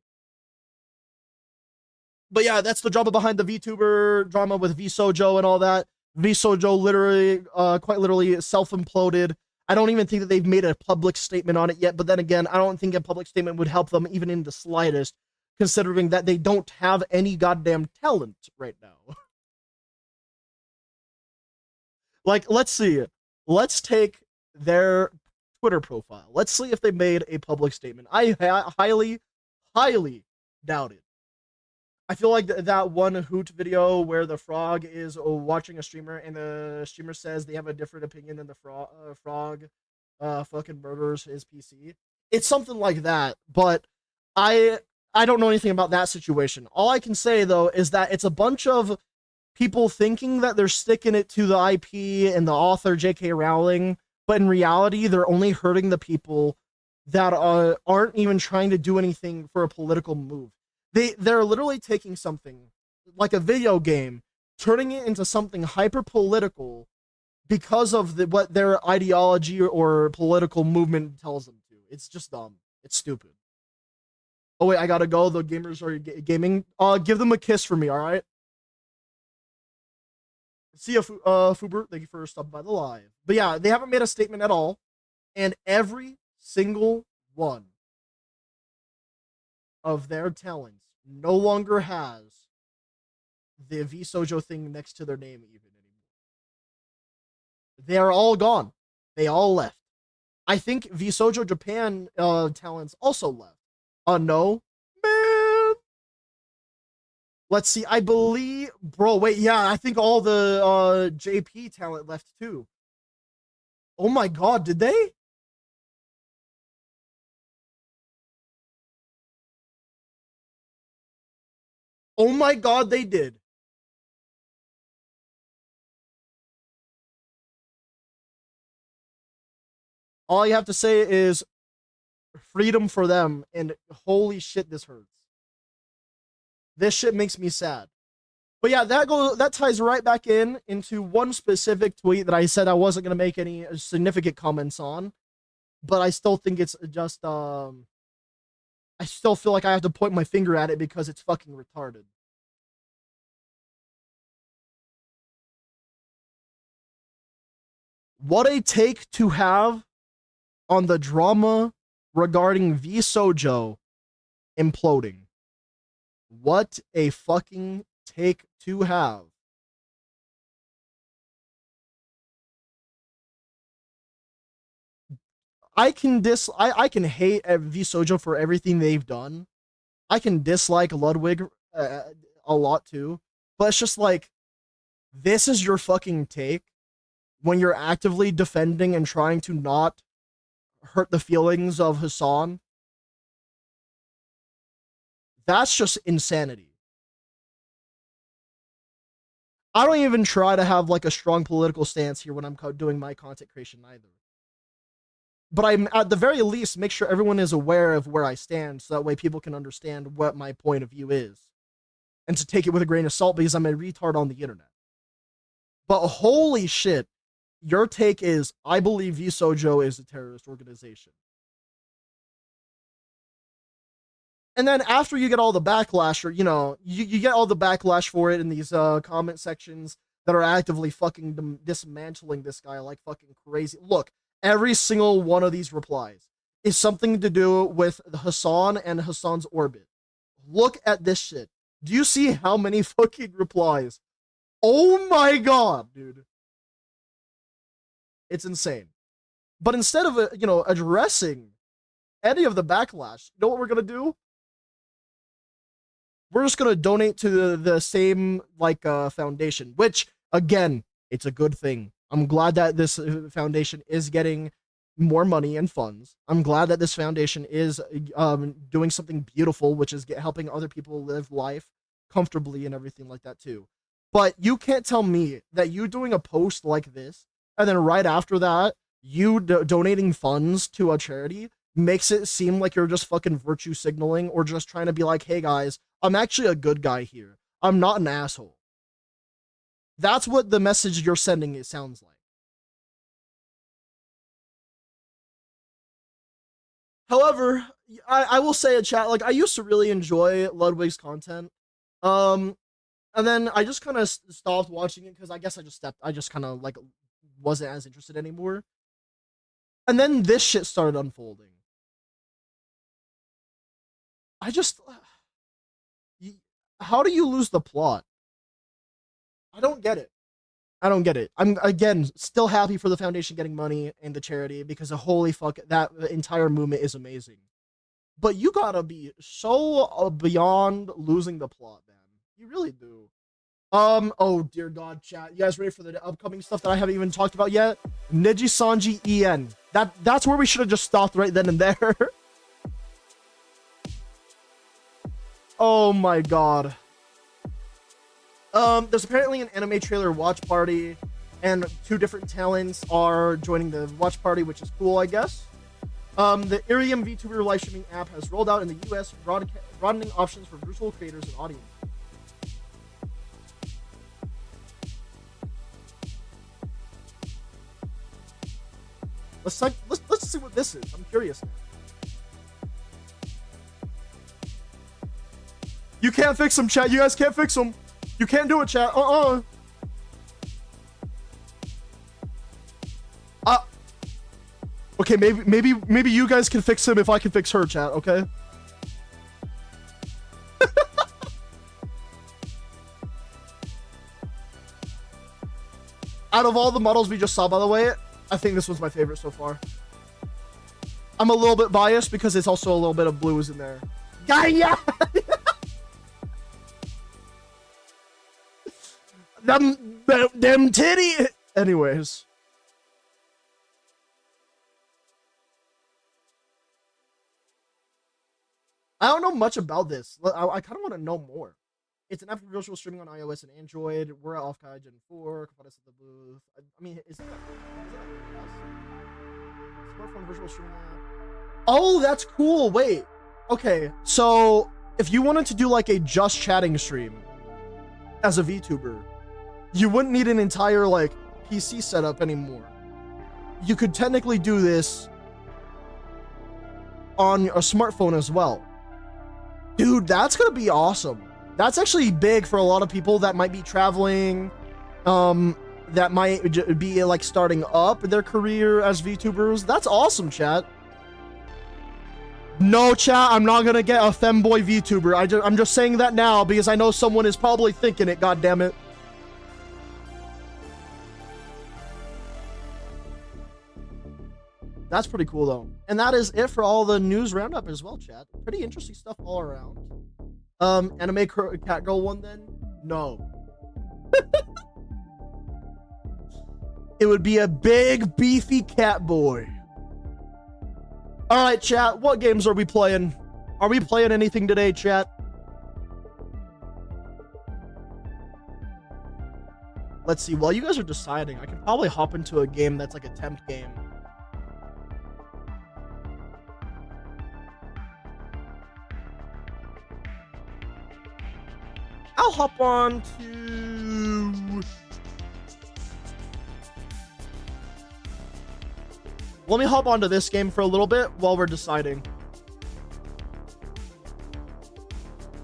But yeah, that's the drama behind the VTuber drama with VSojo and all that. VSojo literally, quite literally self-imploded. I don't even think that they've made a public statement on it yet, but then again, I don't think a public statement would help them even in the slightest, considering that they don't have any goddamn talent right now. Like, let's see. Let's take their Twitter profile. Let's see if they made a public statement. I highly, highly doubt it. I feel like that one Hoot video where the frog is watching a streamer and the streamer says they have a different opinion than the frog fucking murders his PC. It's something like that, but I don't know anything about that situation. All I can say, though, is that it's a bunch of people thinking that they're sticking it to the IP and the author, J.K. Rowling, but in reality, they're only hurting the people that aren't even trying to do anything for a political move. They're literally taking something like a video game, turning it into something hyper political because of what their ideology or political movement tells them to. It's just dumb. It's stupid. Oh wait, I gotta go. The gamers are gaming. Give them a kiss for me, all right? See ya, Fuber. Thank you for stopping by the live. But yeah, they haven't made a statement at all, and every single one of their talents no longer has the VSojo thing next to their name even anymore. They are all gone. They all left. I think VSojo Japan talents also left. No, man. Let's see. I believe, bro. Wait, yeah. I think all the JP talent left too. Oh my god, did they? Oh my god, they did. All you have to say is freedom for them, and holy shit, this hurts. This shit makes me sad. But yeah, that ties right back into one specific tweet that I said I wasn't gonna make any significant comments on, but I still think it's just I still feel like I have to point my finger at it because it's fucking retarded. What a take to have on the drama regarding VSojo imploding. What a fucking take to have. I can hate VSojo for everything they've done. I can dislike Ludwig a lot too, but it's just like, this is your fucking take when you're actively defending and trying to not hurt the feelings of Hassan. That's just insanity. I don't even try to have like a strong political stance here when I'm doing my content creation either. But I'm at the very least make sure everyone is aware of where I stand, so that way people can understand what my point of view is, and to take it with a grain of salt because I'm a retard on the internet. But holy shit, your take is, I believe VSojo is a terrorist organization. And then after you get all the backlash, or, you know, you get all the backlash for it in these comment sections that are actively fucking dismantling this guy like fucking crazy. Look, every single one of these replies is something to do with Hassan and Hassan's orbit. Look at this shit. Do you see how many fucking replies? Oh my god, dude. It's insane. But instead of, you know, addressing any of the backlash, you know what we're going to do? We're just going to donate to the same, like, foundation, which, again, it's a good thing. I'm glad that this foundation is getting more money and funds. I'm glad that this foundation is doing something beautiful, which is helping other people live life comfortably and everything like that, too. But you can't tell me that you doing a post like this, and then right after that, you donating funds to a charity makes it seem like you're just fucking virtue signaling, or just trying to be like, hey guys, I'm actually a good guy here. I'm not an asshole. That's what the message you're sending it sounds like. However, I will say in chat, like, I used to really enjoy Ludwig's content. And then I just kind of stopped watching it because I guess I just kind of like wasn't as interested anymore. And then this shit started unfolding. How do you lose the plot? I don't get it. I don't get it. I'm, again, still happy for the foundation getting money and the charity because holy fuck, that entire movement is amazing. But you gotta be so beyond losing the plot, man. You really do. Oh dear God, chat. You guys ready for the upcoming stuff that I haven't even talked about yet? Neji Sanji En. That's where we should have just stopped right then and there. Oh my God. There's apparently an anime trailer watch party, and 2 different talents are joining the watch party, which is cool, I guess. The Irium VTuber live streaming app has rolled out in the US, broadening options for virtual creators and audience. Let's see what this is. I'm curious now. You can't fix them, chat. You guys can't fix them. You can't do it, chat. Okay, maybe you guys can fix him if I can fix her, chat, okay? Out of all the models we just saw, by the way, I think this one's my favorite so far. I'm a little bit biased because it's also a little bit of blues in there. Gaia! them titty. Anyways. I don't know much about this. I kind of want to know more. It's an app for virtual streaming on iOS and Android. We're at Offkai Gen 4. Find us at the booth. I mean, is it smartphone virtual streaming app? Oh, that's cool. Wait. Okay, so if you wanted to do like a just chatting stream as a VTuber, you wouldn't need an entire like PC setup anymore. You could technically do this on a smartphone as well. Dude, that's gonna be awesome. That's actually big for a lot of people that might be traveling, that might be like starting up their career as VTubers. That's awesome, chat. No, chat, I'm not gonna get a femboy VTuber. I'm just saying that now because I know someone is probably thinking it, goddammit. That's pretty cool, though. And that is it for all the news roundup as well, chat. Pretty interesting stuff all around. Anime cat girl one, then? No. It would be a big, beefy cat boy. All right, chat. What games are we playing? Are we playing anything today, chat? Let's see. While you guys are deciding, I can probably hop into a game that's like a temp game. I'll hop on to... Let me hop onto this game for a little bit while we're deciding.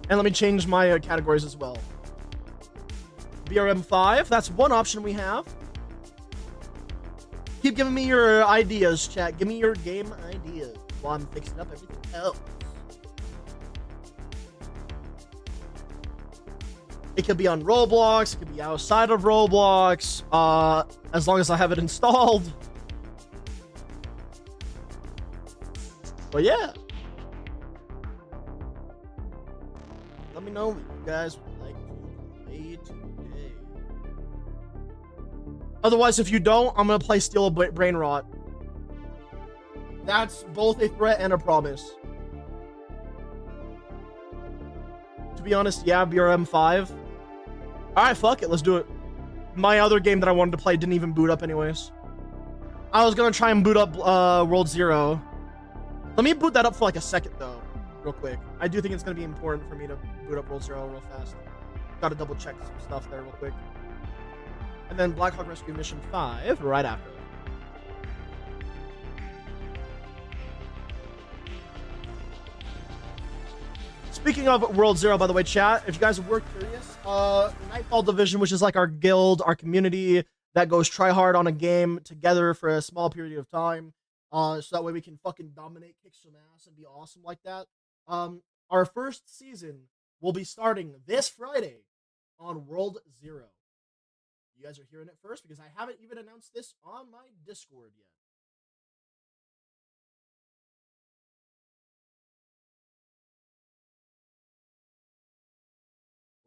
And let me change my categories as well. BRM5, that's one option we have. Keep giving me your ideas, chat. Give me your game ideas while I'm fixing up everything else. It could be on Roblox, it could be outside of Roblox, as long as I have it installed. But yeah. Let me know what you guys would like to play today. Otherwise, if you don't, I'm gonna play Steel Brain Rot. That's both a threat and a promise. To be honest, yeah, BRM5. Alright, fuck it, let's do it. My other game that I wanted to play didn't even boot up anyways. I was gonna try and boot up World Zero. Let me boot that up for like a second though, real quick. I do think it's going to be important for me to boot up World Zero real fast. Got to double check some stuff there real quick. And then Black Hawk Rescue Mission 5 right after. Speaking of World Zero, by the way, chat, if you guys were curious, Nightfall Division, which is like our guild, our community that goes try hard on a game together for a small period of time, so that way we can fucking dominate, kick some ass, and be awesome like that. Our first season will be starting this Friday on World Zero. You guys are hearing it first because I haven't even announced this on my Discord yet.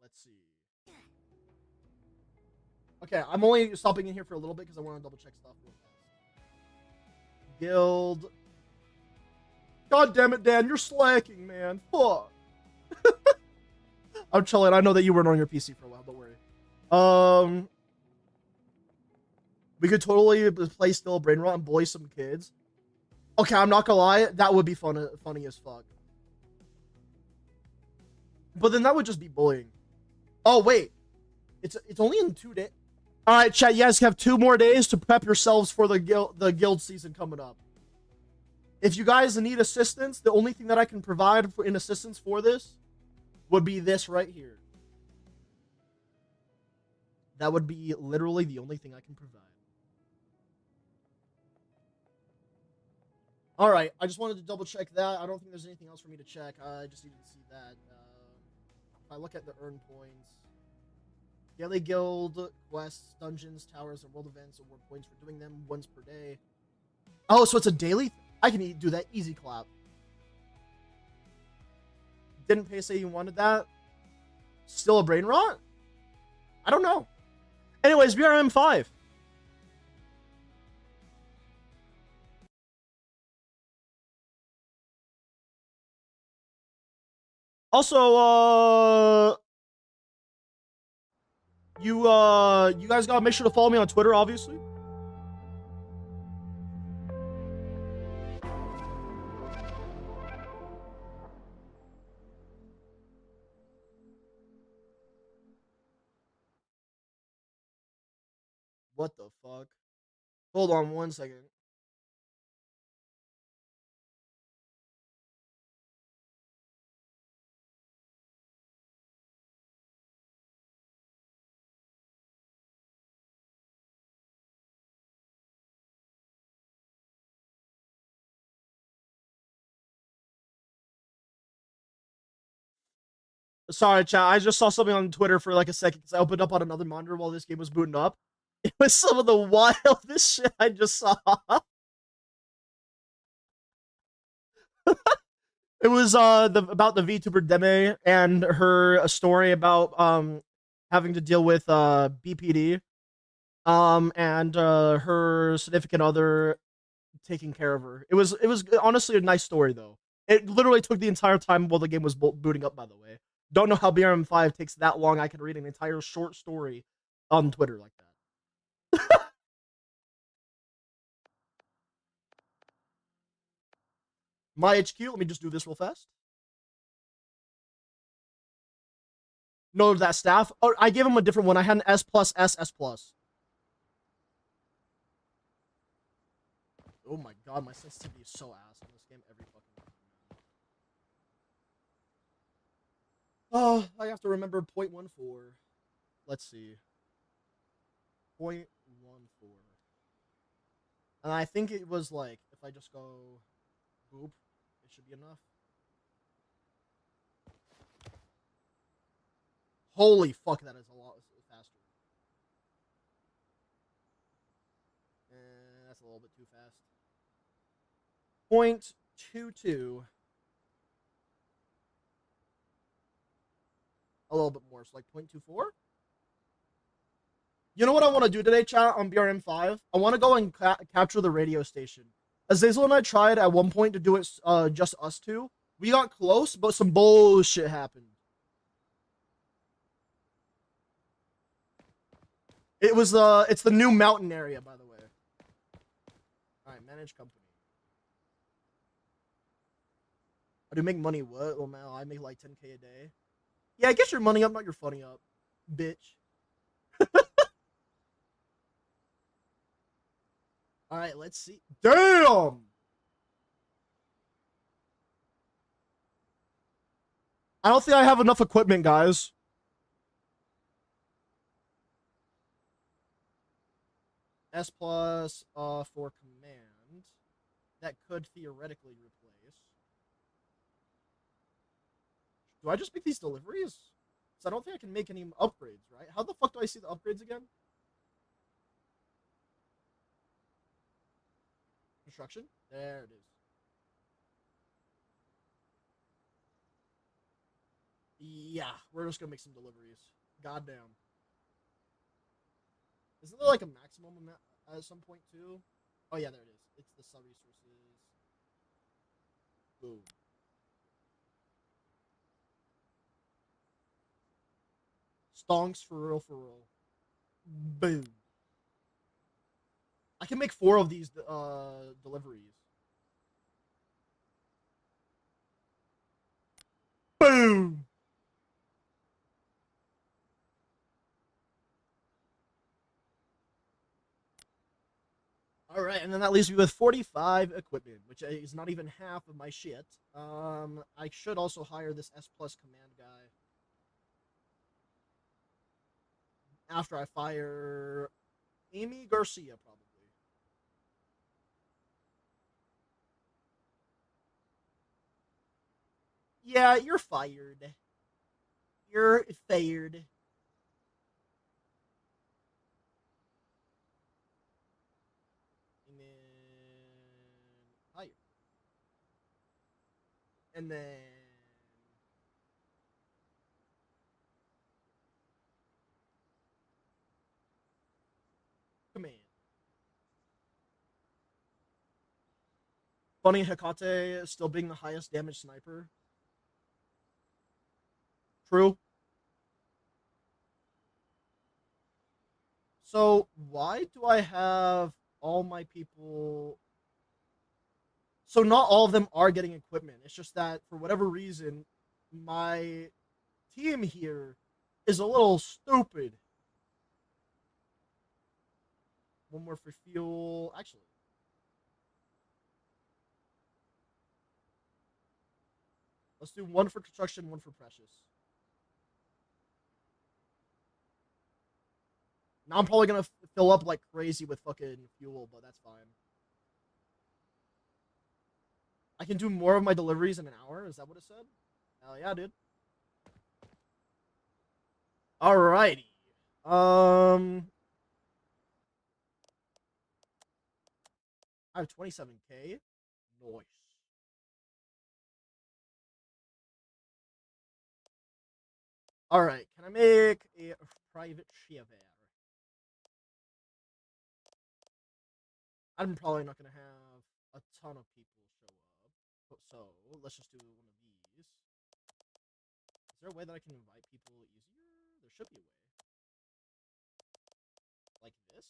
Let's see. Okay, I'm only stopping in here for a little bit because I want to double check stuff real fast. Guild. God damn it, Dan, you're slacking, man. Fuck. I'm chilling. I know that you weren't on your PC for a while. Don't worry. We could totally play still brain rot and bully some kids. Okay, I'm not gonna lie. That would be funny as fuck. But then that would just be bullying. Oh wait, it's only in 2 days. All right, chat. You guys have 2 more days to prep yourselves for the guild season coming up. If you guys need assistance, the only thing that I can provide in assistance for this would be this right here. That would be literally the only thing I can provide. All right, I just wanted to double check that. I don't think there's anything else for me to check. I just needed to see that. If I look at the earn points, daily guild quests, dungeons, towers, and world events award points for doing them once per day. Oh, so it's a daily? I can do that easy clap. Didn't Pay say you wanted that? Still a brain rot? I don't know. Anyways, BRM 5. Also, you guys gotta make sure to follow me on Twitter, obviously. What the fuck? Hold on 1 second. Sorry, chat. I just saw something on Twitter for like a second because I opened up on another monitor while this game was booting up. It was some of the wildest shit I just saw. It was about the VTuber Deme and her story about having to deal with BPD and her significant other taking care of her. It was honestly a nice story though. It literally took the entire time while the game was booting up, by the way. Don't know how BRM5 takes that long. I could read an entire short story on Twitter like that. My HQ, let me just do this real fast. No, that staff. Oh, I gave him a different one. I had an S+, S+. Oh my god, my sensitivity is so ass in this game every fucking time. Oh, I have to remember 0.14. Let's see. 0.14. And I think it was like, if I just go boop, it should be enough. Holy fuck, that is a lot faster. That's a little bit too fast. 0.22. A little bit more, so like 0.24? You know what I want to do today, chat, on BRM5? I want to go and capture the radio station. Azazel and I tried at one point to do it just us two. We got close, but some bullshit happened. It was it's the new mountain area, by the way. All right, manage company. I do make money. What? Oh man, I make like 10K a day. Yeah, get your money up, not your funny up, bitch. All right, let's see. Damn. I don't think I have enough equipment, guys. S plus for command. That could theoretically replace. Do I just make these deliveries? Because I don't think I can make any upgrades, right? How the fuck do I see the upgrades again? Construction? There it is. Yeah, we're just gonna make some deliveries. Goddamn. Isn't there like a maximum amount at some point too? Oh yeah, there it is. It's the sub resources. Boom. Stonks for real, for real. Boom. I can make 4 of these deliveries. Boom. All right, and then that leaves me with 45 equipment, which is not even half of my shit. I should also hire this S plus command guy after I fire Amy Garcia, probably. Yeah, you're fired. You're fired. And then hire. And then command. Funny Hecate still being the highest damage sniper. True. So why do I have all my people? So not all of them are getting equipment. It's just that for whatever reason, my team here is a little stupid. One more for fuel. Actually, let's do one for construction, one for precious. Now I'm probably gonna fill up like crazy with fucking fuel, but that's fine. I can do more of my deliveries in an hour. Is that what it said? Hell yeah, dude. Alrighty. I have 27K. Nice. Alright, can I make a private shiver? I'm probably not gonna have a ton of people show up. So let's just do one of these. Is there a way that I can invite people easier? There should be a way. Like this?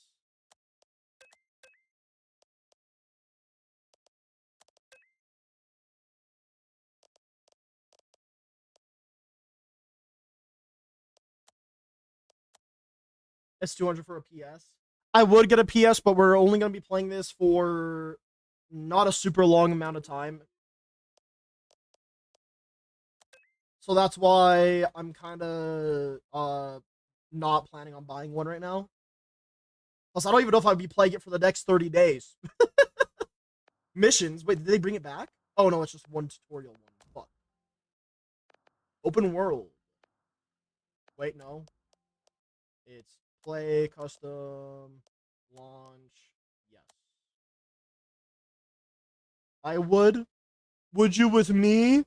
It's 200 for a PS. I would get a PS, but we're only going to be playing this for not a super long amount of time. So that's why I'm kind of not planning on buying one right now. Plus, I don't even know if I'd be playing it for the next 30 days. Missions. Wait, did they bring it back? Oh, no, it's just one tutorial one. Fuck. Open world. Wait, no. It's play, custom, launch. Yes. I would. Would you with me?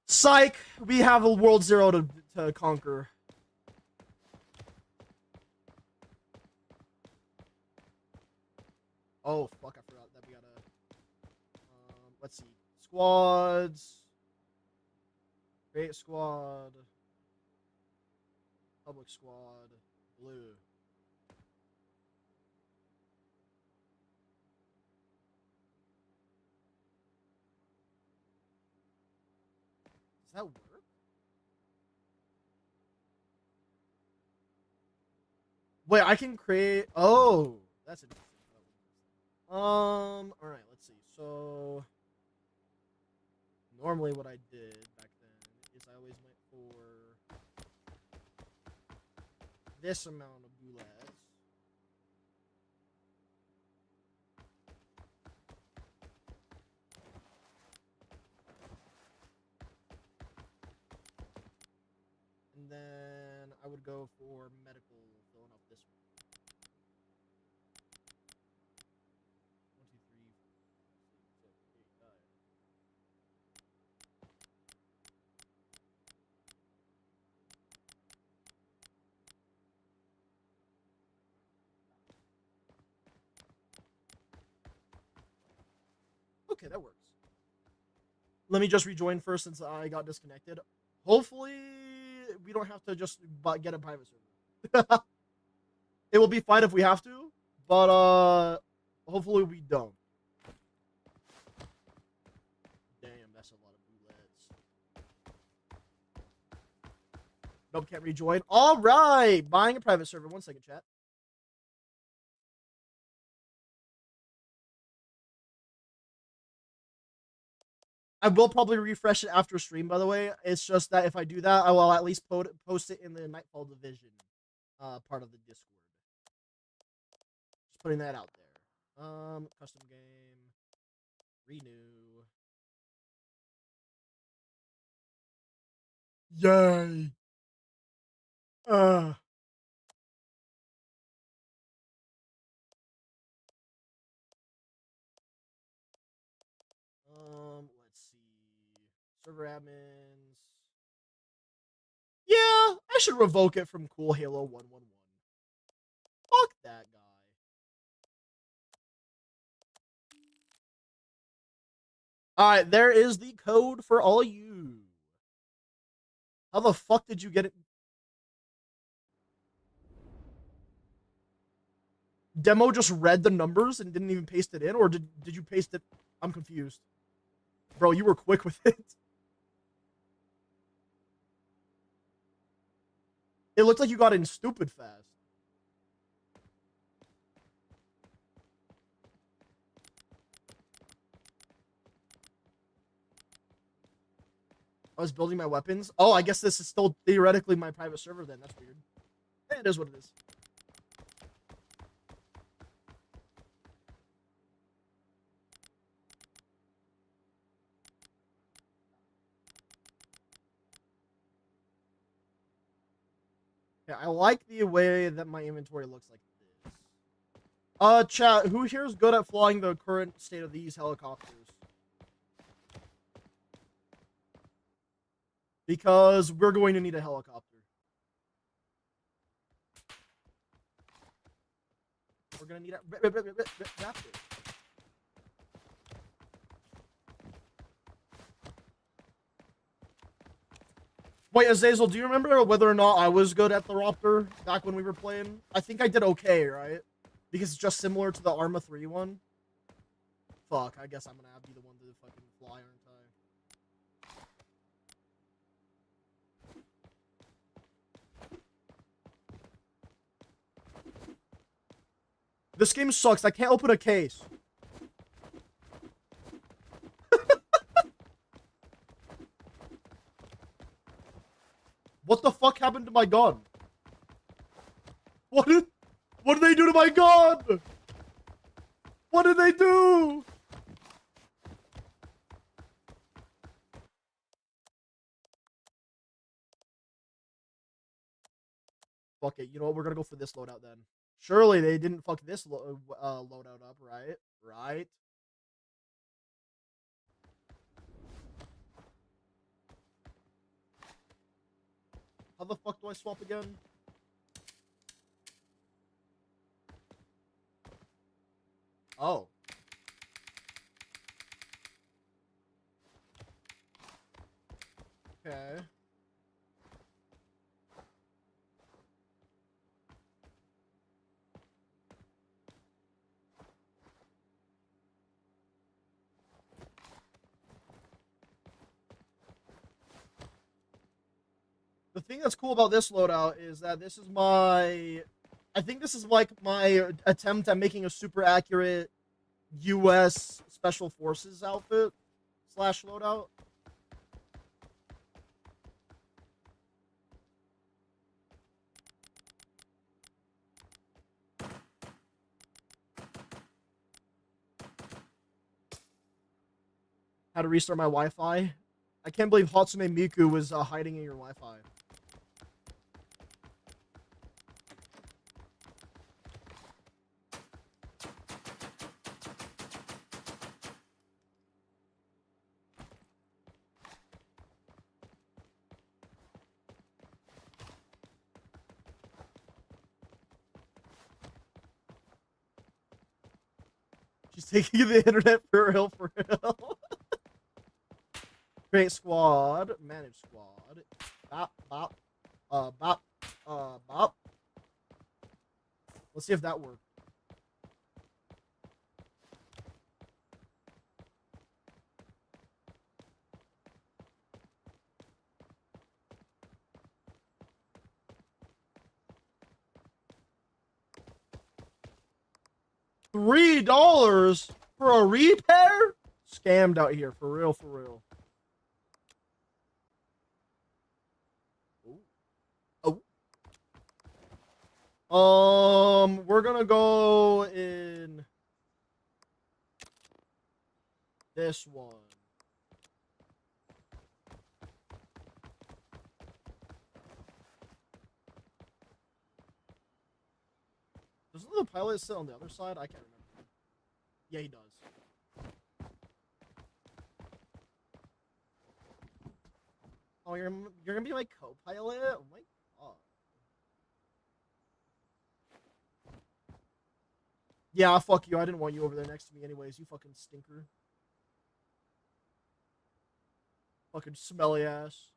Psych! We have a world 0 to conquer. Oh, fuck, I forgot that we gotta... let's see. Squads. Create squad. Public squad. Blue. Does that work? Wait, I can create. Oh, that's interesting. All right, let's see. So normally, what I did back then is I always went for this amount of boulettes. And then I would go for medical, filling up this one. 1, 2, 3, 4, 5, 6, 7, 8, 9. Okay, that works. Let me just rejoin first since I got disconnected. Hopefully, we don't have to just get a private server. It will be fine if we have to, but hopefully we don't. Damn, that's a lot of boulettes. Nope, can't rejoin. All right, buying a private server. 1 second, chat. I will probably refresh it after stream, by the way. It's just that if I do that, I will at least post it in the Nightfall division part of the Discord. Just putting that out there. Custom game. Renew. Yay. Let's see. Server admins. Yeah, I should revoke it from Cool Halo 111. Fuck that guy. Alright, there is the code for all you. How the fuck did you get it? Demo just read the numbers and didn't even paste it in? Or did you paste it? I'm confused. Bro, you were quick with it. It looked like you got in stupid fast. I was building my weapons. Oh, I guess this is still theoretically my private server then. That's weird. It is what it is. Yeah, I like the way that my inventory looks like this. Chat, who here is good at flying the current state of these helicopters? Because we're going to need a helicopter. We're gonna need a raptor. Wait, Azazel, do you remember whether or not I was good at the Raptor back when we were playing? I think I did okay, right? Because it's just similar to the Arma 3 one. Fuck, I guess I'm gonna be the one to fucking fly, aren't I? This game sucks. I can't open a case. What the fuck happened to my gun? What did they do to my gun? What did they do? Fuck it. You know what? We're gonna go for this loadout then. Surely they didn't fuck this loadout up, right? Right? How the fuck do I swap again? Oh. Okay. thing that's cool about this loadout is that this is my... I think this is like my attempt at making a super accurate U.S. Special Forces outfit / loadout. How to restart my Wi-Fi. I can't believe Hatsune Miku was hiding in your Wi-Fi. She's taking the internet for real, for real. Create squad, manage squad. Bop, bop, bop, bop. Let's see if that worked. $3 for a repair? Scammed out here, for real, for real. We're gonna go in this one. Doesn't the pilot sit on the other side? I can't remember. Yeah, he does. Oh, you're gonna be my co-pilot? Oh my god. Yeah, fuck you. I didn't want you over there next to me anyways, you fucking stinker. Fucking smelly ass.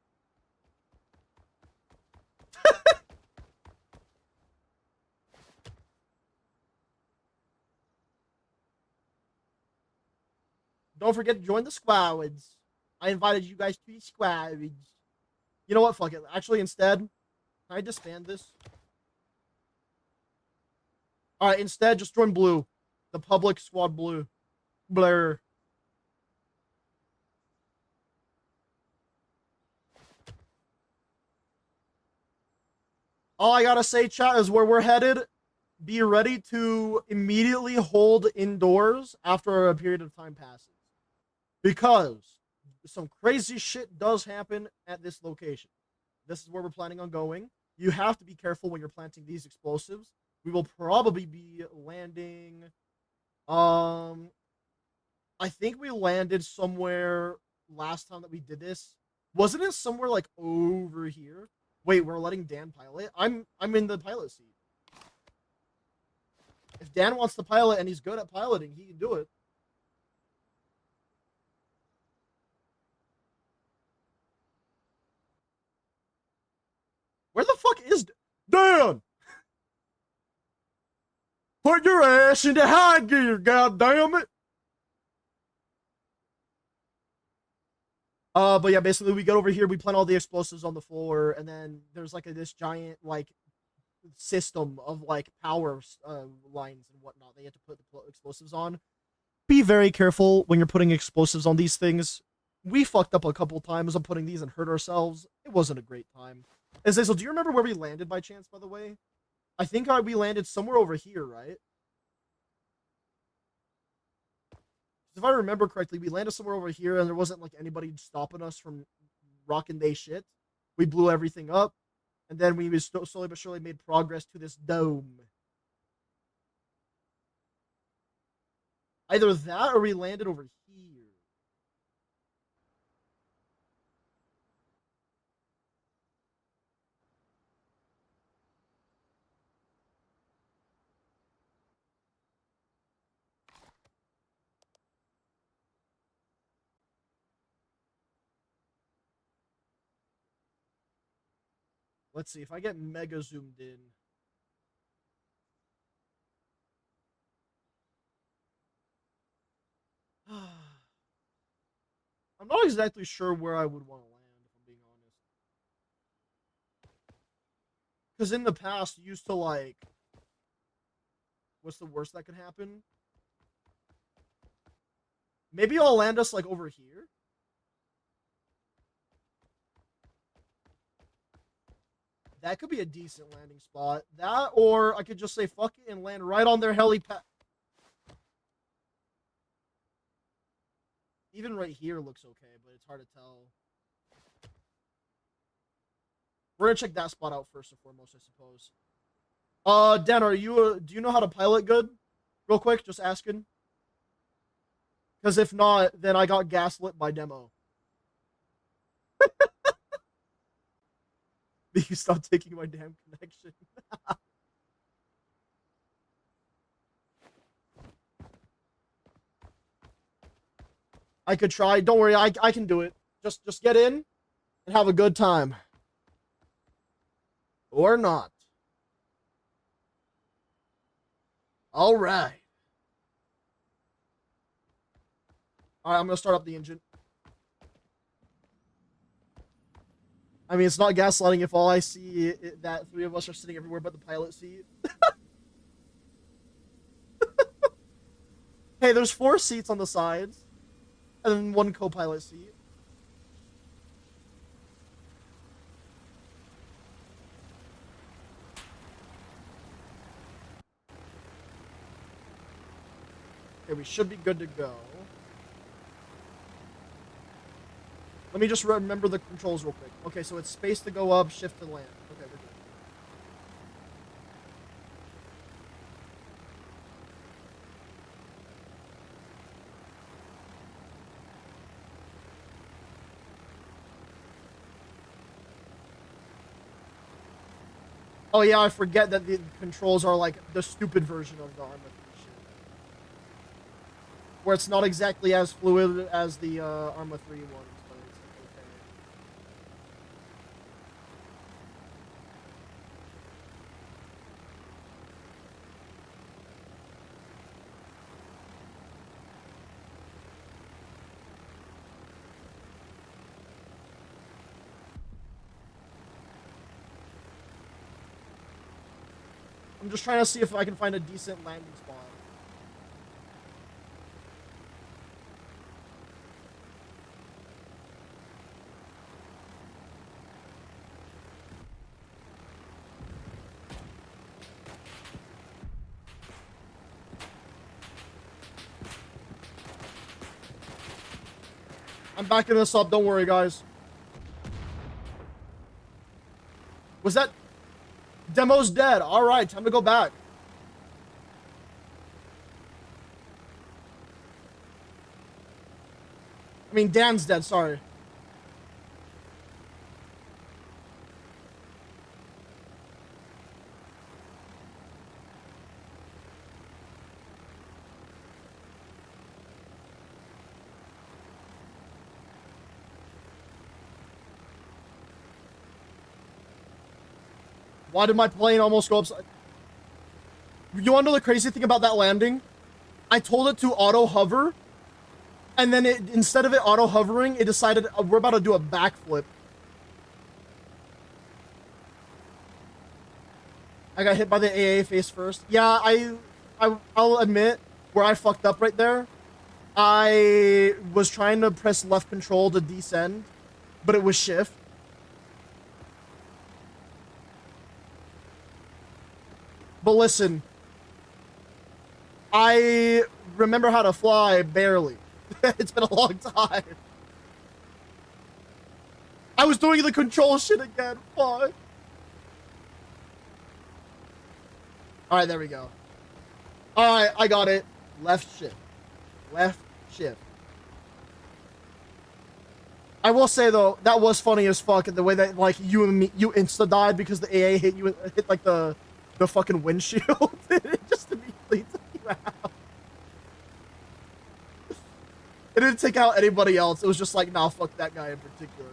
Don't forget to join the squads. I invited you guys to the squads. You know what? Fuck it. Actually, instead, can I disband this? Alright, instead, just join blue. The public squad blue. Blur. All I gotta say, chat, is where we're headed. Be ready to immediately hold indoors after a period of time passes. Because some crazy shit does happen at this location. This is where we're planning on going. You have to be careful when you're planting these explosives. We will probably be landing... I think we landed somewhere last time that we did this. Wasn't it somewhere like over here? Wait, we're letting Dan pilot? I'm in the pilot seat. If Dan wants to pilot and he's good at piloting, he can do it. Where the fuck is Dan? Put your ass into high gear, goddammit! But yeah, basically we get over here, we plant all the explosives on the floor, and then there's like this giant like system of like power lines and whatnot that you have to put the explosives on. Be very careful when you're putting explosives on these things. We fucked up a couple times on putting these and hurt ourselves. It wasn't a great time. Azazel, do you remember where we landed by chance, by the way? I think we landed somewhere over here, right? If I remember correctly, we landed somewhere over here and there wasn't like anybody stopping us from rocking they shit. We blew everything up, and then we slowly but surely made progress to this dome. Either that or we landed over here. Let's see if I get mega zoomed in. I'm not exactly sure where I would want to land, if I'm being honest. Because in the past, you used to like, what's the worst that could happen? Maybe I'll land us like over here. That could be a decent landing spot. That, or I could just say fuck it and land right on their helipad. Even right here looks okay, but it's hard to tell. We're gonna check that spot out first and foremost, I suppose. Dan, are you do you know how to pilot good? Real quick, just asking. Because if not, then I got gaslit by demo. You stop taking my damn connection. I could try. Don't worry, I can do it. Just get in and have a good time. Or not. All right. All right, I'm gonna start up the engine. I mean, it's not gaslighting if all I see is that 3 of us are sitting everywhere but the pilot seat. Hey, there's 4 seats on the sides, and then 1 co-pilot seat. Okay, we should be good to go. Let me just remember the controls real quick. Okay, so it's space to go up, shift to land. Okay, we're good. Oh yeah, I forget that the controls are like the stupid version of the Arma 3 shit. Where it's not exactly as fluid as the Arma 3 ones, but it's okay. I'm just trying to see if I can find a decent landing spot. I'm backing this up, don't worry, guys. Was that... Demo's dead. Alright, time to go back. I mean, Dan's dead, sorry. Why did my plane almost go upside? You want to know the crazy thing about that landing? I told it to auto hover, and then it, instead of it auto hovering, it decided we're about to do a backflip. I got hit by the AA face first. Yeah, I'll admit where I fucked up right there. I was trying to press left control to descend, but it was shift. But listen, I remember how to fly barely. It's been a long time. I was doing the control shit again. Fuck. Alright, there we go. Alright, I got it. Left shift. Left shift. I will say though, that was funny as fuck, the way that like you and me, you insta died because the AA hit you, hit like the fucking windshield. It just immediately took you out. It didn't take out anybody else. It was just like, nah, fuck that guy in particular.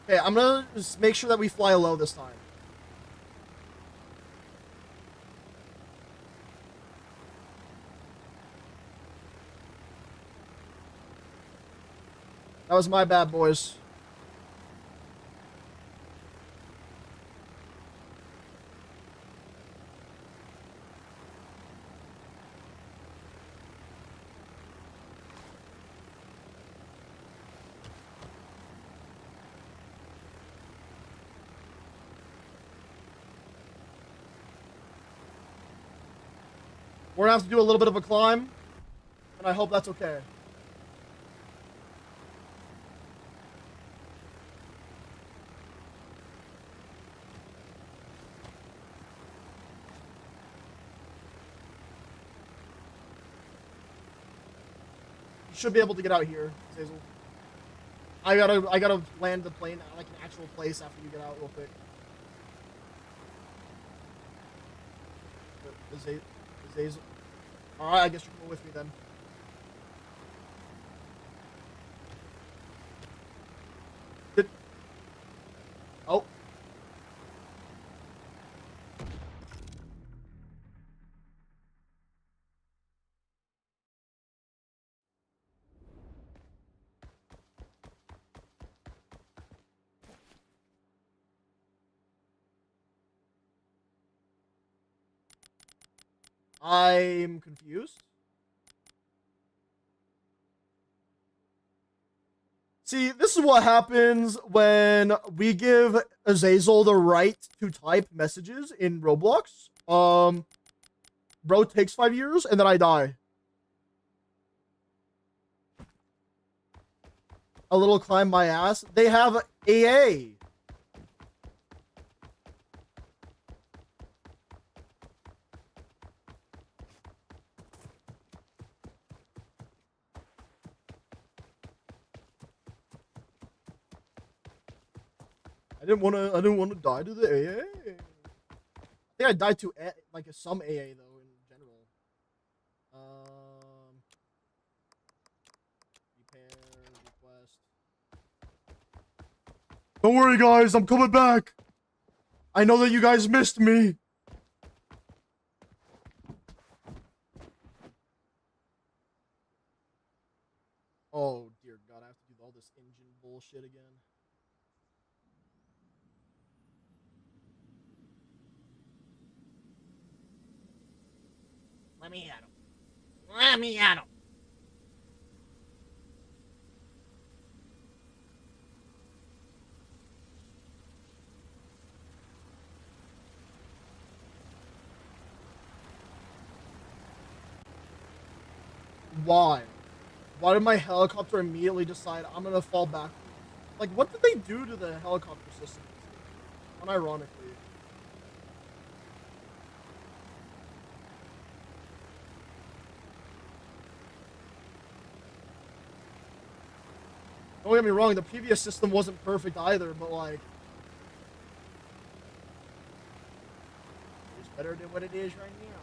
Okay, I'm gonna just make sure that we fly low this time. That was my bad, boys. We're gonna have to do a little bit of a climb, and I hope that's okay. You should be able to get out here, Zazel. I gotta land the plane at like an actual place after you get out real quick. Zazel. Alright, I guess you're coming with me then. Oh. I'm confused. See, this is what happens when we give Azazel the right to type messages in Roblox. Bro takes 5 years and then I die. A little climb my ass. They have AA. I didn't want to die to the AA. I think I died to like some AA though in general. Repair request. Don't worry, guys. I'm coming back. I know that you guys missed me. Oh dear God, I have to do all this engine bullshit again. Let me at him. Let me at him. Why? Why did my helicopter immediately decide I'm gonna fall back? Like, what did they do to the helicopter system? Unironically. Don't get me wrong, the previous system wasn't perfect either, but like... it's better than what it is right now.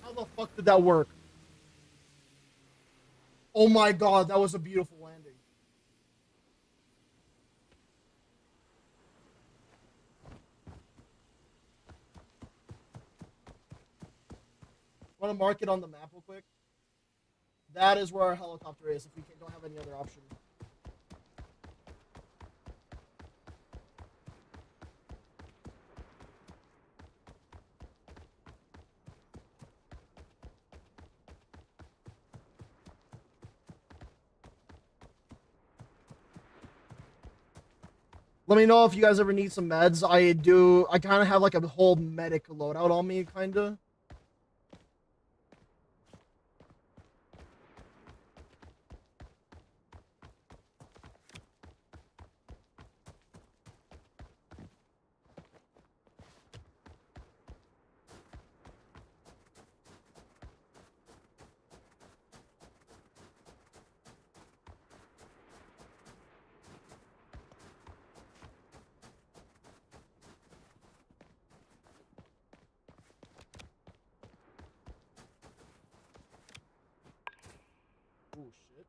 How the fuck did that work? Oh my God, that was a beautiful landing. Want to mark it on the map real quick? That is where our helicopter is if we don't have any other option. Let me know if you guys ever need some meds. I do. I kind of have like a whole medic loadout on me, kind of. Oh shit.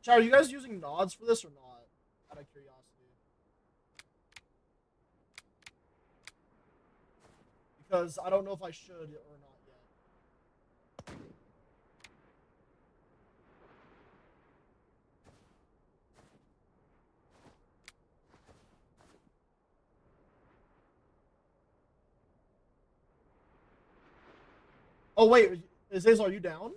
Chad, are you guys using nods for this or not? Out of curiosity. Because I don't know if I should or not yet. Oh wait, Azazel, are you down?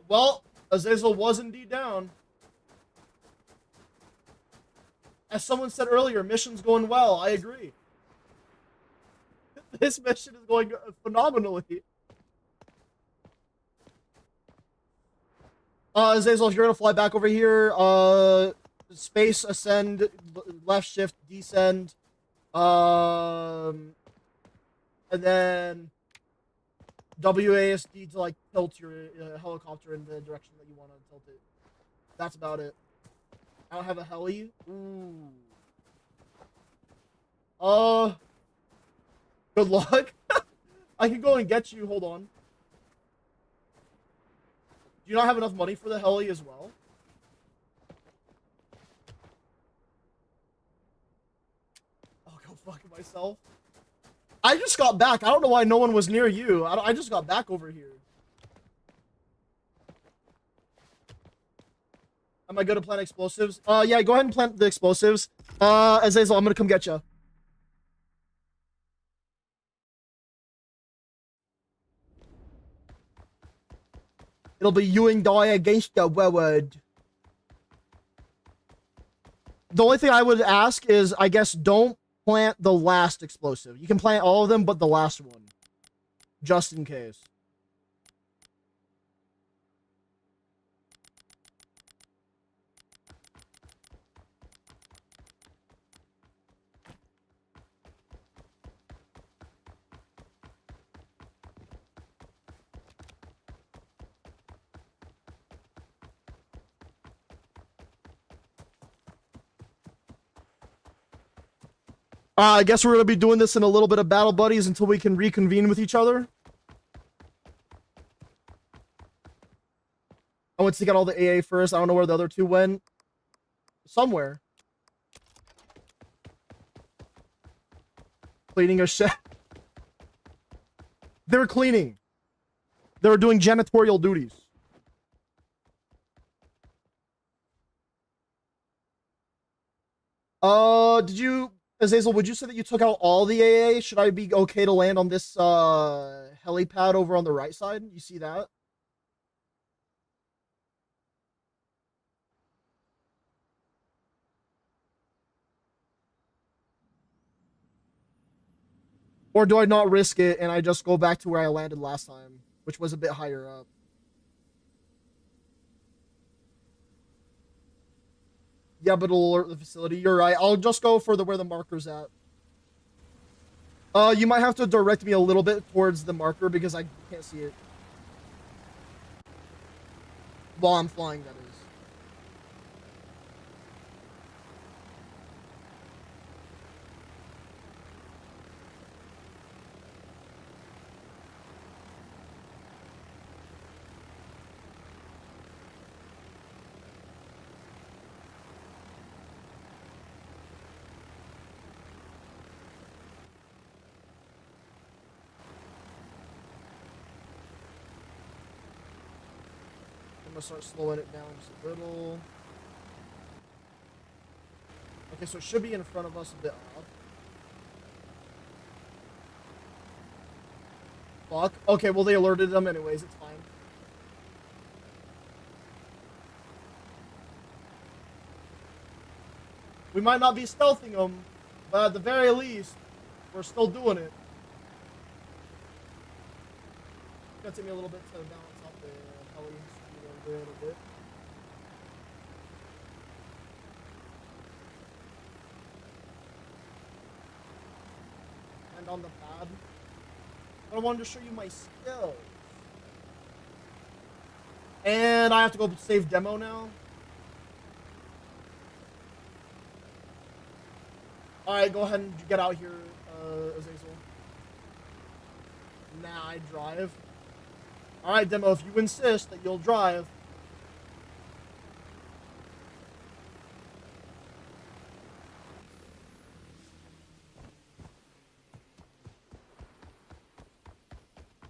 Well, Azazel was indeed down. As someone said earlier, mission's going well. I agree. This mission is going phenomenally. Azazel, if you're gonna fly back over here, space ascend, left shift descend, and then WASD to like tilt your helicopter in the direction that you want to tilt it. That's about it. I don't have a heli. Ooh. Good luck. I can go and get you. Hold on. Do you not have enough money for the heli as well? I'll go fuck myself. I just got back. I don't know why no one was near you. I just got back over here. Am I good at planting explosives? Yeah, go ahead and plant the explosives. Azazel, I'm gonna come get you. It'll be you and I against the world. The only thing I would ask is, I guess, don't plant the last explosive. You can plant all of them, but the last one. Just in case. I guess we're going to be doing this in a little bit of battle buddies until we can reconvene with each other. I went to get all the AA first. I don't know where the other two went. Somewhere. Cleaning a shed. They were cleaning. They were doing janitorial duties. Did you... Azazel, would you say that you took out all the AA? Should I be okay to land on this helipad over on the right side? You see that? Or do I not risk it and I just go back to where I landed last time, which was a bit higher up? Yeah, but it'll alert the facility. You're right. I'll just go for where the marker's at. You might have to direct me a little bit towards the marker because I can't see it. While I'm flying, that is. I'm gonna start slowing it down just a little. Okay, so it should be in front of us a bit off. Fuck. Okay, well they alerted them anyways, it's fine. We might not be stealthing them, but at the very least, we're still doing it. It's gonna take me a little bit to balance out the color speed a little bit. And on the pad. But I wanted to show you my skills. And I have to go save demo now. Alright, go ahead and get out here, Azazel. Nah, I drive. Alright, demo, if you insist that you'll drive.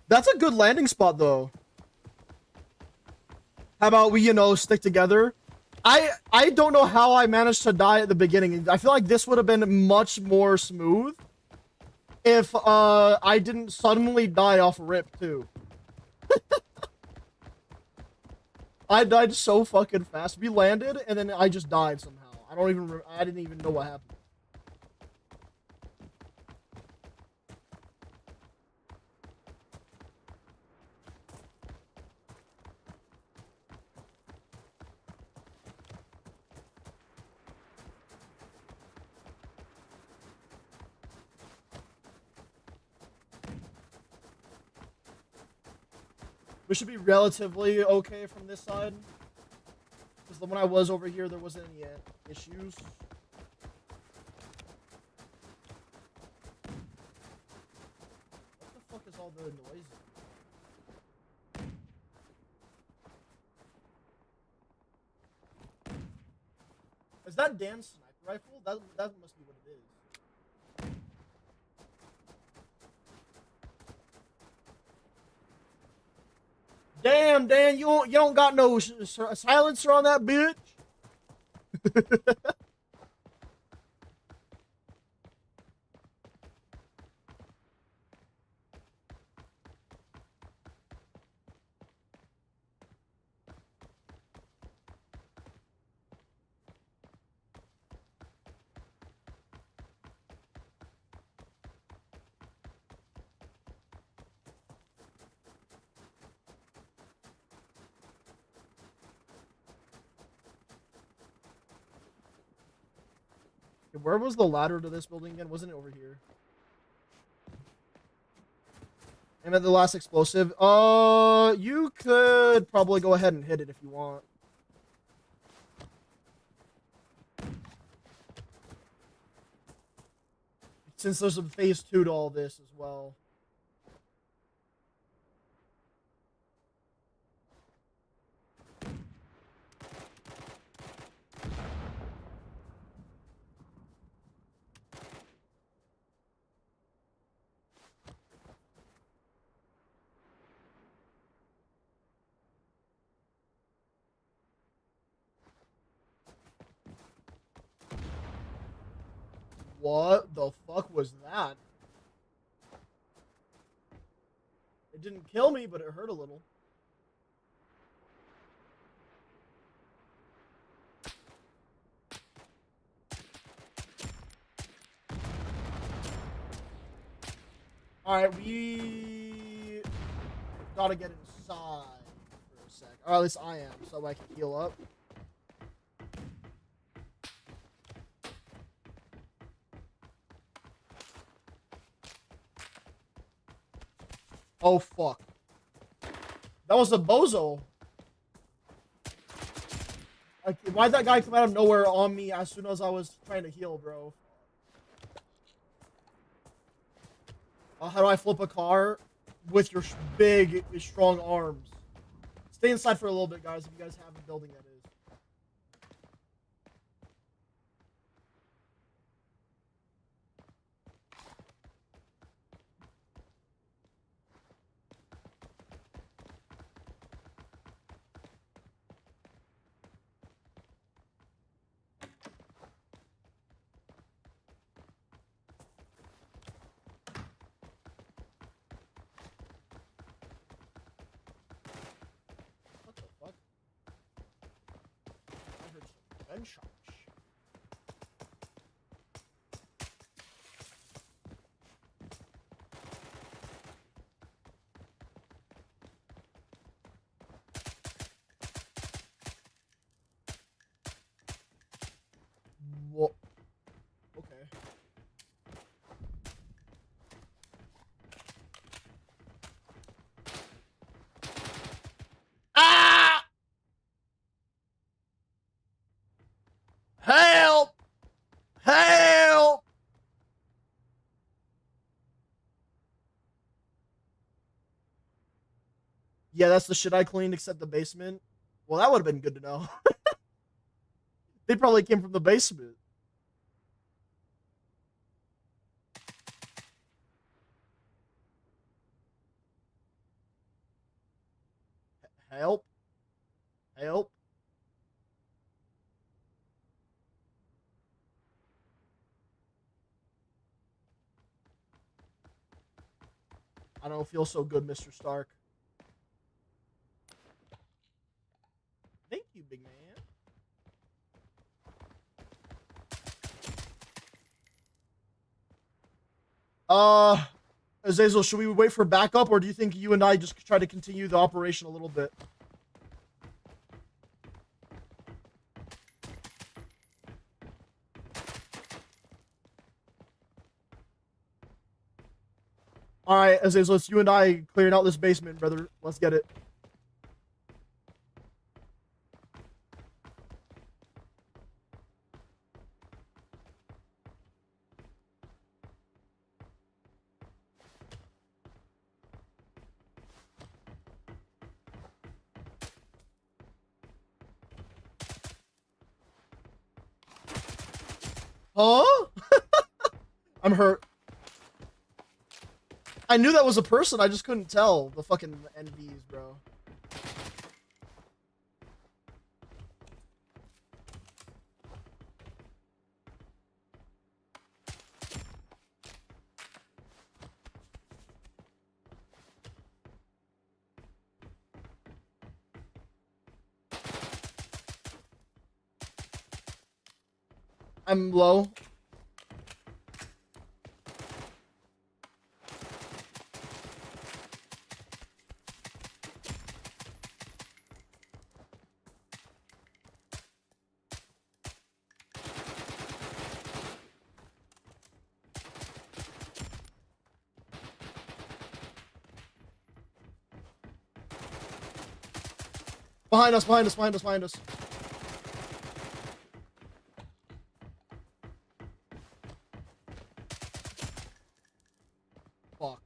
That's a good landing spot, though. How about we, you know, stick together? I don't know how I managed to die at the beginning. I feel like this would have been much more smooth if I didn't suddenly die off rip, too. I died so fucking fast. We landed, and then I just died somehow. I didn't even know what happened. We should be relatively okay from this side. Because when I was over here, there wasn't any issues. What the fuck is all the noise? Is that Dan's sniper rifle? That must be what it is. Damn, Dan, you don't got no silencer on that bitch. Where was the ladder to this building again? Wasn't it over here? And at the last explosive. You could probably go ahead and hit it if you want. Since there's a phase 2 to all this as well. What the fuck was that? It didn't kill me, but it hurt a little. Alright, we gotta get inside for a sec. Or at least I am, so I can heal up. Oh, fuck. That was a bozo. Like, why'd that guy come out of nowhere on me as soon as I was trying to heal, bro? How do I flip a car? With your big, strong arms. Stay inside for a little bit, guys, if you guys have a building that is. gun charge. Whoa. Okay. Ah! Help! Help! Yeah, that's the shit I cleaned except the basement. Well, that would have been good to know. They probably came from the basement. Help. Help. I don't feel so good, Mr. Stark. Thank you, big man. Azazel, should we wait for backup, or do you think you and I just try to continue the operation a little bit? All right, Azazel, it's you and I clearing out this basement, brother. Let's get it. Huh? I'm hurt. I knew that was a person, I just couldn't tell. The fucking NVs, bro. I'm low. Behind us, behind us, behind us, behind us. Fuck.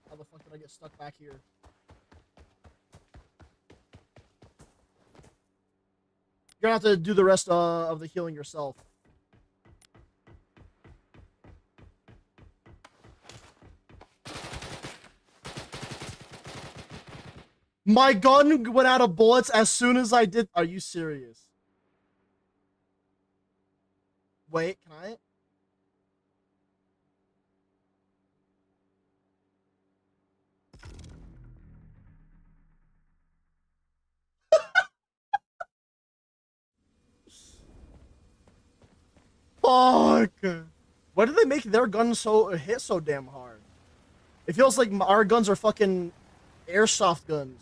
How the fuck did I get stuck back here? You're gonna have to do the rest of the healing yourself. My gun went out of bullets as soon as I did. Are you serious? Wait, can I? Fuck. Why do they make their guns so hit so damn hard? It feels like our guns are fucking airsoft guns.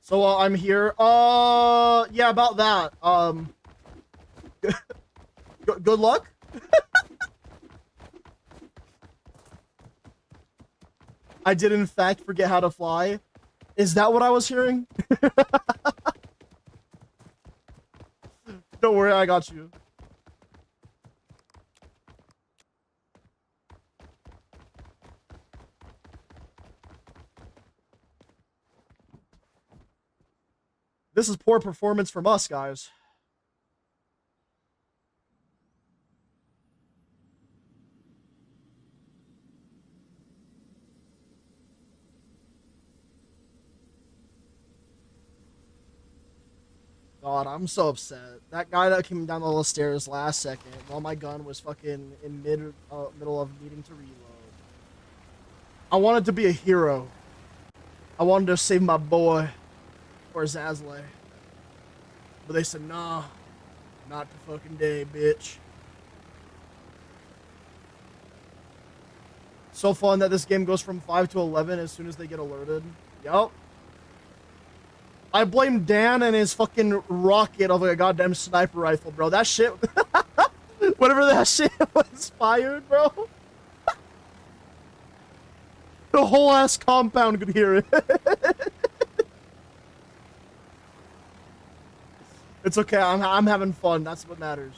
So I'm here. Yeah, about that. Good luck. I did in fact forget how to fly. Is that what I was hearing? Don't worry, I got you. This is poor performance from us, guys. God, I'm so upset. That guy that came down the little stairs last second while my gun was fucking in middle of needing to reload. I wanted to be a hero. I wanted to save my boy or Zazley. But they said, nah, not the fucking day, bitch. So fun that this game goes from 5 to 11 as soon as they get alerted. Yup. I blame Dan and his fucking rocket of a goddamn sniper rifle, bro. That shit, whenever that shit was fired, bro, the whole ass compound could hear it. It's okay. I'm having fun. That's what matters.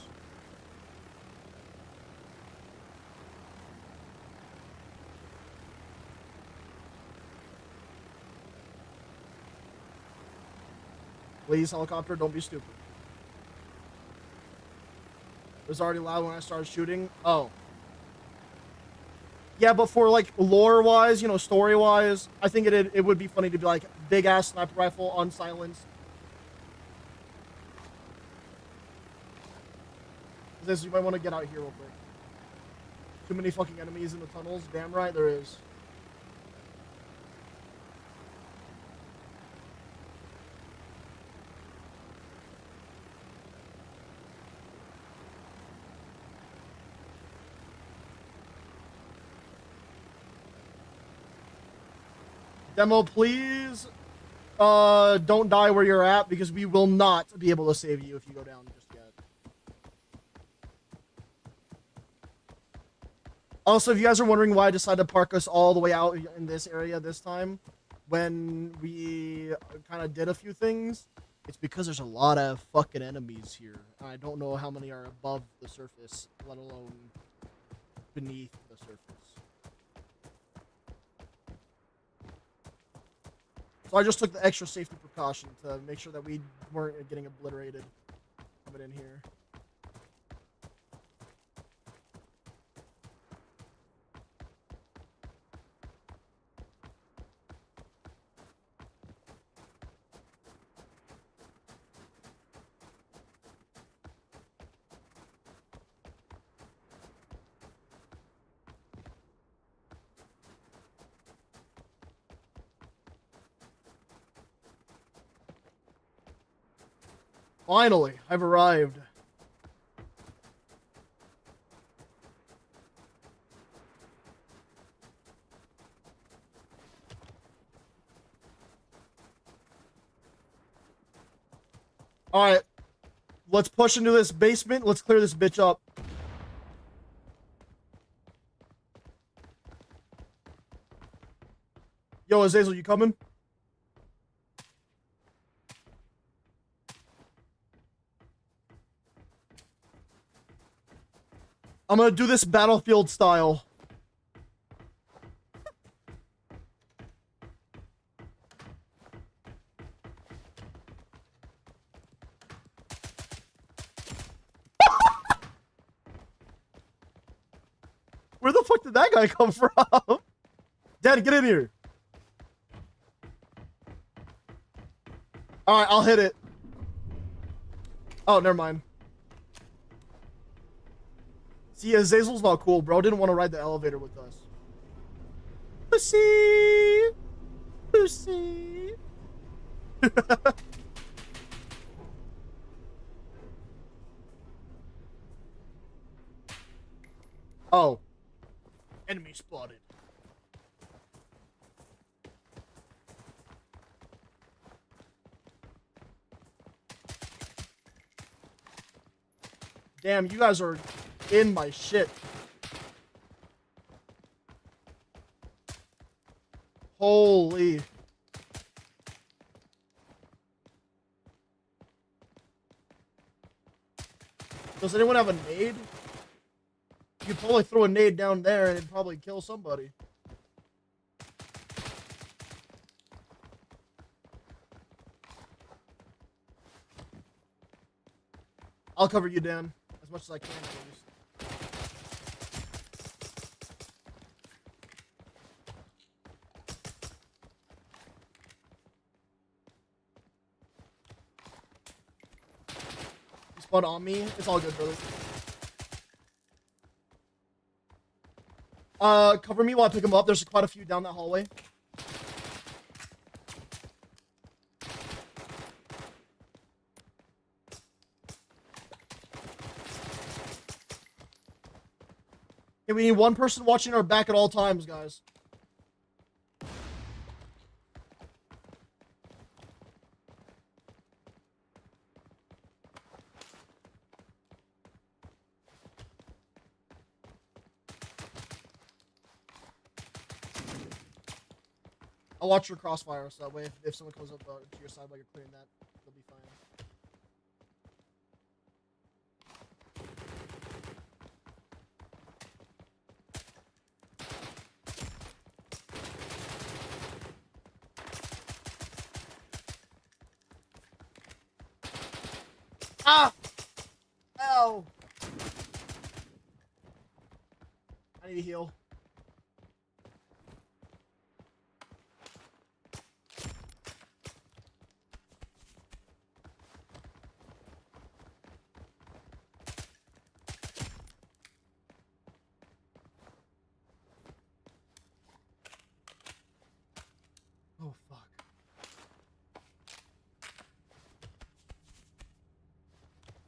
Please, helicopter, don't be stupid. It was already loud when I started shooting. Oh. Yeah, but for like lore-wise, you know, story-wise, I think it would be funny to be like big-ass sniper rifle unsilenced. This, you might want to get out here real quick. Too many fucking enemies in the tunnels. Damn right there is. Demo, please don't die where you're at, because we will not be able to save you if you go down just yet. Also, if you guys are wondering why I decided to park us all the way out in this area this time, when we kind of did a few things, it's because there's a lot of fucking enemies here. I don't know how many are above the surface, let alone beneath the surface. So I just took the extra safety precaution to make sure that we weren't getting obliterated coming in here. Finally, I've arrived. Alright. Let's push into this basement. Let's clear this bitch up. Yo, Azazel, you coming? I'm gonna do this Battlefield style. Where the fuck did that guy come from? Dad, get in here. Alright, I'll hit it. Oh, never mind. See, Azazel's not cool, bro. Didn't want to ride the elevator with us. Pussy! Pussy! Oh. Enemy spotted. Damn, you guys are in my shit. Holy. Does anyone have a nade? You could probably throw a nade down there and it'd probably kill somebody. I'll cover you, Dan, as much as I can, please. You spawned on me. It's all good, brother. Cover me while I pick him up. There's quite a few down that hallway. Okay, we need one person watching our back at all times, guys. I'll watch your crossfire, so that way if someone comes up to your side while you're clearing that, they'll be fine. Ah! Ow! I need to heal. Oh, fuck.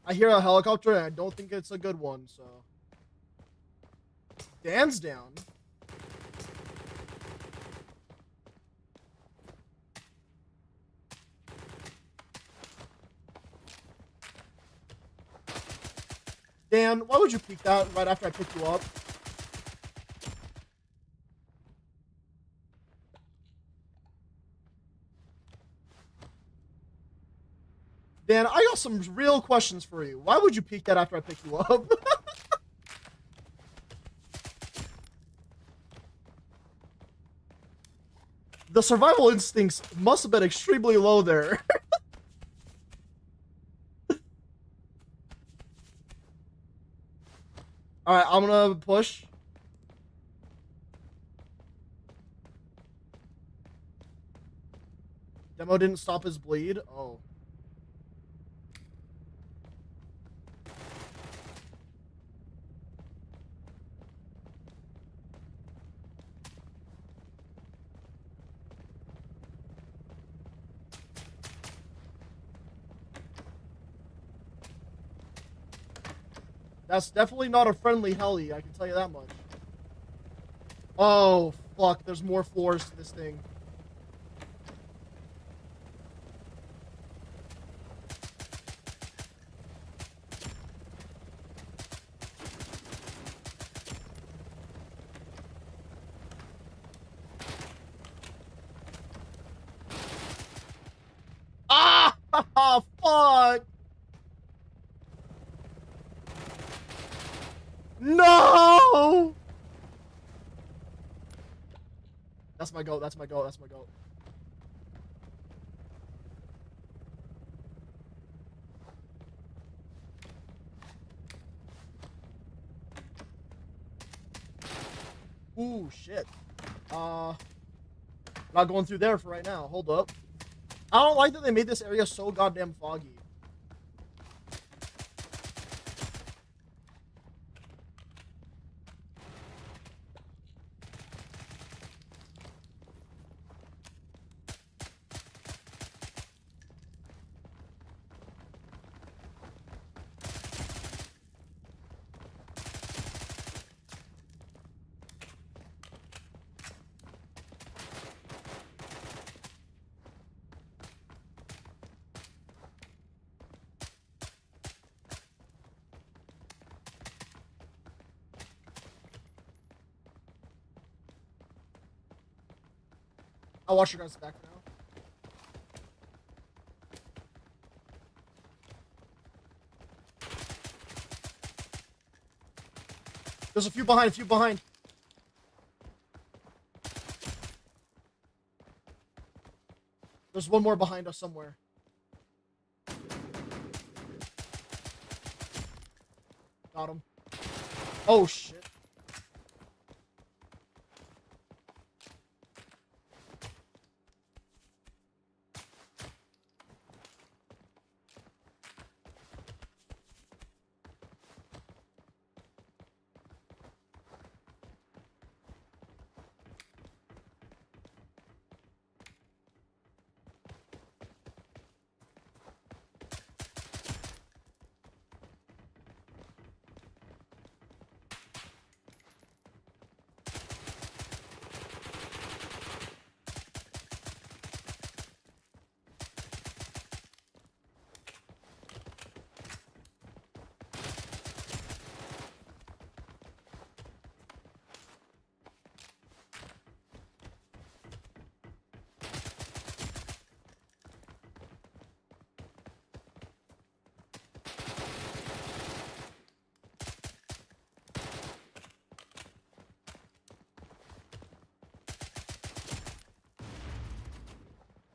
I hear a helicopter and I don't think it's a good one, so. Dan's down. Dan, why would you peek that right after I picked you up? Dan, I got some real questions for you. Why would you peek that after I picked you up? The survival instincts must have been extremely low there. Alright, I'm gonna push. Demo didn't stop his bleed. Oh. That's definitely not a friendly heli, I can tell you that much. Oh, fuck, there's more floors to this thing. Ah! Fuck! No! That's my goat, that's my goat, that's my goat. Ooh, shit. Not going through there for right now. Hold up. I don't like that they made this area so goddamn foggy. I'll watch your guys back now. There's a few behind, a few behind. There's one more behind us somewhere. Got him. Oh, shit.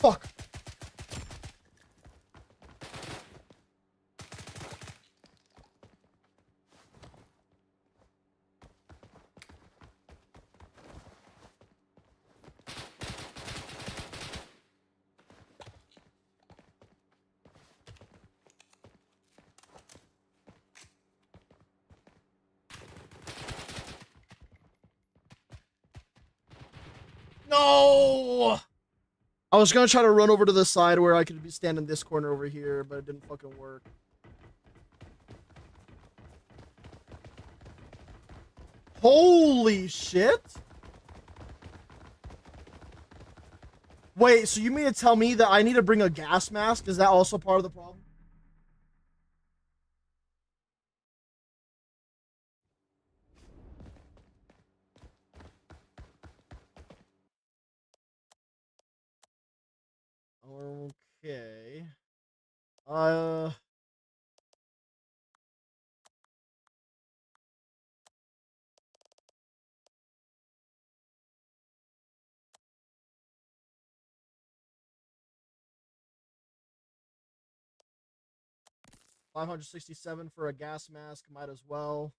Fuck. No! I was gonna try to run over to the side where I could be standing this corner over here, but it didn't fucking work. Holy shit! Wait, so you mean to tell me that I need to bring a gas mask? Is that also part of the problem? Okay. 567 for a gas mask, might as well.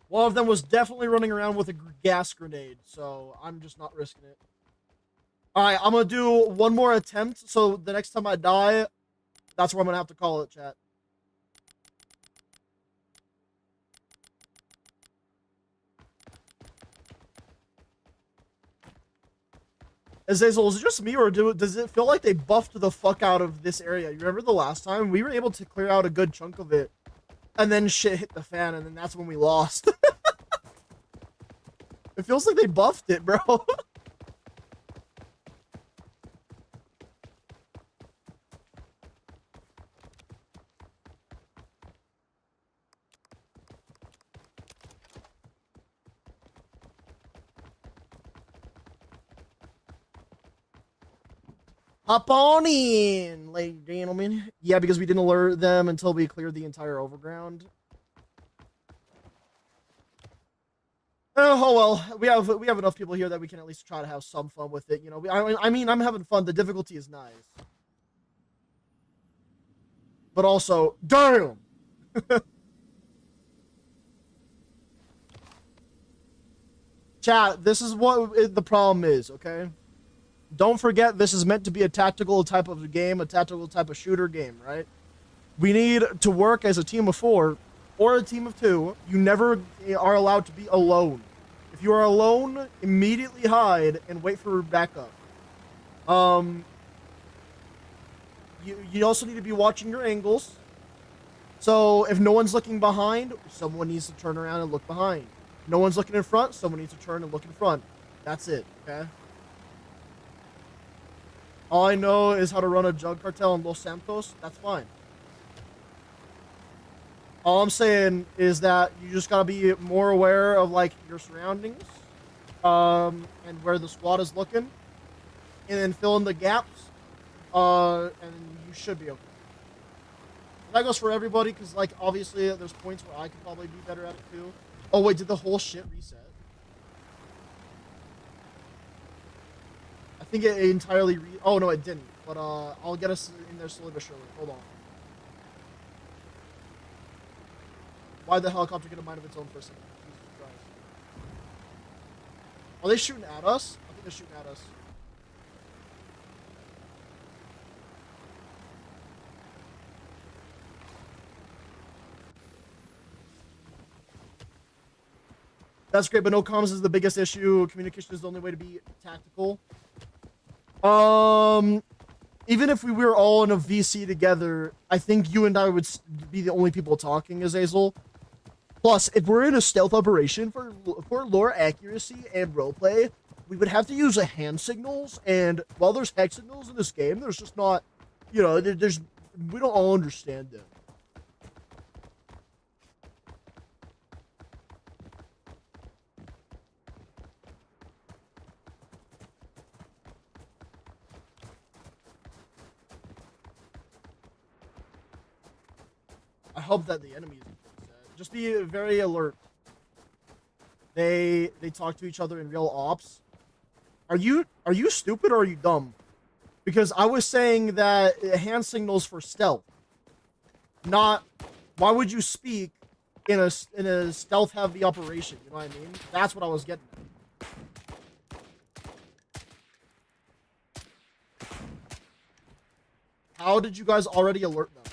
One of them was definitely running around with a gas grenade, so I'm just not risking it. Alright, I'm gonna do one more attempt, so the next time I die, that's where I'm gonna have to call it, chat. Azazel, is it just me, or does it feel like they buffed the fuck out of this area? You remember the last time? We were able to clear out a good chunk of it, and then shit hit the fan, and then that's when we lost. It feels like they buffed it, bro. Hop on in, ladies and gentlemen. Yeah, because we didn't alert them until we cleared the entire overground. Oh well, we have enough people here that we can at least try to have some fun with it. You know, I mean, I'm having fun. The difficulty is nice, but also, damn. Chat, this is what the problem is. Okay, don't forget this is meant to be a tactical type of game, a tactical type of shooter game, right? We need to work as a team of 4 or a team of 2. You never are allowed to be alone. If you are alone, immediately hide and wait for backup. You also need to be watching your angles. So if no one's looking behind, someone needs to turn around and look behind. No one's looking in front, someone needs to turn and look in front. That's it, okay? All I know is how to run a drug cartel in Los Santos. That's fine. All I'm saying is that you just gotta be more aware of like your surroundings, and where the squad is looking, and then fill in the gaps, and you should be okay. That goes for everybody, because like obviously there's points where I could probably be better at it too. Oh wait, did the whole shit reset? I think it entirely oh no, it didn't. But I'll get us in there slowly but surely. Hold on. Why'd the helicopter get a mind of its own for a second? Jesus Christ. Are they shooting at us? I think they're shooting at us. That's great, but no comms is the biggest issue. Communication is the only way to be tactical. Even if we were all in a VC together, I think you and I would be the only people talking, Azazel. Plus, if we're in a stealth operation for lore accuracy and roleplay, we would have to use a hand signals. And while there's hex signals in this game, there's just not, you know, we don't all understand them. I hope that the enemies just be very alert. They talk to each other in real ops. Are you stupid or are you dumb? Because I was saying that hand signals for stealth. Not why would you speak in a stealth heavy operation, you know what I mean? That's what I was getting at. How did you guys already alert them?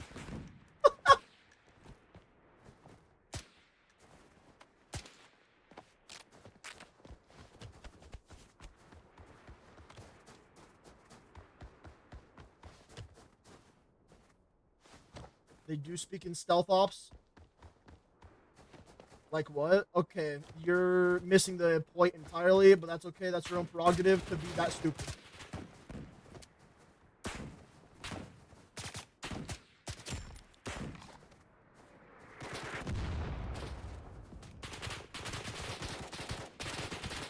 They do speak in stealth ops? Like what? Okay, you're missing the point entirely, but that's okay. That's your own prerogative to be that stupid.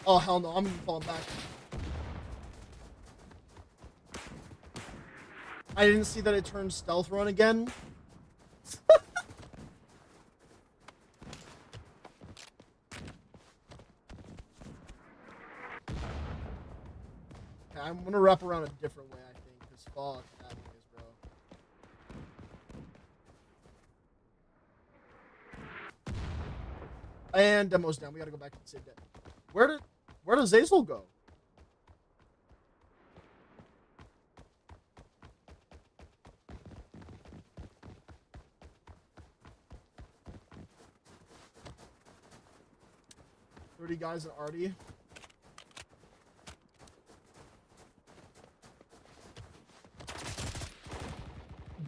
Oh, hell no. I'm gonna be falling back. I didn't see that it turned stealth run again. Okay, I'm gonna wrap around a different way, I think, because fuck that noise, bro. And demo's down. We gotta go back to the same day. Where does Azazel go? Guys at Artie.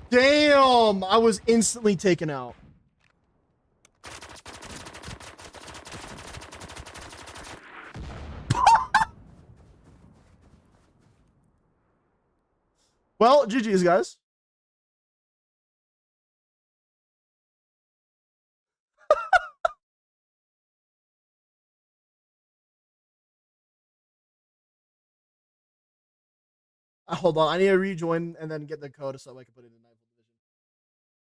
Damn! I was instantly taken out. Well, GG's, guys. Hold on, I need to rejoin and then get the code so I can put it in Nightfall division.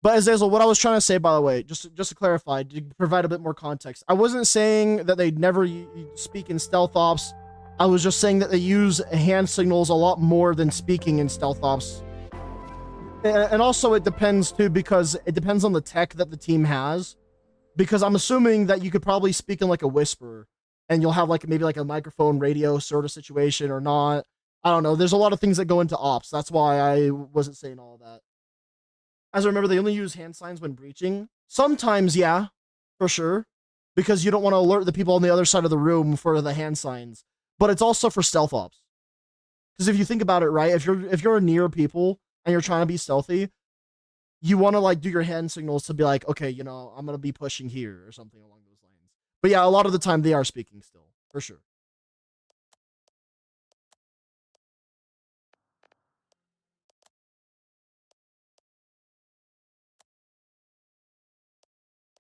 But Azazel, what I was trying to say, by the way, just to clarify, to provide a bit more context, I wasn't saying that they never speak in stealth ops. I was just saying that they use hand signals a lot more than speaking in stealth ops. And also it depends too, because it depends on the tech that the team has. Because I'm assuming that you could probably speak in like a whisper and you'll have like maybe like a microphone radio sort of situation or not. I don't know. There's a lot of things that go into ops. That's why I wasn't saying all of that. As I remember, they only use hand signs when breaching. Sometimes, yeah, for sure. Because you don't want to alert the people on the other side of the room for the hand signs. But it's also for stealth ops. Because if you think about it, right, if you're near people and you're trying to be stealthy, you want to like do your hand signals to be like, okay, you know, I'm going to be pushing here or something along those lines. But yeah, a lot of the time they are speaking still, for sure.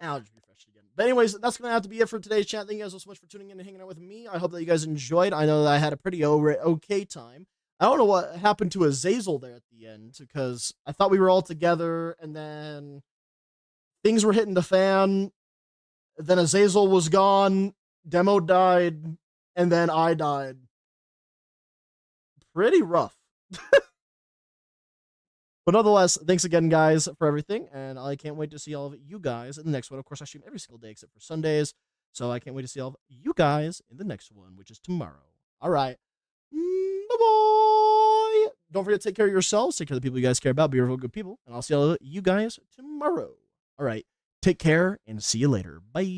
I'll just refresh it again. But anyways, that's going to have to be it for today's chat. Thank you guys so much for tuning in and hanging out with me. I hope that you guys enjoyed. I know that I had a pretty okay time. I don't know what happened to Azazel there at the end, because I thought we were all together, and then things were hitting the fan. Then Azazel was gone, Demo died, and then I died. pretty rough. But nonetheless, thanks again, guys, for everything. And I can't wait to see all of you guys in the next one. Of course, I stream every single day except for Sundays. So I can't wait to see all of you guys in the next one, which is tomorrow. All right. Bye-bye. Don't forget to take care of yourselves. Take care of the people you guys care about. Be real good people. And I'll see all of you guys tomorrow. All right. Take care and see you later. Bye.